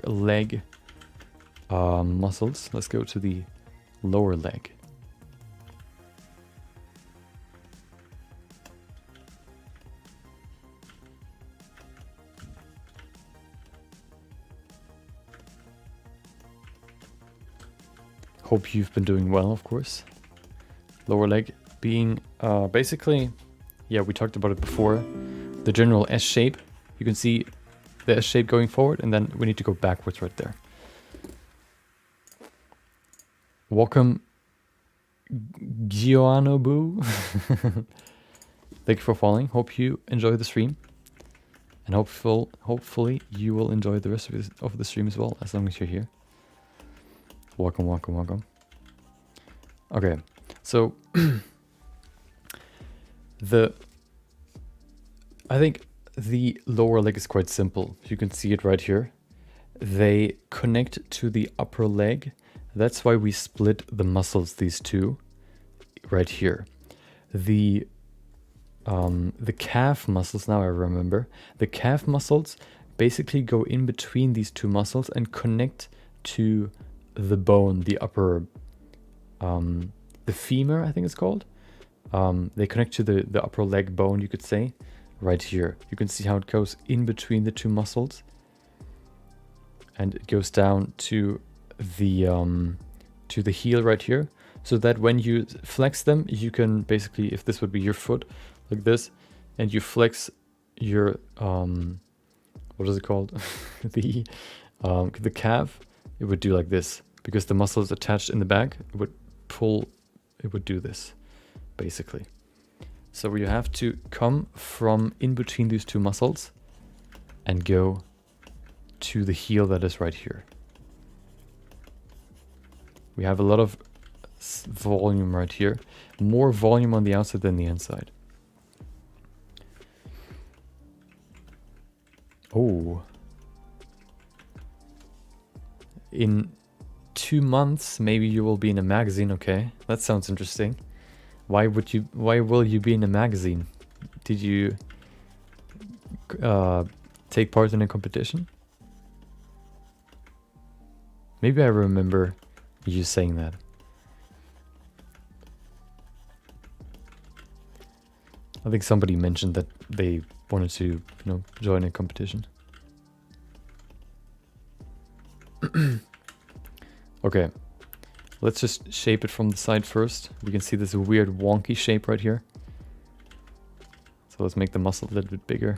leg muscles, let's go to the lower leg. Hope you've been doing well, of course. Lower leg being basically, yeah, we talked about it before, the general S shape. You can see the S shape going forward, and then we need to go backwards right there. Welcome, Gioanobu. Thank you for following. Hope you enjoy the stream, and hopefully you will enjoy the rest of the stream as well, as long as you're here. Welcome, welcome, welcome. Okay, so I think the lower leg is quite simple. You can see it right here. They connect to the upper leg. That's why we split the muscles, these two, right here. The calf muscles, now I remember, the calf muscles basically go in between these two muscles and connect to the bone, the upper, the femur, I think it's called. They connect to the upper leg bone, you could say, right here. You can see how it goes in between the two muscles, and it goes down to the heel right here, so that when you flex them, you can basically, if this would be your foot, like this, and you flex your what is it called, the calf, it would do like this, because the muscle is attached in the back. It would pull, it would do this, basically. So you have to come from in between these two muscles and go to the heel that is right here. We have a lot of volume right here, more volume on the outside than the inside. Oh. In 2 months, maybe you will be in a magazine. Okay, that sounds interesting. Why will you be in a magazine? Did you take part in a competition? Maybe I remember you saying that. I think somebody mentioned that they wanted to, you know, join a competition. Okay, let's just shape it from the side first. We can see this weird wonky shape right here. So let's make the muscle a little bit bigger.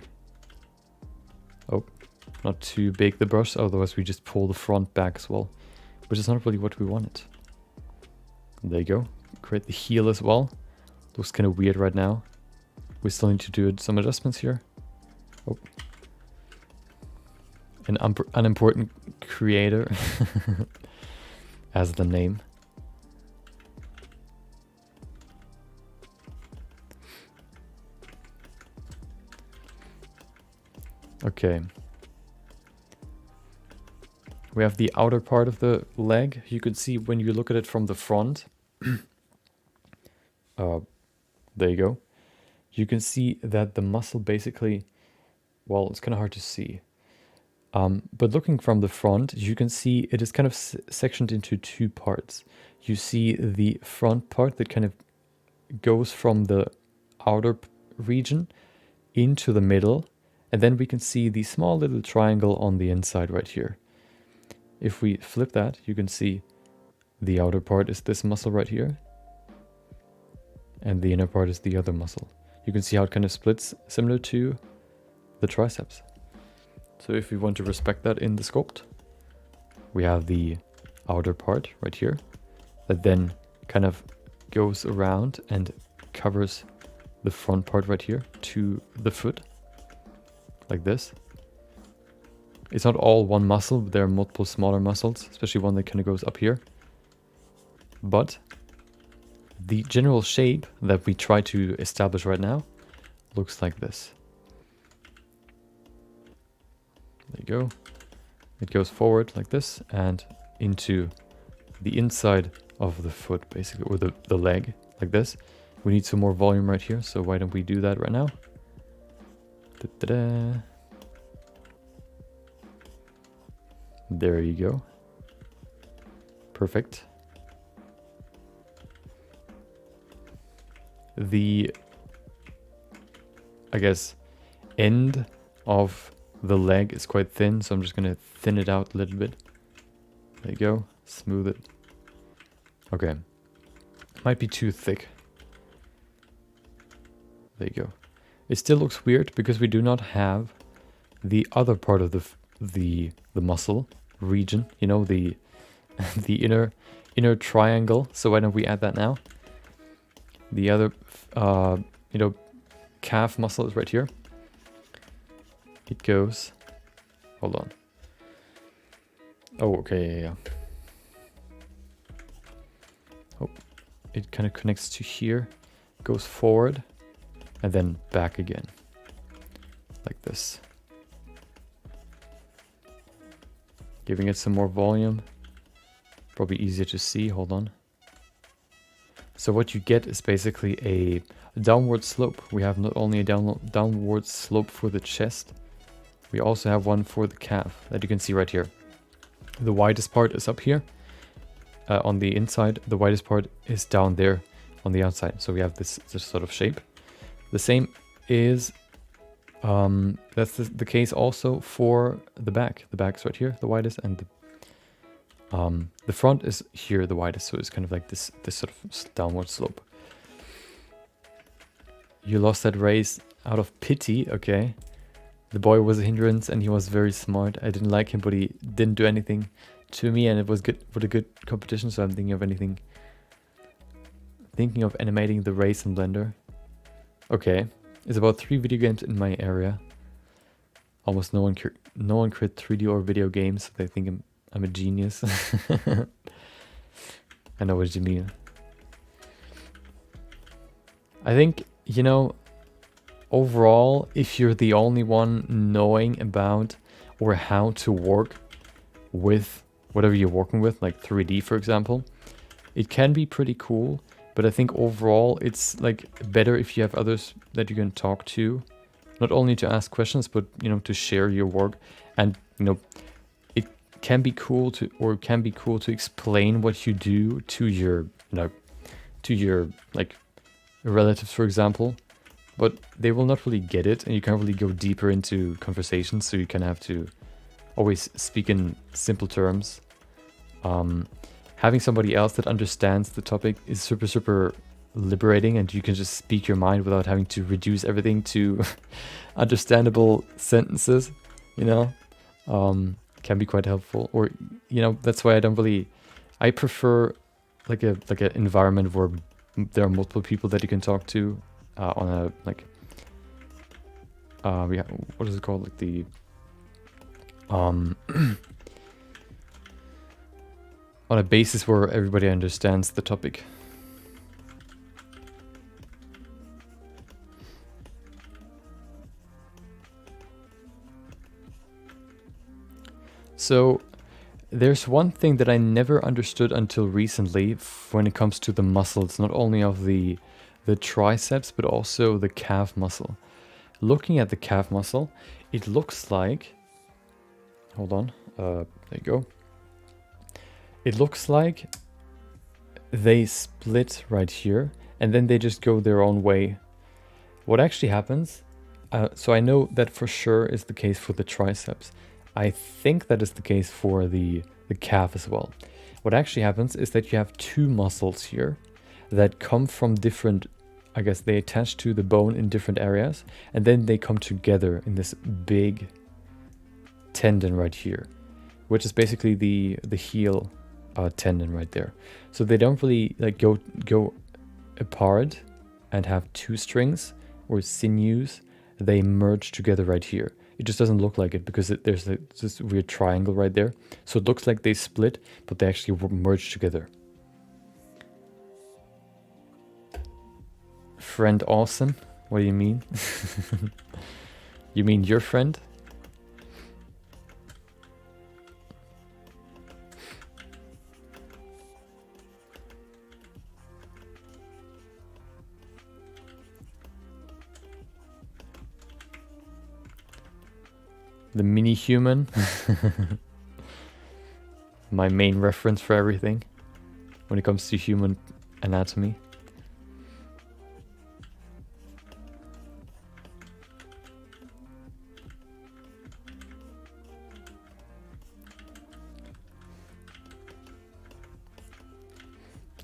Oh, not too big the brush, otherwise we just pull the front back as well, which is not really what we wanted. There you go. Create the heel as well. Looks kind of weird right now. We still need to do some adjustments here. Oh. An unimportant creator as the name. Okay. We have the outer part of the leg. You can see when you look at it from the front. There you go. You can see that the muscle basically, well, it's kind of hard to see. But looking from the front, you can see it is kind of sectioned into 2 parts. You see the front part that kind of goes from the outer region into the middle, and then we can see the small little triangle on the inside right here. If we flip that, you can see the outer part is this muscle right here, and the inner part is the other muscle. You can see how it kind of splits, similar to the triceps. So if we want to respect that in the sculpt, we have the outer part right here that then kind of goes around and covers the front part right here to the foot, like this. It's not all one muscle, but there are multiple smaller muscles, especially one that kind of goes up here. But the general shape that we try to establish right now looks like this. There you go. It goes forward like this and into the inside of the foot, basically, or the leg, like this. We need some more volume right here, so why don't we do that right now? Da-da-da. There you go. Perfect. The, I guess, end of the leg is quite thin, so I'm just going to thin it out a little bit. There you go. Smooth it. Okay. Might be too thick. There you go. It still looks weird because we do not have the other part of the muscle region, you know, the the inner triangle. So why don't we add that now? The other you know, calf muscle is right here. It goes, hold on. Oh, okay, yeah. Oh, it kind of connects to here, goes forward, and then back again, like this. Giving it some more volume, probably easier to see, hold on. So what you get is basically a downward slope. We have not only a downward slope for the chest, we also have one for the calf that you can see right here. The widest part is up here on the inside. The widest part is down there on the outside. So we have this sort of shape. The same is, that's the case also for the back. The back's right here, the widest, and the front is here, the widest. So it's kind of like this sort of downward slope. You lost that race out of pity, okay. The boy was a hindrance and he was very smart. I didn't like him, but he didn't do anything to me, and it was good for a good competition. So I'm thinking of animating the race in Blender. Okay, it's about 3 video games in my area. Almost no one create 3D or video games, so they think I'm a genius. I know what you mean. I think, you know, overall, if you're the only one knowing about or how to work with whatever you're working with, like 3D, for example, it can be pretty cool. But I think overall, it's like better if you have others that you can talk to, not only to ask questions, but, you know, to share your work. And, you know, it can be cool to explain what you do to your, you know, to your like relatives, for example. But they will not really get it, and you can't really go deeper into conversations, so you kind of have to always speak in simple terms. Having somebody else that understands the topic is super, super liberating, and you can just speak your mind without having to reduce everything to understandable sentences, you know. Can be quite helpful. Or, you know, that's why I prefer like an environment where there are multiple people that you can talk to. On a like what is it called, like the on a basis where everybody understands the topic. So there's one thing that I never understood until recently when it comes to the muscles, not only of the triceps, but also the calf muscle. Looking at the calf muscle, it looks like, hold on, there you go. It looks like they split right here, and then they just go their own way. What actually happens, so I know that for sure is the case for the triceps. I think that is the case for the calf as well. What actually happens is that you have two muscles here that come from different, I guess they attach to the bone in different areas, and then they come together in this big tendon right here, which is basically the heel tendon right there. So they don't really like go apart and have two strings or sinews. They merge together right here. It just doesn't look like it because there's this weird triangle right there. So it looks like they split, but they actually merge together. Friend Awesome? What do you mean? You mean your friend? The mini human. My main reference for everything when it comes to human anatomy.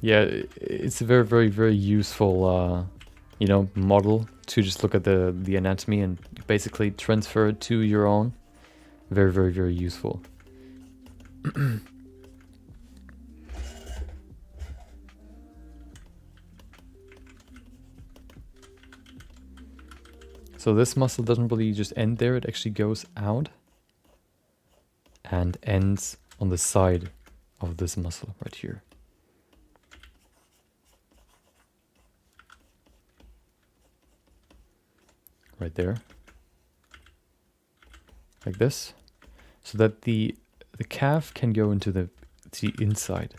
Yeah, it's a very, very, very useful, you know, model to just look at the anatomy and basically transfer it to your own. Very, very, very useful. So this muscle doesn't really just end there, it actually goes out and ends on the side of this muscle right here. Right there. Like this. So that the calf can go into the inside,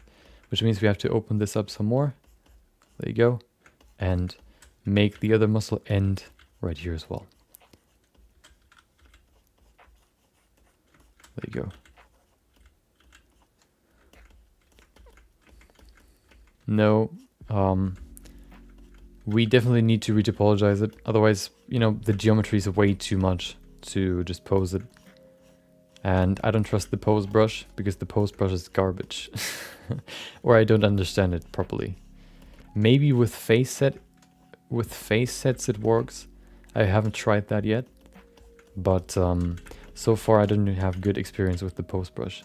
which means we have to open this up some more. There you go. And make the other muscle end right here as well. There you go. No, we definitely need to retopologize it. Otherwise, you know, the geometry is way too much to just pose it. And I don't trust the pose brush because the pose brush is garbage. Or I don't understand it properly. Maybe with face sets it works. I haven't tried that yet. But so far I don't have good experience with the pose brush.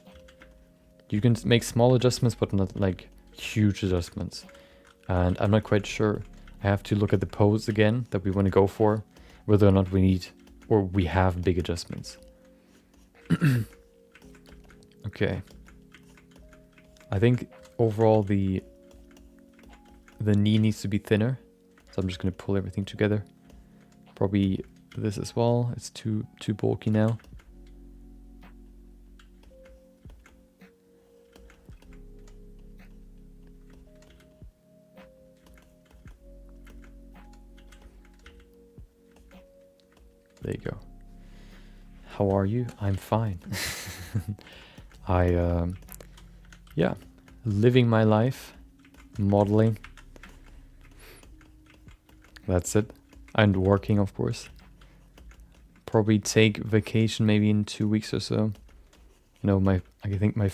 You can make small adjustments but not like huge adjustments. And I'm not quite sure. I have to look at the pose again that we want to go for, whether or not we need or we have big adjustments. Okay. I think overall the knee needs to be thinner. So I'm just going to pull everything together. Probably this as well. It's too bulky now. There you go. How are you? I'm fine. Yeah, living my life, modeling. That's it. And working, of course. Probably take vacation maybe in 2 weeks or so. You know, I think the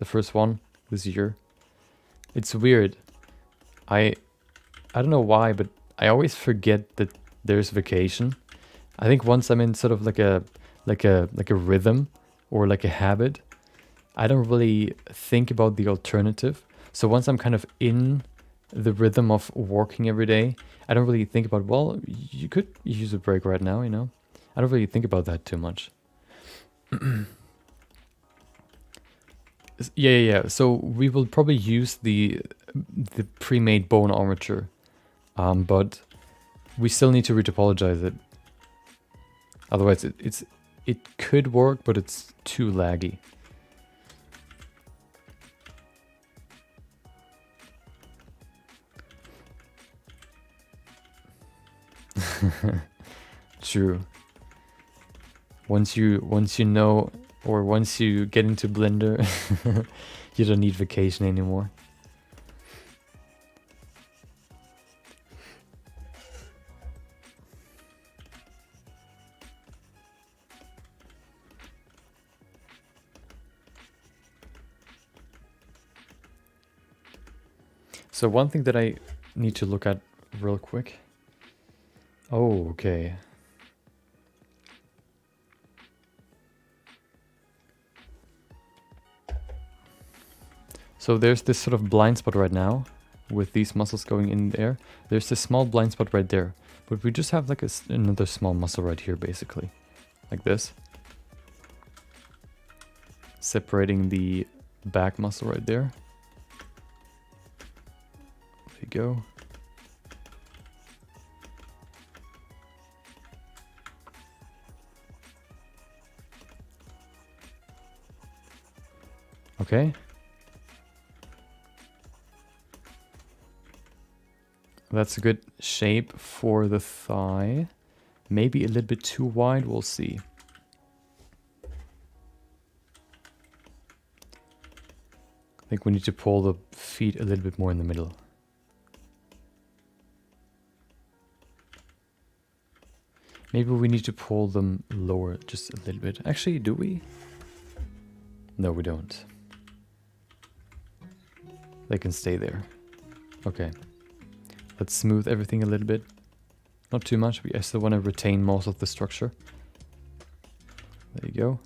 first one this year. It's weird. I don't know why, but I always forget that there's vacation. I think once I'm in sort of like a rhythm or like a habit, I don't really think about the alternative. So once I'm kind of in the rhythm of working every day, I don't really think about, well, you could use a break right now, you know? I don't really think about that too much. Yeah. So we will probably use the pre-made bone armature, but we still need to retopologize it. Otherwise, it could work, but it's too laggy. True. Once you know, or once you get into Blender, you don't need vacation anymore. So one thing that I need to look at real quick. Oh, okay. So there's this sort of blind spot right now with these muscles going in there. There's this small blind spot right there. But we just have like another small muscle right here, basically. Like this. Separating the back muscle right there. There you go. Okay. That's a good shape for the thigh. Maybe a little bit too wide, we'll see. I think we need to pull the feet a little bit more in the middle. Maybe we need to pull them lower just a little bit. Actually, do we? No, we don't. They can stay there. Okay. Let's smooth everything a little bit. Not too much. I still want to retain most of the structure. There you go.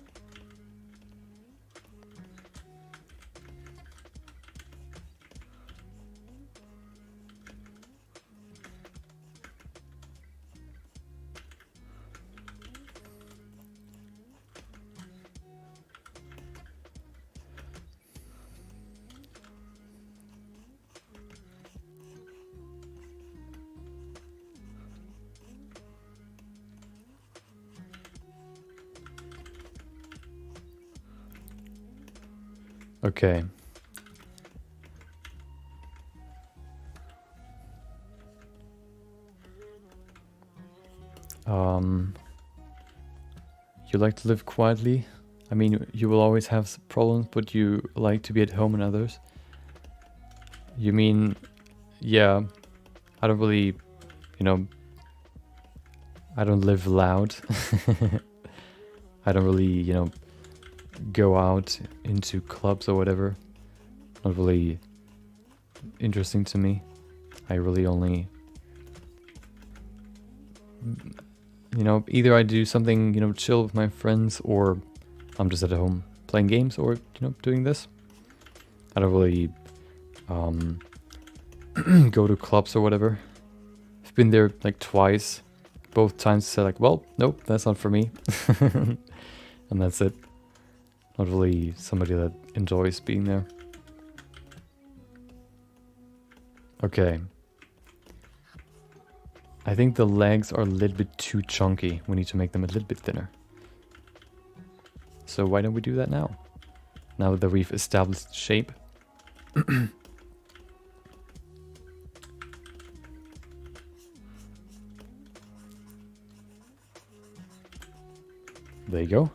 Okay. You like to live quietly? I mean, you will always have problems, but you like to be at home and others? You mean, yeah, I don't really, you know, I don't live loud. I don't really, you know, go out into clubs or whatever. Not really interesting to me. I really only, you know, either I do something, you know, chill with my friends, or I'm just at home playing games, or, you know, doing this. I don't really go to clubs or whatever. I've been there like twice. Both times I said like, well, nope, that's not for me. And that's it. Not really somebody that enjoys being there. Okay. I think the legs are a little bit too chunky. We need to make them a little bit thinner. So why don't we do that now? Now that we've established shape. There you go.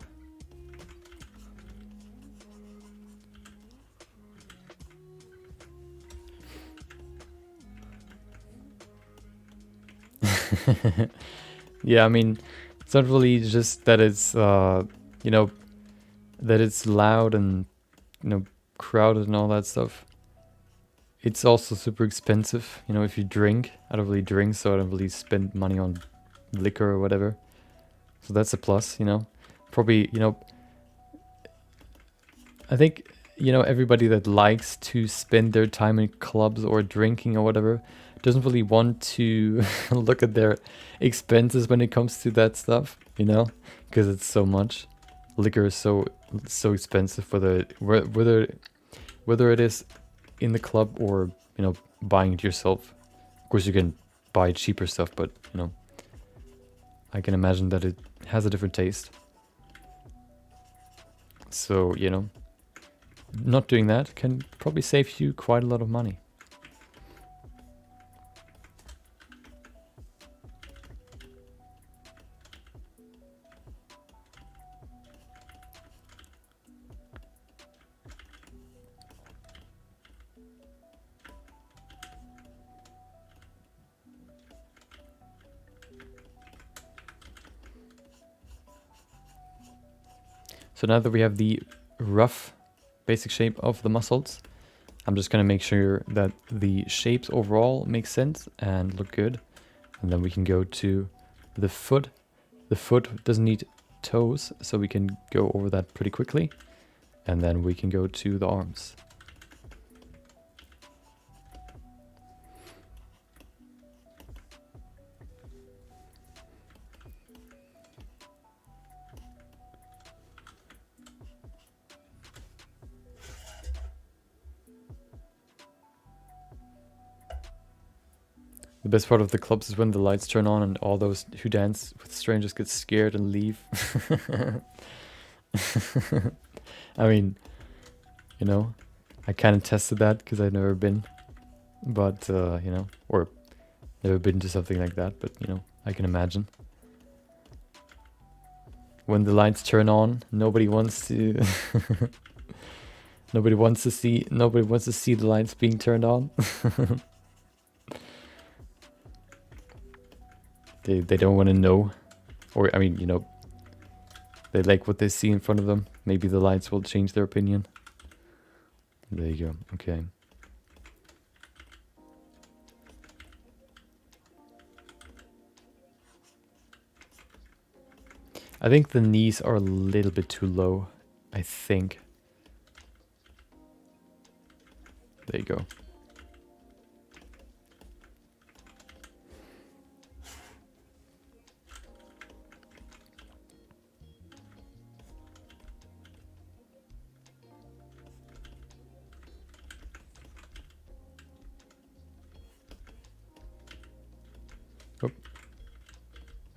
Yeah, I mean, it's not really just that it's, you know, that it's loud and, you know, crowded and all that stuff. It's also super expensive, you know, if you drink. I don't really drink, so I don't really spend money on liquor or whatever. So that's a plus, you know. Probably, you know, I think, you know, everybody that likes to spend their time in clubs or drinking or whatever doesn't really want to look at their expenses when it comes to that stuff, you know, because it's so much. Liquor is so expensive, whether it is in the club or, you know, buying it yourself. Of course, you can buy cheaper stuff, but, you know, I can imagine that it has a different taste. So, you know, not doing that can probably save you quite a lot of money. So now that we have the rough basic shape of the muscles, I'm just gonna make sure that the shapes overall make sense and look good. And then we can go to the foot. The foot doesn't need toes, so we can go over that pretty quickly. And then we can go to the arms. The best part of the clubs is when the lights turn on and all those who dance with strangers get scared and leave. I mean, you know, I kind of tested that because I've never been, but, you know, or never been to something like that, but, you know, I can imagine. When the lights turn on, nobody wants to, nobody wants to see the lights being turned on. They don't want to know, or I mean, you know, they like what they see in front of them. Maybe the lights will change their opinion. There you go. Okay. I think the knees are a little bit too low. I think. There you go.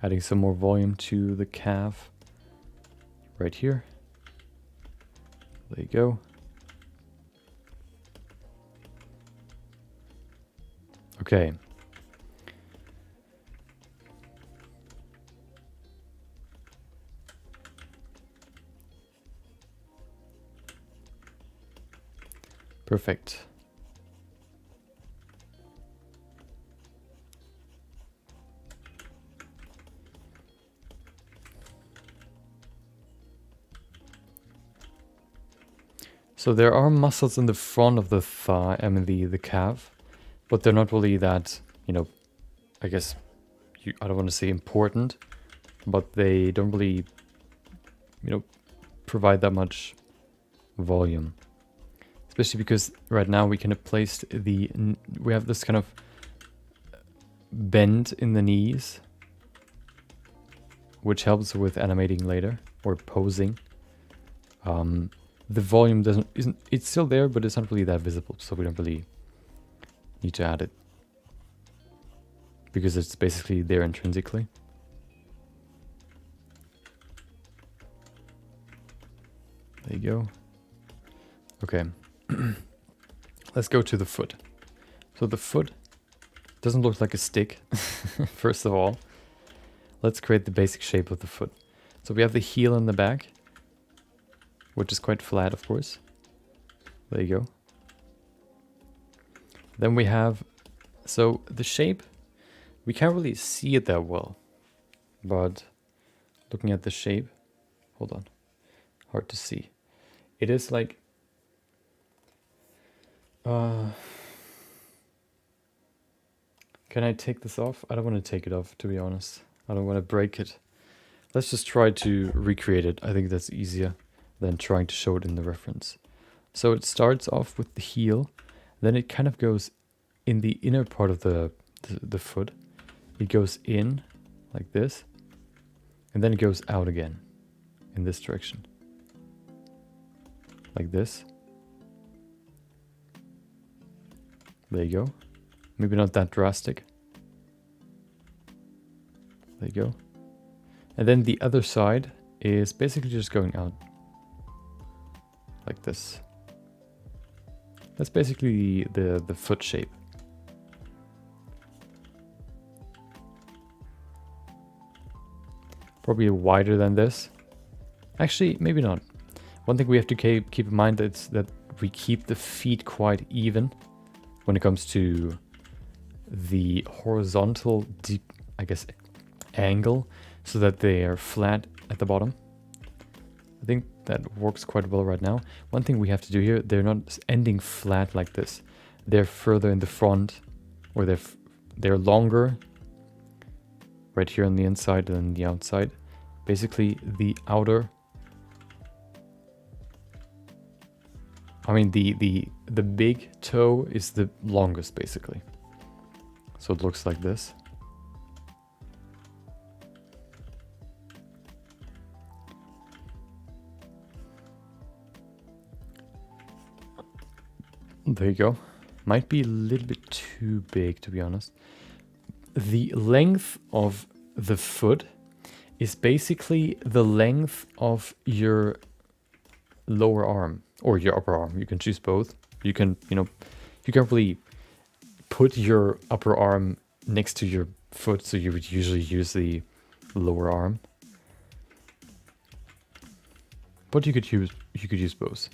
Adding some more volume to the calf right here. There you go. Okay. Perfect. So there are muscles in the front of the thigh, I mean the calf, but they're not really that, you know, I guess, I don't want to say important, but they don't really, you know, provide that much volume. Especially because right now we can have placed we have this kind of bend in the knees, which helps with animating later, or posing. The volume it's still there, but it's not really that visible, so we don't really need to add it. Because it's basically there intrinsically. There you go. Okay. Let's go to the foot. So the foot doesn't look like a stick, first of all. Let's create the basic shape of the foot. So we have the heel in the back, which is quite flat, of course. There you go. Then we have, so the shape, we can't really see it that well, but looking at the shape, hold on, hard to see. It is like, can I take this off? I don't want to take it off, to be honest. I don't want to break it. Let's just try to recreate it. I think that's easier than trying to show it in the reference. So it starts off with the heel, then it kind of goes in the inner part of the foot. It goes in like this, and then it goes out again in this direction. Like this. There you go. Maybe not that drastic. There you go. And then the other side is basically just going out. Like this. That's basically the foot shape. Probably wider than this. Actually, maybe not. One thing we have to keep in mind is that we keep the feet quite even when it comes to the horizontal deep, I guess, angle, so that they are flat at the bottom. think that works quite well right now. One thing we have to do here, they're not ending flat like this. They're further in the front, or they're longer right here on the inside than the outside. Basically, the outer, I mean the big toe is the longest basically. So it looks like this. There you go. Might be a little bit too big, to be honest. The length of the foot is basically the length of your lower arm or your upper arm. You can choose both. You can, you can't really put your upper arm next to your foot, so you would usually use the lower arm. But you could use both.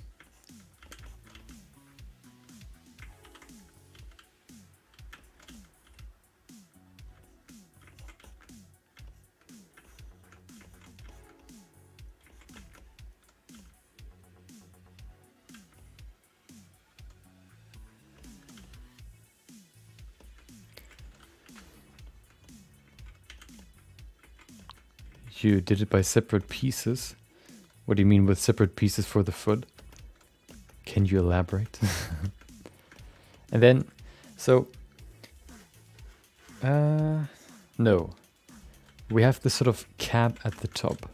You did it by separate pieces. What do you mean with separate pieces for the foot? Can you elaborate? And then, so, no. We have this sort of cap at the top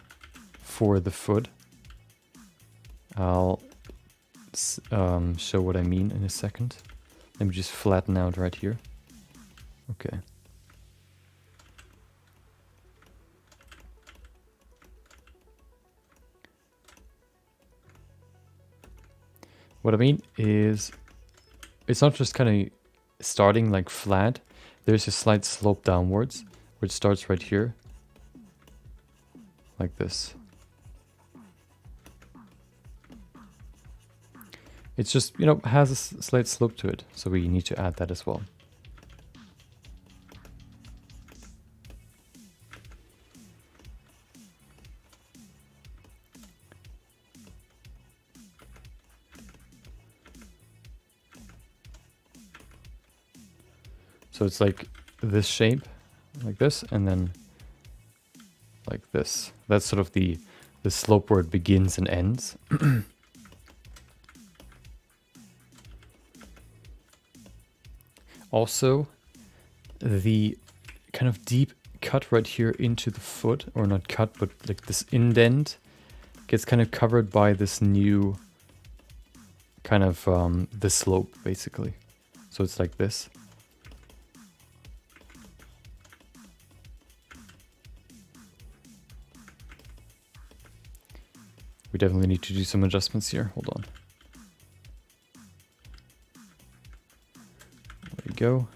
for the foot. I'll show what I mean in a second. Let me just flatten out right here. Okay. What I mean is, it's not just kind of starting like flat. There's a slight slope downwards, which starts right here, like this. It's just, has a slight slope to it, so we need to add that as well. So it's like this shape, like this, and then like this. That's sort of the slope where it begins and ends. Also, the kind of deep cut right here into the foot, or not cut, but like this indent, gets kind of covered by this new kind of the slope, basically. So it's like this. We definitely need to do some adjustments here. Hold on. There we go.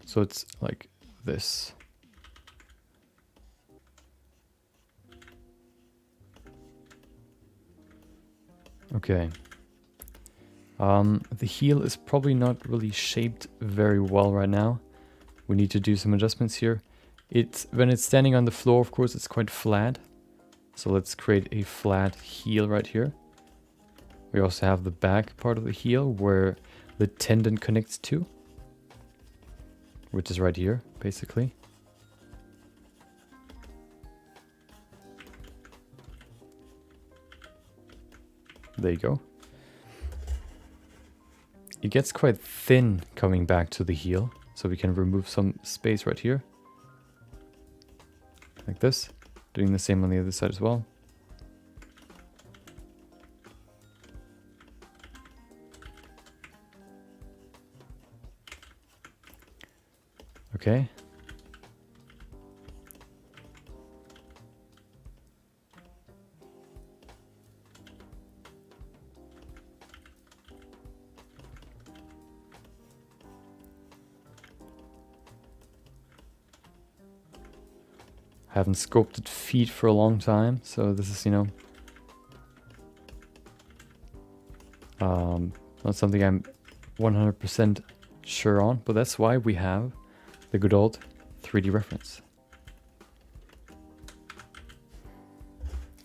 So it's like this. Okay. The heel is probably not really shaped very well right now. We need to do some adjustments here. When it's standing on the floor, of course, it's quite flat. So let's create a flat heel right here. We also have the back part of the heel where the tendon connects to, which is right here, basically. There you go. It gets quite thin coming back to the heel, so we can remove some space right here. Like this. Doing the same on the other side as well. Okay. Haven't sculpted feet for a long time, so this is, Not something I'm 100% sure on, but that's why we have the good old 3D reference.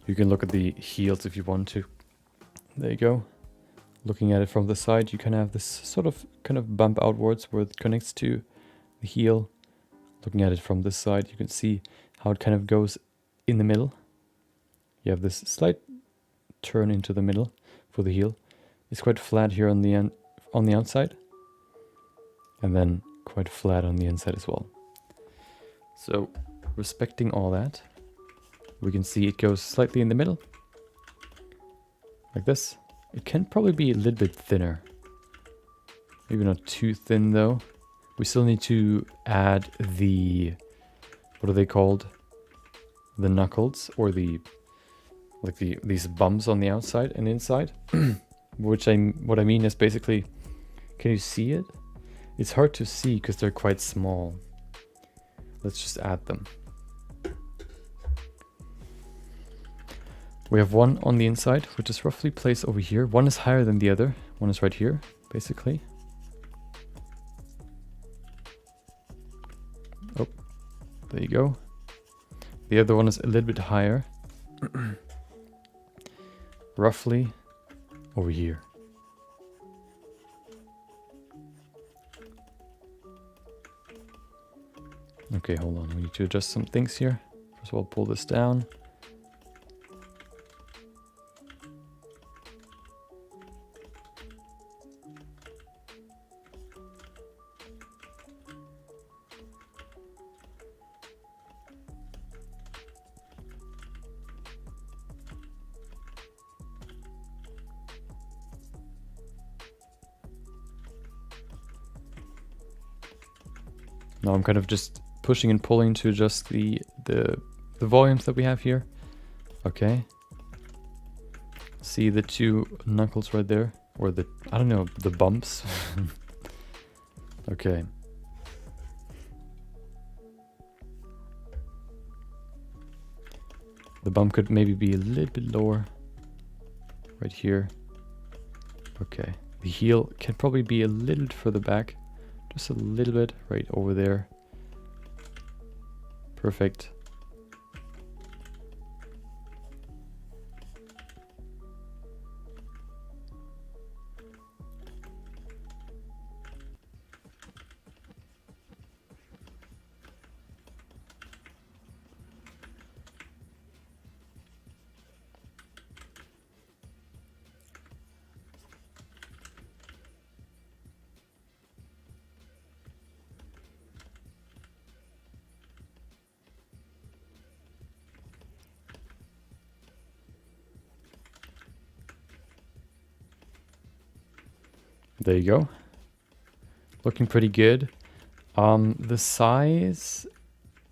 You can look at the heels if you want to. There you go. Looking at it from the side, you can have this sort of kind of bump outwards where it connects to the heel. Looking at it from this side, you can see how it kind of goes in the middle. You have this slight turn into the middle for the heel. It's quite flat here on the end, on the outside, and then quite flat on the inside as well. So, respecting all that, we can see it goes slightly in the middle, like this. It can probably be a little bit thinner. Maybe not too thin though. We still need to add the, what are they called? The knuckles, or the, like these bumps on the outside and inside. What I mean is basically, can you see it? It's hard to see because they're quite small. Let's just add them. We have one on the inside, which is roughly placed over here. One is higher than the other. One is right here, basically. Oh, there you go. The other one is a little bit higher. Roughly over here. Okay, hold on. We need to adjust some things here. First of all, pull this down. Now I'm kind of just pushing and pulling to adjust the volumes that we have here. Okay. See the two knuckles right there? Or the, I don't know, the bumps. Okay. The bump could maybe be a little bit lower. Right here. Okay. The heel can probably be a little bit further back. Just a little bit right over there. Perfect. There you go. Looking pretty good. The size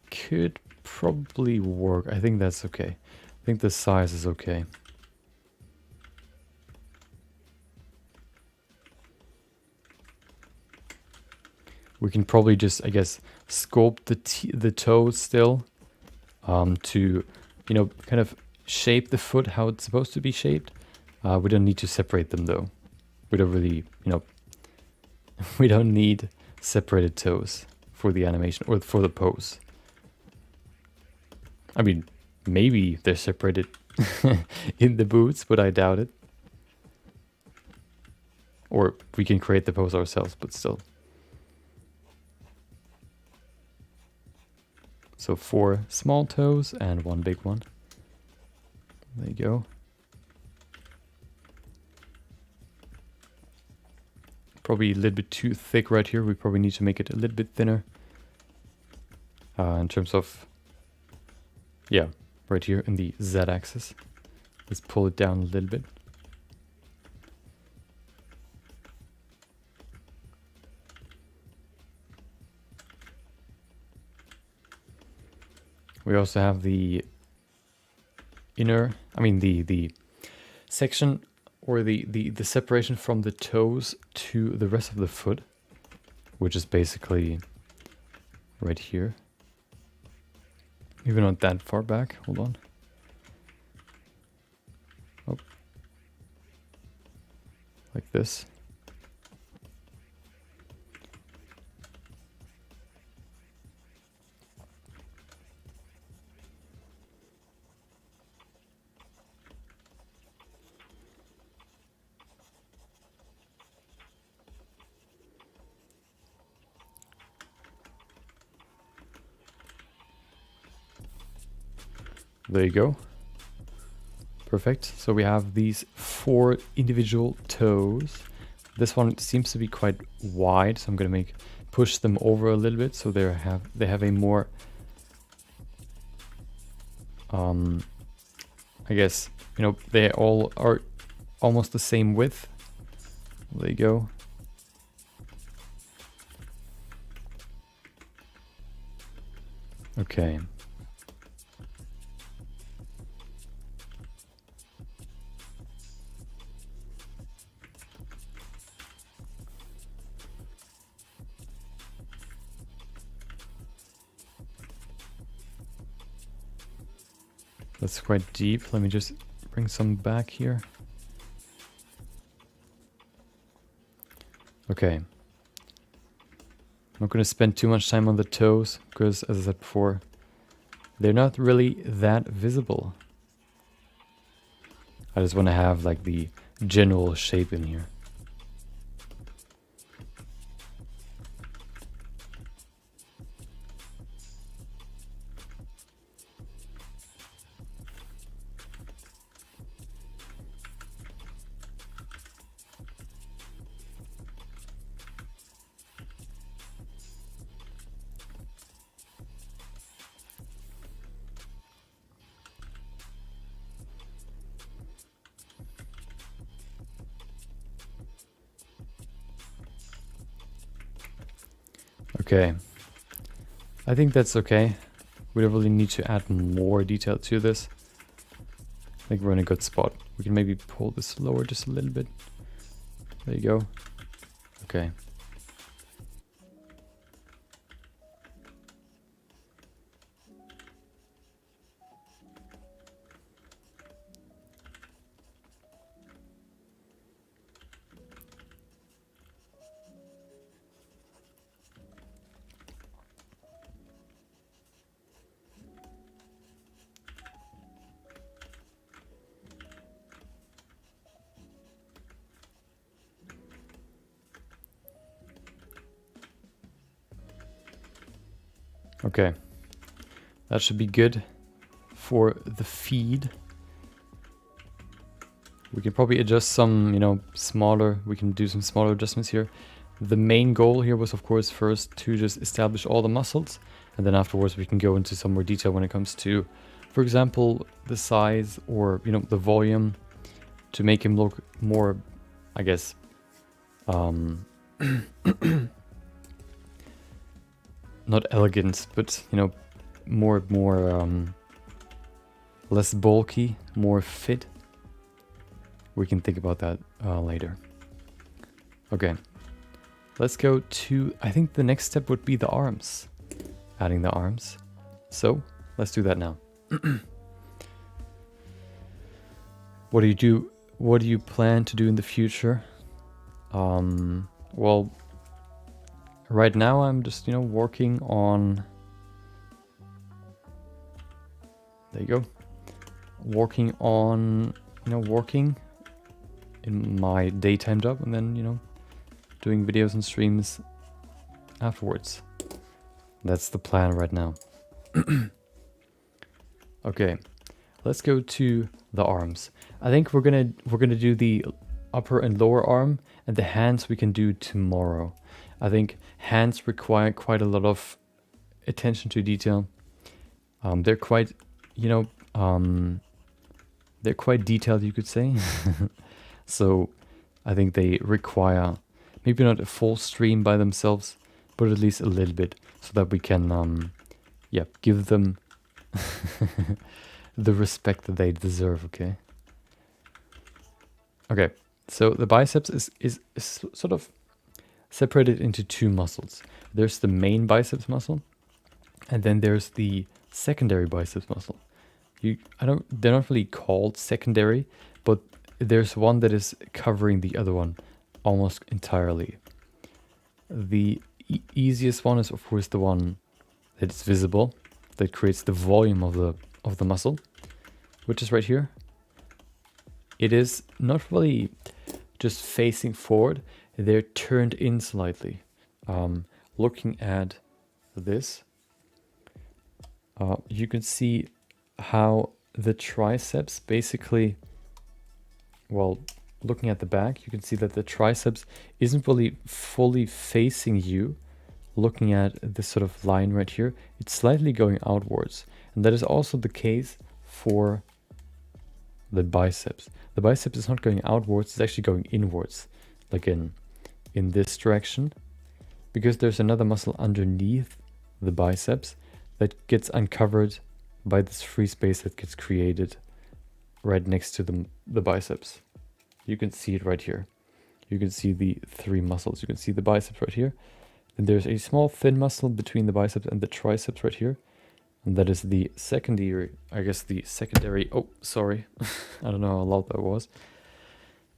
could probably work. I think that's okay. I think the size is okay. We can probably just, I guess, sculpt the toes still to, you know, kind of shape the foot how it's supposed to be shaped. We don't need to separate them though. We don't really, you know, we don't need separated toes for the animation or for the pose. I mean, maybe they're separated in the boots, but I doubt it. Or we can create the pose ourselves, but still. So 4 small toes and 1 big one. There you go. Probably a little bit too thick right here. We probably need to make it a little bit thinner. In terms of, yeah, right here in the Z-axis. Let's pull it down a little bit. We also have the inner, I mean the section or the separation from the toes to the rest of the foot, which is basically right here. Maybe not that far back, hold on. Oh. like this. There you go. Perfect. So we have these 4 individual toes. This one seems to be quite wide, so I'm gonna push them over a little bit so they have a more I guess, you know, they all are almost the same width. There you go. Okay. That's quite deep. Let me just bring some back here. Okay. I'm not going to spend too much time on the toes because, as I said before, they're not really that visible. I just want to have like the general shape in here. Okay, I think that's okay. We don't really need to add more detail to this. I think we're in a good spot. We can maybe pull this lower just a little bit. There you go. Okay. Okay, that should be good for the feed. We can probably adjust some, you know, we can do some smaller adjustments here. The main goal here was, of course, first to just establish all the muscles, and then afterwards we can go into some more detail when it comes to, for example, the size or, you know, the volume to make him look more, I guess, not elegant, but, you know, more less bulky, more fit. We can think about that later. Okay, let's go to, I think the next step would be the arms, adding the arms. So let's do that now. What do you plan to do in the future? Well, right now I'm just, you know, working on, there you go, working on, you know, working in my daytime job, and then, you know, doing videos and streams afterwards. That's the plan right now. Okay, let's go to the arms. I think we're gonna do the upper and lower arm, and the hands we can do tomorrow. I think hands require quite a lot of attention to detail. They're quite, you know, they're quite detailed, you could say. So I think they require maybe not a full stream by themselves, but at least a little bit, so that we can, yeah, give them the respect that they deserve. Okay. Okay. So the biceps is sort of separated into 2 muscles. There's the main biceps muscle, and then there's the secondary biceps muscle. They're not really called secondary, but there's one that is covering the other one almost entirely. The easiest one is of course the one that is visible, that creates the volume of the muscle, which is right here. It is not really just facing forward, they're turned in slightly. Looking at this, you can see how the triceps basically, well, looking at the back, you can see that the triceps isn't really fully facing you. Looking at this sort of line right here, it's slightly going outwards. And that is also the case for the biceps. The biceps is not going outwards, it's actually going inwards, like in this direction, because there's another muscle underneath the biceps that gets uncovered by this free space that gets created right next to the biceps. You can see it right here. You can see the three muscles. You can see the biceps right here. Then there's a small thin muscle between the biceps and the triceps right here. And that is the secondary, oh, sorry. I don't know how loud that was.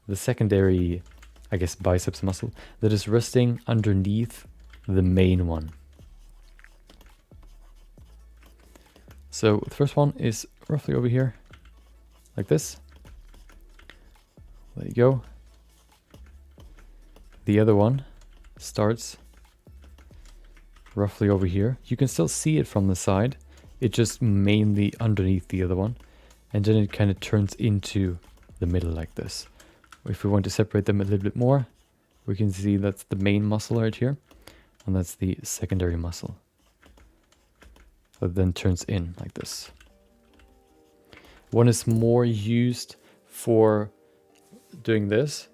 The secondary, I guess, biceps muscle that is resting underneath the main one. So the first one is roughly over here, like this. There you go. The other one starts roughly over here. You can still see it from the side. It's just mainly underneath the other one. And then it kind of turns into the middle like this. If we want to separate them a little bit more, we can see that's the main muscle right here. And that's the secondary muscle. That then turns in like this. One is more used for doing this.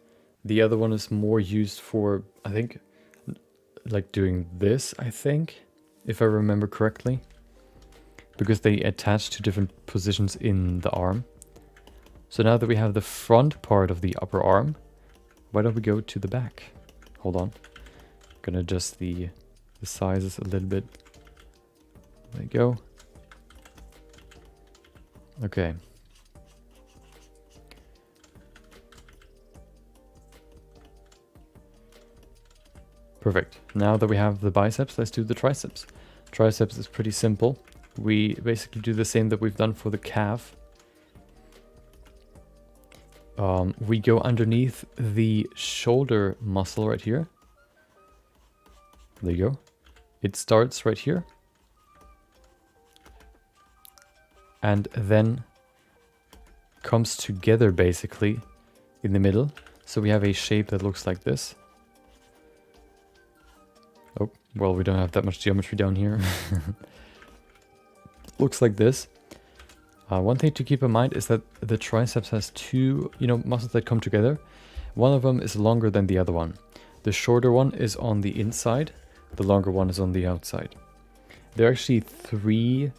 The other one is more used for, I think, like doing this, I think, if I remember correctly. Because they attach to different positions in the arm. So now that we have the front part of the upper arm, why don't we go to the back? Hold on. I'm gonna adjust the sizes a little bit. There you go. Okay. Perfect. Now that we have the biceps, let's do the triceps. Triceps is pretty simple. We basically do the same that we've done for the calf. We go underneath the shoulder muscle right here. There you go. It starts right here. And then comes together basically in the middle. So we have a shape that looks like this. Oh, well, we don't have that much geometry down here. Looks like this. One thing to keep in mind is that the triceps has two, muscles that come together. One of them is longer than the other one. The shorter one is on the inside. The longer one is on the outside. There are actually three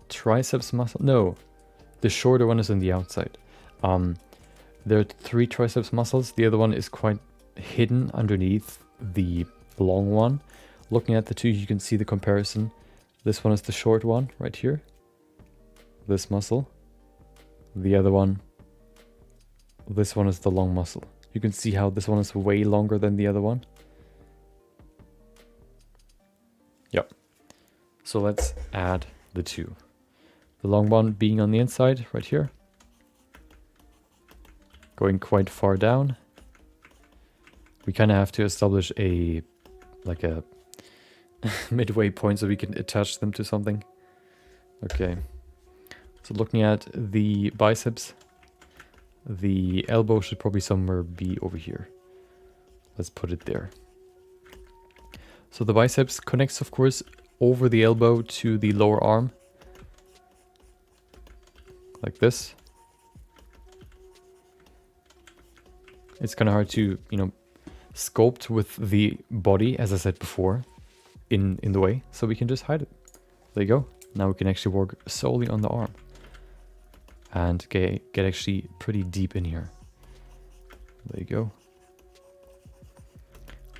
triceps muscles. No, the shorter one is on the outside. There are three triceps muscles. The other one is quite hidden underneath the long one. Looking at the two, you can see the comparison. This one is the short one right here. This muscle. The other one. This one is the long muscle. You can see how this one is way longer than the other one. Yep. So let's add the two. The long one being on the inside right here. Going quite far down. We kind of have to establish a midway point so we can attach them to something. Okay. So looking at the biceps, the elbow should probably somewhere be over here. Let's put it there. So the biceps connects, of course, over the elbow to the lower arm. Like this. It's kind of hard to, sculpt with the body, as I said before, in the way. So we can just hide it. There you go. Now we can actually work solely on the arm. And get actually pretty deep in here. There you go.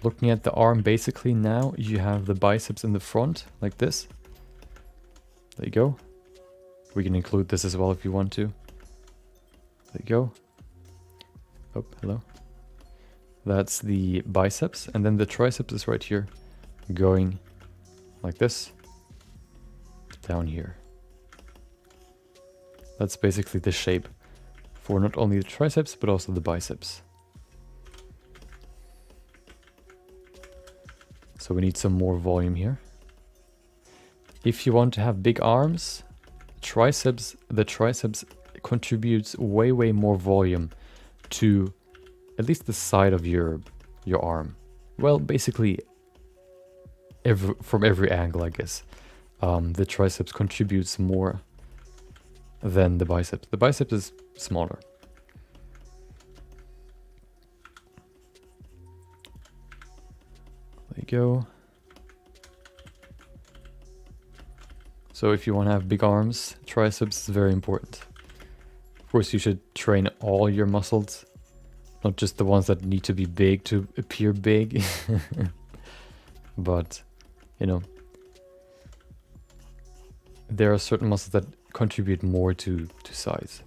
Looking at the arm, basically now you have the biceps in the front, like this. There you go. We can include this as well if you want to. There you go. Oh, hello. That's the biceps, and then the triceps is right here, going like this, down here. That's basically the shape for not only the triceps, but also the biceps. So we need some more volume here. If you want to have big arms, the triceps contributes way more volume to at least the side of your arm. Well, basically from every angle, I guess. The triceps contributes more than the biceps. The biceps is smaller. There you go. So if you want to have big arms, triceps is very important. Of course, you should train all your muscles, not just the ones that need to be big to appear big. But, you know, there are certain muscles that contribute more to size.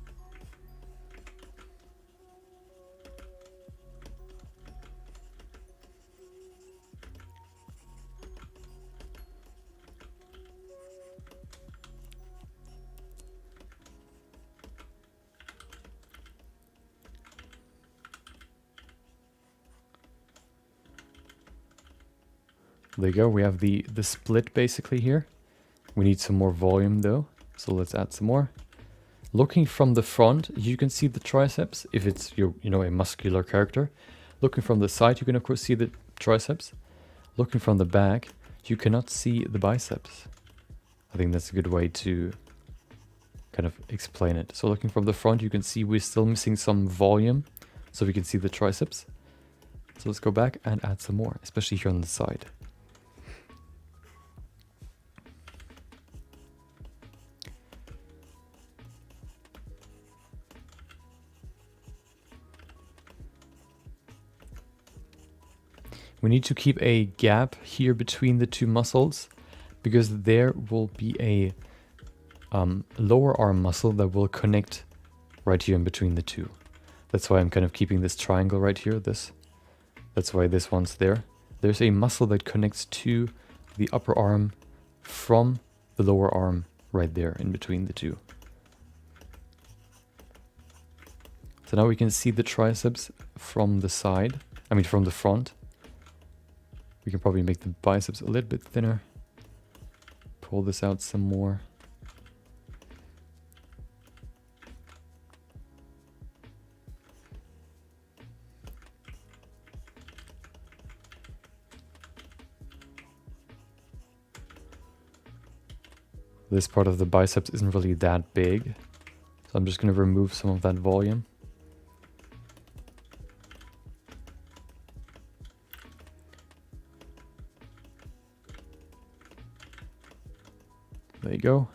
There you go, we have the split basically here. We need some more volume though, so let's add some more. Looking from the front, you can see the triceps, if it's a muscular character. Looking from the side, you can of course see the triceps. Looking from the back, you cannot see the biceps. I think that's a good way to kind of explain it. So looking from the front, you can see we're still missing some volume, so we can see the triceps. So let's go back and add some more, especially here on the side. We need to keep a gap here between the two muscles, because there will be a lower arm muscle that will connect right here in between the two. That's why I'm kind of keeping this triangle right here, That's why this one's there. There's a muscle that connects to the upper arm from the lower arm right there in between the two. So now we can see the triceps from the side, from the front. We can probably make the biceps a little bit thinner. Pull this out some more. This part of the biceps isn't really that big, so I'm just going to remove some of that volume. There you go.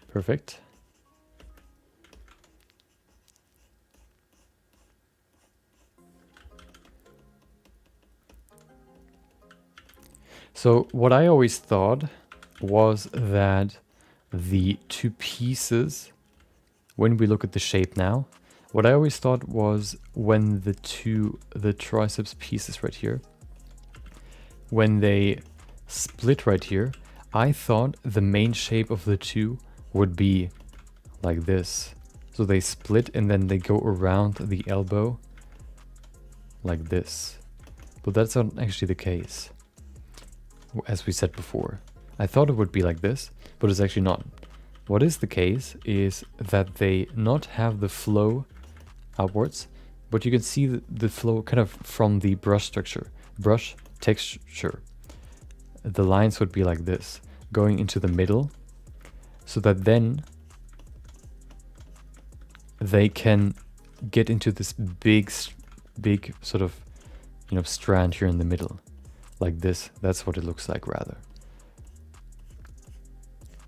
Perfect. So what I always thought was that the two pieces, when we look at the shape now, what I always thought was when the triceps pieces right here, when they split right here, I thought the main shape of the two would be like this. So they split and then they go around the elbow like this. But that's not actually the case, as we said before. I thought it would be like this, but it's actually not. What is the case is that they not have the flow outwards, but you can see the flow kind of from the brush texture. The lines would be like this, going into the middle, so that then they can get into this big sort of, strand here in the middle, like this. That's what it looks like rather.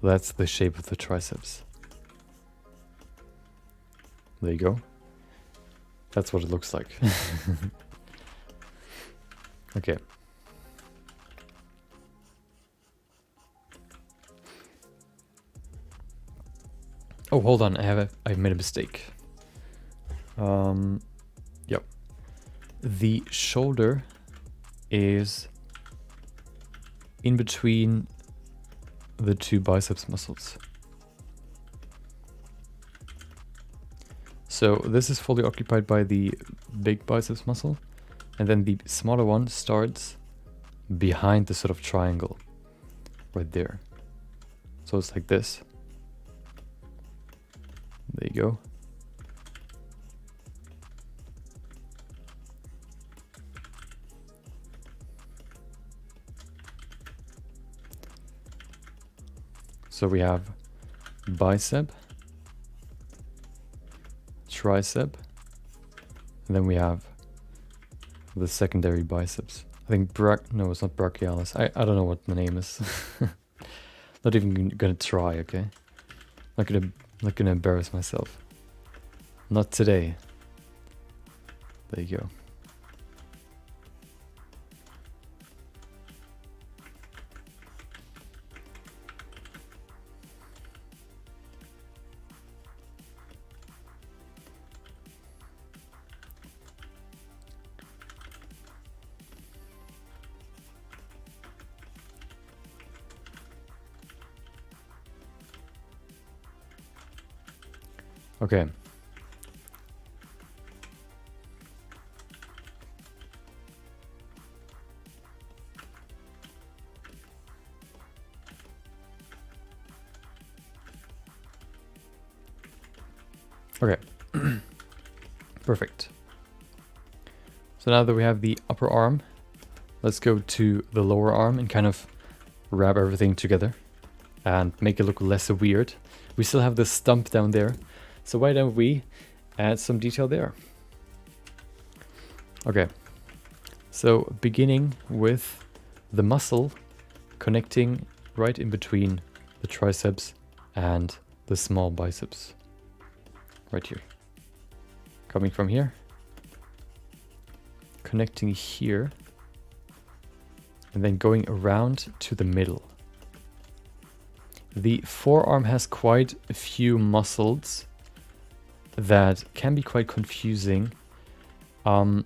That's the shape of the triceps. There you go. That's what it looks like. Okay. Oh, hold on, I've made a mistake. Yep. The shoulder is in between the two biceps muscles. So this is fully occupied by the big biceps muscle, and then the smaller one starts behind the sort of triangle right there. So it's like this. There you go. So we have bicep, tricep, and then we have the secondary biceps. I think no, it's not brachialis. I don't know what the name is. Not even gonna try, okay? Not gonna embarrass myself. Not today. There you go. Okay. Okay. Perfect. So now that we have the upper arm, let's go to the lower arm and kind of wrap everything together and make it look less weird. We still have the stump down there, so why don't we add some detail there? Okay, so beginning with the muscle connecting right in between the triceps and the small biceps. Right here. Coming from here, connecting here, and then going around to the middle. The forearm has quite a few muscles that can be quite confusing. Once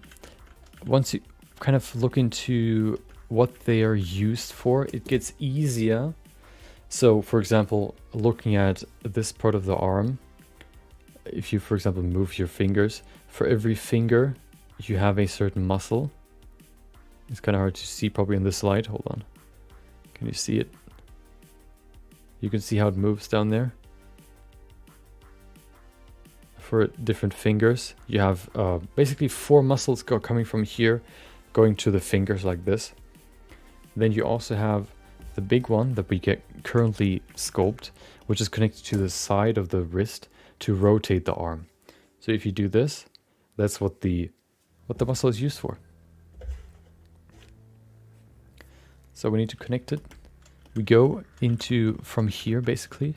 you kind of look into what they are used for, it gets easier. So, for example, looking at this part of the arm, if you, for example, move your fingers, for every finger you have a certain muscle. It's kind of hard to see probably in the slide. Hold on. Can you see it? You can see how it moves down there. For different fingers, you have basically 4 muscles coming from here, going to the fingers like this. Then you also have the big one that we get currently sculpted, which is connected to the side of the wrist to rotate the arm. So if you do this, that's what the muscle is used for. So we need to connect it. We go into from here basically.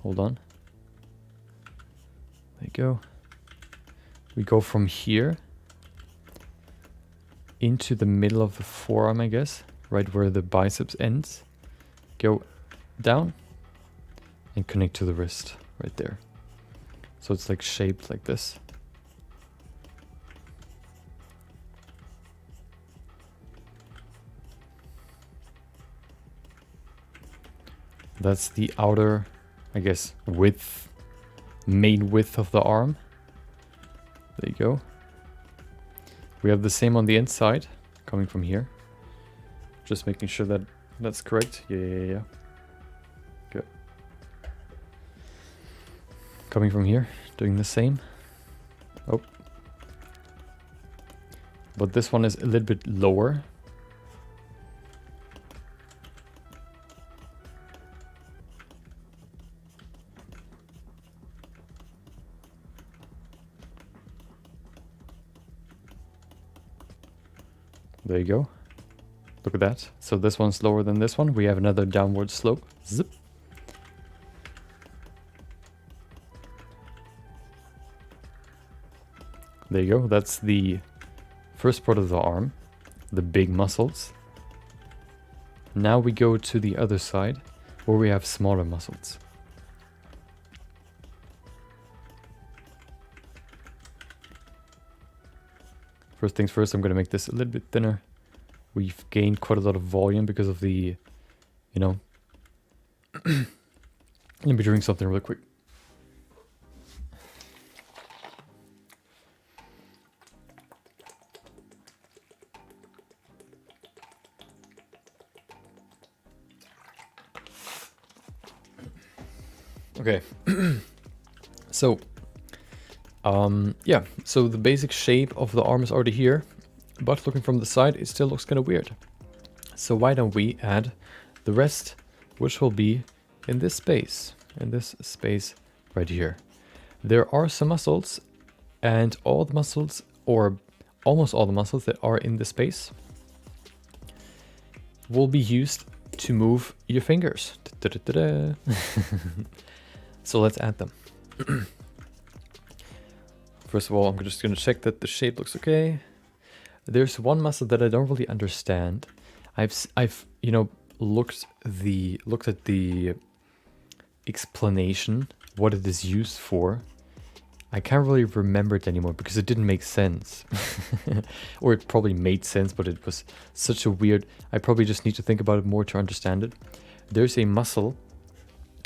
Hold on. There you go. We go from here into the middle of the forearm, I guess, right where the biceps ends. Go down and connect to the wrist right there. So it's like shaped like this. That's the outer, I guess, width, main width of the arm. There you go. We have the same on the inside, coming from here. Just making sure that that's correct. Yeah. Good. Coming from here, doing the same. Oh. But this one is a little bit lower. There you go. Look at that. So this one's lower than this one. We have another downward slope. Zip. There you go. That's the first part of the arm, the big muscles. Now we go to the other side where we have smaller muscles. First things first, I'm going to make this a little bit thinner. We've gained quite a lot of volume because of the, you know... Let me drink something really quick. Okay. So, yeah, so the basic shape of the arm is already here, but looking from the side, it still looks kind of weird. So why don't we add the rest, which will be in this space right here. There are some muscles, and all the muscles, or almost all the muscles that are in this space, will be used to move your fingers. So let's add them. First of all, I'm just going to check that the shape looks okay. There's one muscle that I don't really understand. I've you know, looked at the explanation, what it is used for. I can't really remember it anymore because it didn't make sense. Or it probably made sense, but it was such a weird... I probably just need to think about it more to understand it. There's a muscle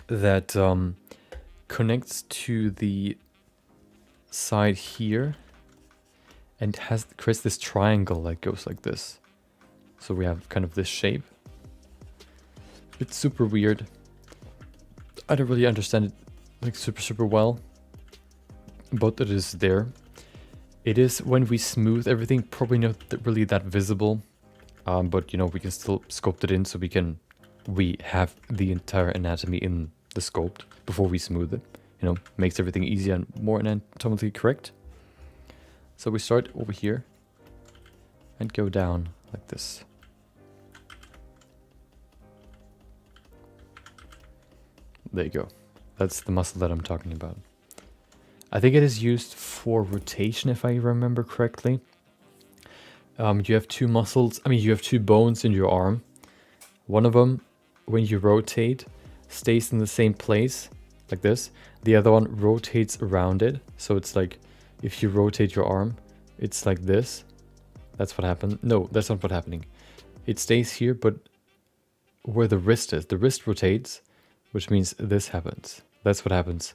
that connects to the side here and creates this triangle that goes like this. So we have kind of this shape. It's super weird. I don't really understand it like super well, but it is there. It is, when we smooth everything, probably not really that visible, but you know, we can still sculpt it in so we have the entire anatomy in the sculpt before we smooth it. You know, makes everything easier and more anatomically correct. So we start over here and go down like this. There you go. That's the muscle that I'm talking about. I think it is used for rotation, if I remember correctly. You have two muscles, you have two bones in your arm. One of them, when you rotate, stays in the same place, like this. The other one rotates around it. So it's like, if you rotate your arm, it's like this. That's what happened. No, that's not what's happening. It stays here, but where the wrist is, the wrist rotates, which means this happens. That's what happens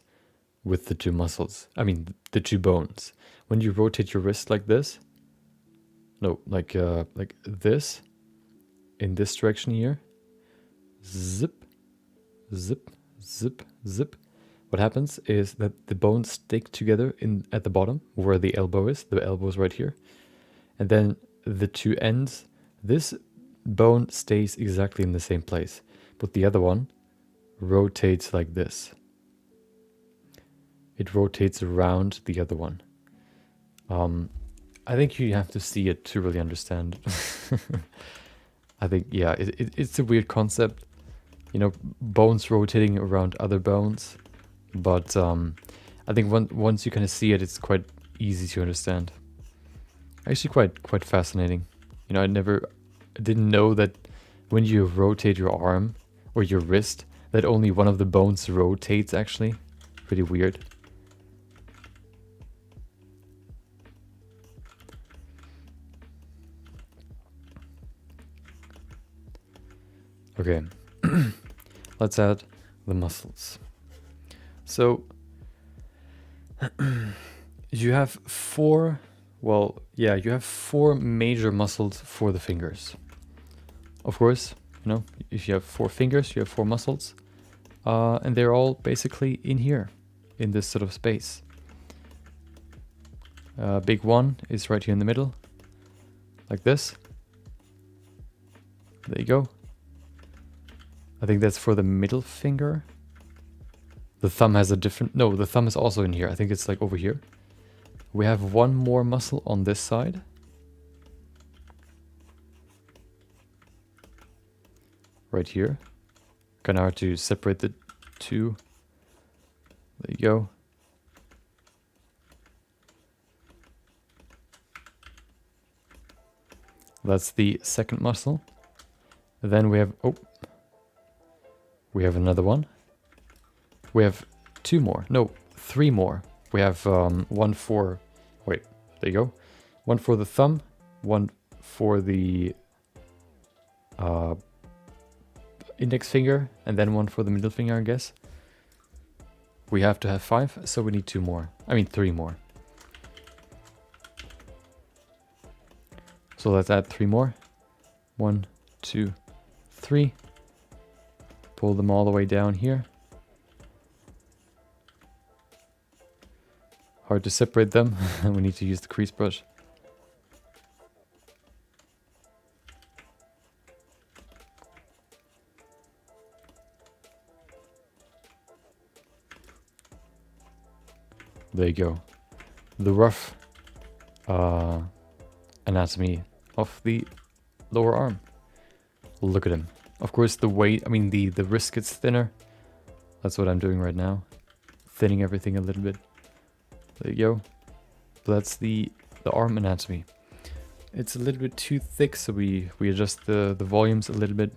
with the two muscles. The two bones. When you rotate your wrist like this, no, like this, in this direction here, zip, zip, zip, zip. What happens is that the bones stick together at the bottom where the elbow is. The elbow is right here. And then the two ends, this bone stays exactly in the same place. But the other one rotates like this. It rotates around the other one. I think you have to see it to really understand. I think, yeah, it's a weird concept. You know, bones rotating around other bones. But I think once you kind of see it, it's quite easy to understand. Actually quite fascinating. You know, I didn't know that when you rotate your arm or your wrist, that only one of the bones rotates actually. Pretty weird. Okay, let's add the muscles. So you have four major muscles for the fingers. Of course, you know, if you have 4 fingers, you have 4 muscles. And they're all basically in here, in this sort of space. Big one is right here in the middle, like this. There you go. I think that's for the middle finger. The thumb has a different... No, the thumb is also in here. I think it's like over here. We have one more muscle on this side. Right here. Kind of hard to separate the two. There you go. That's the second muscle. Then we have... Oh. We have another one. We have 2 more. No, 3 more. We have one for... Wait, there you go. One for the thumb, one for the index finger, and then one for the middle finger, I guess. We have to have 5, so we need 2 more. I mean 3 more. So let's add 3 more. 1, 2, 3. Pull them all the way down here. Hard to separate them. We need to use the crease brush. There you go. The rough anatomy of the lower arm. Look at him. Of course, the weight, I mean, the wrist gets thinner. That's what I'm doing right now. Thinning everything a little bit. There you go. But that's the arm anatomy. It's a little bit too thick, so we adjust the volumes a little bit.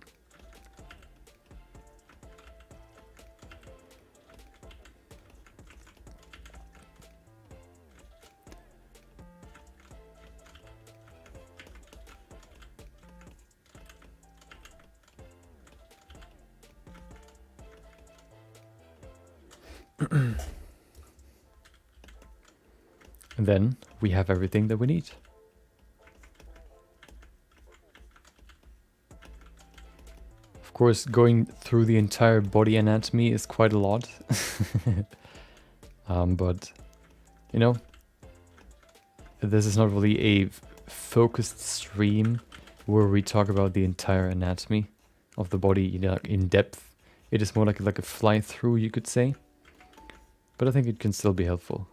And then we have everything that we need. Of course, going through the entire body anatomy is quite a lot. But, you know, this is not really a focused stream where we talk about the entire anatomy of the body, you know, in depth. It is more like a fly through, you could say. But I think it can still be helpful.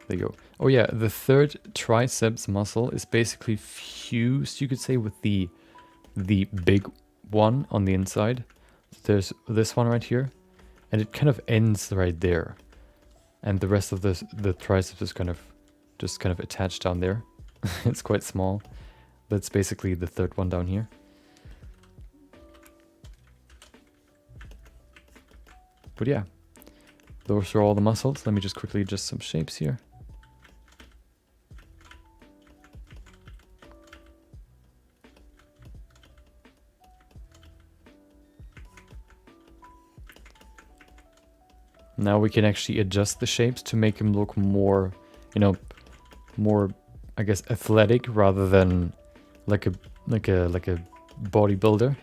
There you go. Oh yeah, the third triceps muscle is basically fused, you could say, with the big one on the inside. There's this one right here, and it kind of ends right there. And the rest of the triceps is just kind of attached down there. It's quite small. That's basically the third one down here. But yeah, those are all the muscles. Let me just quickly adjust some shapes here. Now we can actually adjust the shapes to make him look more, you know, more, I guess, athletic rather than like a bodybuilder.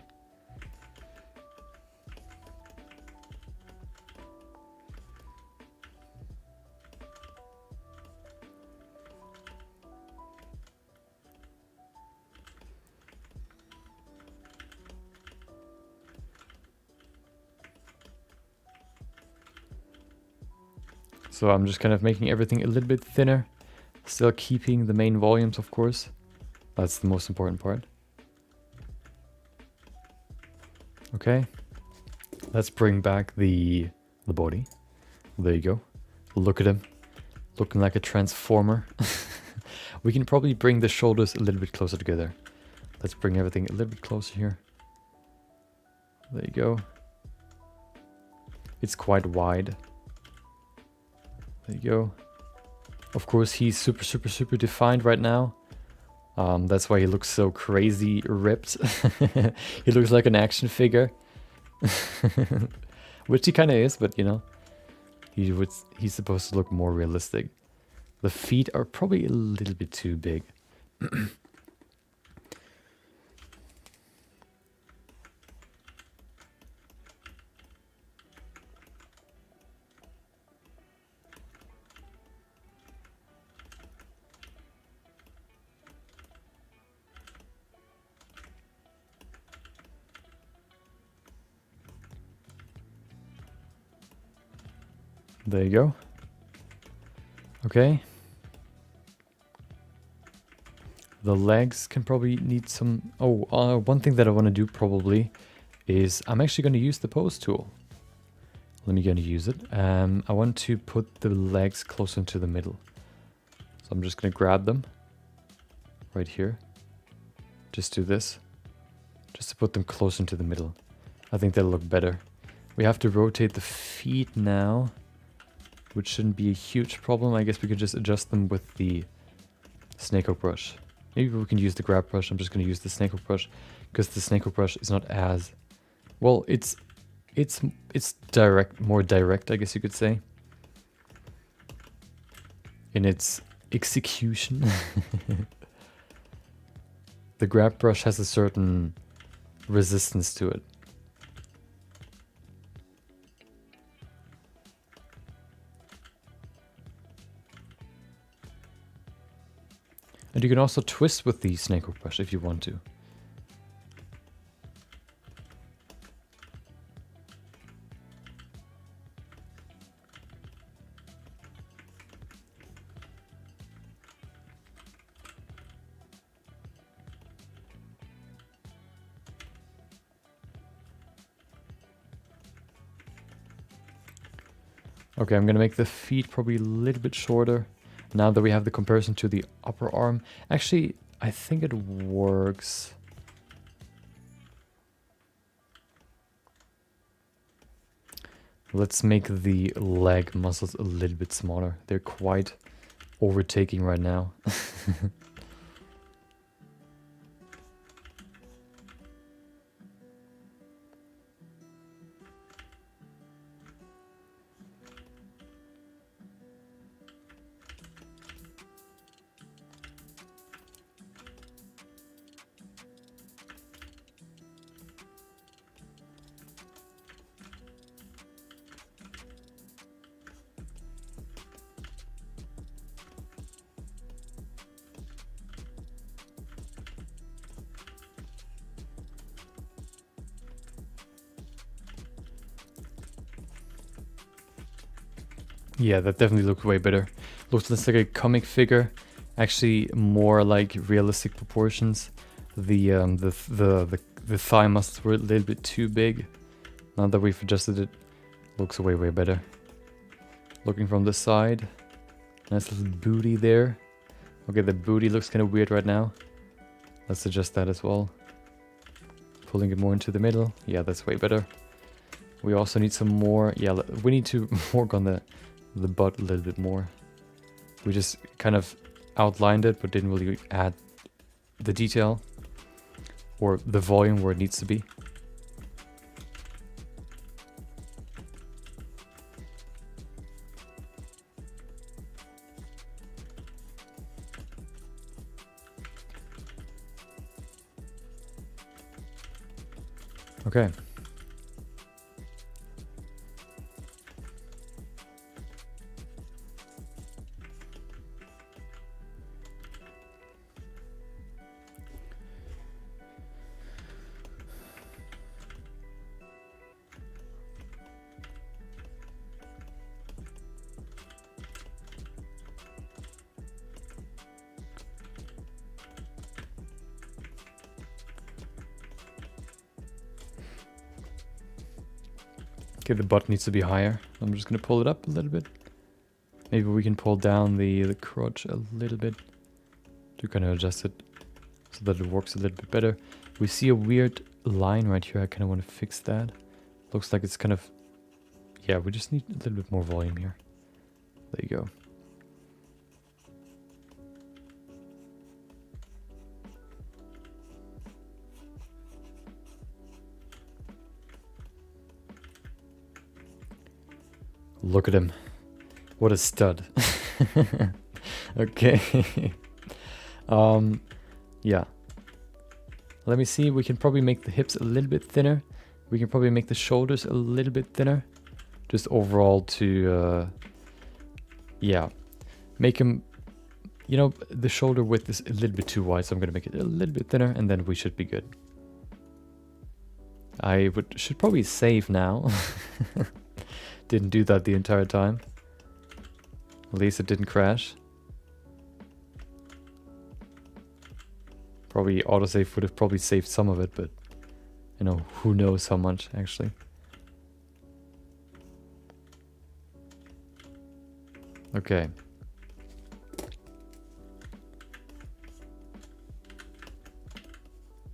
So I'm just kind of making everything a little bit thinner, still keeping the main volumes, of course. That's the most important part. Okay, let's bring back the body. There you go. Look at him, looking like a transformer. We can probably bring the shoulders a little bit closer together. Let's bring everything a little bit closer here. There you go. It's quite wide. There you go. Of course, he's super defined right now. That's why he looks so crazy ripped. He looks like an action figure. Which he kind of is, but you know, he's supposed to look more realistic. The feet are probably a little bit too big. There you go. Okay. The legs can probably need some... Oh, one thing that I want to do probably is I'm actually going to use the pose tool. Let me go and use it. I want to put the legs closer into the middle. So I'm just going to grab them right here. Just do this. Just to put them close into the middle. I think that'll look better. We have to rotate the feet now, which shouldn't be a huge problem. I guess we could just adjust them with the snakehook brush. Maybe we can use the grab brush. I'm just going to use the snakehook brush because the snakehook brush is not as well. It's direct, more direct, I guess you could say, in its execution. The grab brush has a certain resistance to it. And you can also twist with the snakehook brush if you want to. Okay, I'm gonna make the feet probably a little bit shorter. Now that we have the comparison to the upper arm. Actually, I think it works. Let's make the leg muscles a little bit smaller. They're quite overtaking right now. Yeah, that definitely looks way better. Looks less like a comic figure, actually more like realistic proportions. The thigh muscles were a little bit too big. Now that we've adjusted it, looks way better. Looking from the side, nice little booty there. Okay, the booty looks kind of weird right now. Let's adjust that as well. Pulling it more into the middle. Yeah, that's way better. We also need some more. Yeah, we need to work on the butt a little bit more. We just kind of outlined it, but didn't really add the detail or the volume where it needs to be. Okay. Okay, the butt needs to be higher. I'm just gonna pull it up a little bit. Maybe we can pull down the crotch a little bit to kind of adjust it so that it works a little bit better. We see a weird line right here. I kind of want to fix that. Looks like it's kind of... Yeah, we just need a little bit more volume here. There you go. Look at him. What a stud. Okay. Yeah. Let me see. We can probably make the hips a little bit thinner. We can probably make the shoulders a little bit thinner. Just overall to, yeah. Make him, you know, the shoulder width is a little bit too wide, so I'm going to make it a little bit thinner, and then we should be good. I should probably save now. Didn't do that the entire time. At least it didn't crash. Probably autosave would have probably saved some of it, but you know, who knows how much actually. Okay.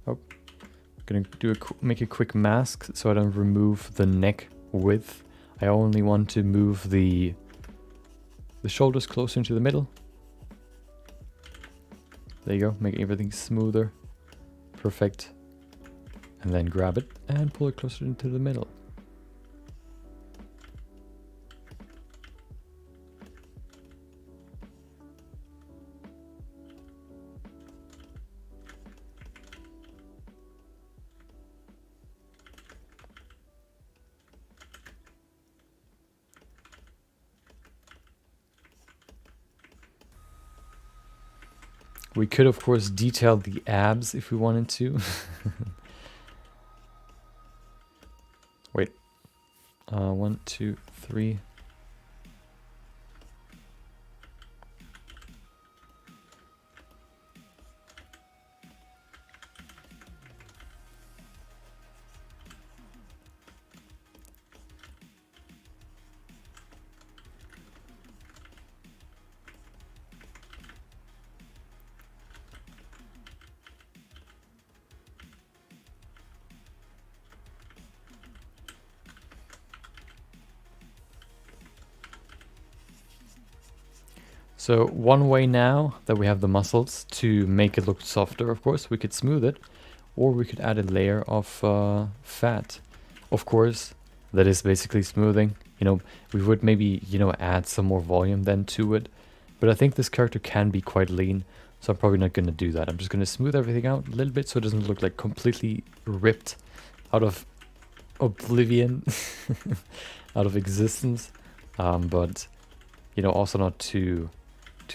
Oh, gonna do make a quick mask so I don't remove the neck width. I only want to move the shoulders closer into the middle. There you go, make everything smoother. Perfect. And then grab it and pull it closer into the middle. We could, of course, detail the abs if we wanted to. Wait. 1, 2, 3. So one way now that we have the muscles to make it look softer, of course, we could smooth it, or we could add a layer of fat. Of course, that is basically smoothing. You know, we would maybe, you know, add some more volume then to it. But I think this character can be quite lean, so I'm probably not going to do that. I'm just going to smooth everything out a little bit so it doesn't look like completely ripped out of oblivion, out of existence. But, you know, also not too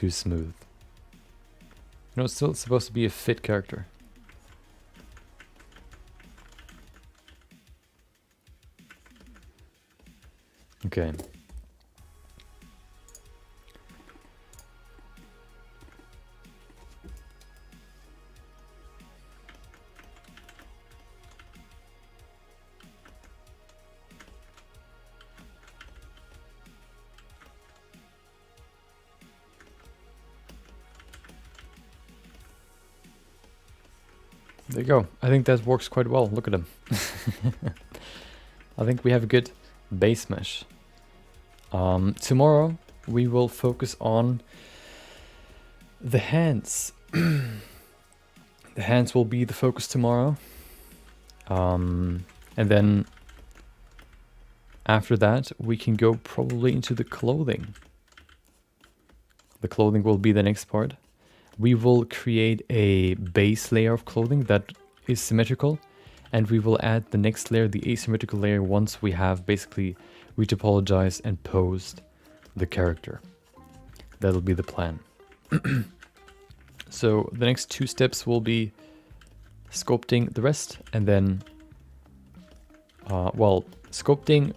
smooth. You know, it's still supposed to be a fit character. Okay. There you go. I think that works quite well. Look at him. I think we have a good base mesh. Tomorrow we will focus on the hands. The hands will be the focus tomorrow. And then after that we can go probably into the clothing. The clothing will be the next part. We will create a base layer of clothing that is symmetrical, and we will add the next layer, the asymmetrical layer, once we have basically retopologized and posed the character. That'll be the plan. So the next 2 steps will be sculpting the rest, and then sculpting,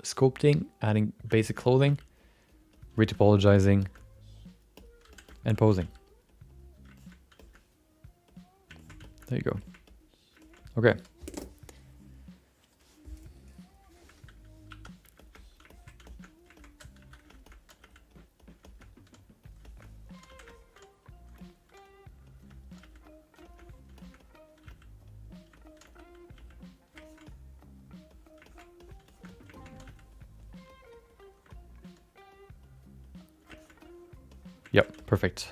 sculpting, adding basic clothing, retopologizing, and posing. There you go. Okay. Yep, perfect.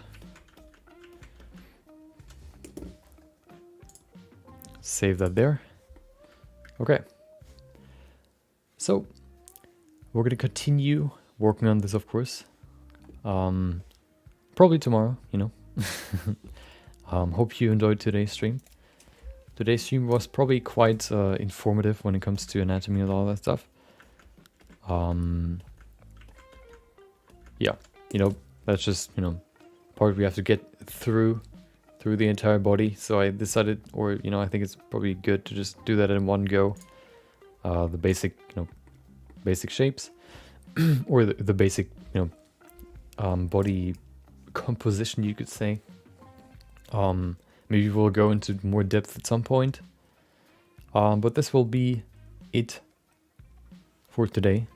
Save that there. Okay. So we're going to continue working on this, of course. Probably tomorrow, you know. Hope you enjoyed today's stream. Today's stream was probably quite informative when it comes to anatomy and all that stuff. Yeah, you know, that's just, you know, part we have to get through the entire body. So I decided, or, you know, I think it's probably good to just do that in one go. The basic, you know, basic shapes, or the basic, you know, body composition, you could say. Maybe we'll go into more depth at some point. But this will be it for today.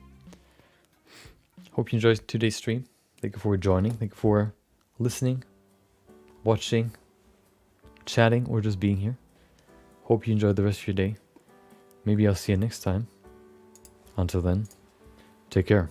Hope you enjoyed today's stream. Thank you for joining. Thank you for listening, watching, chatting, or just being here. Hope you enjoyed the rest of your day. Maybe I'll see you next time. Until then, take care.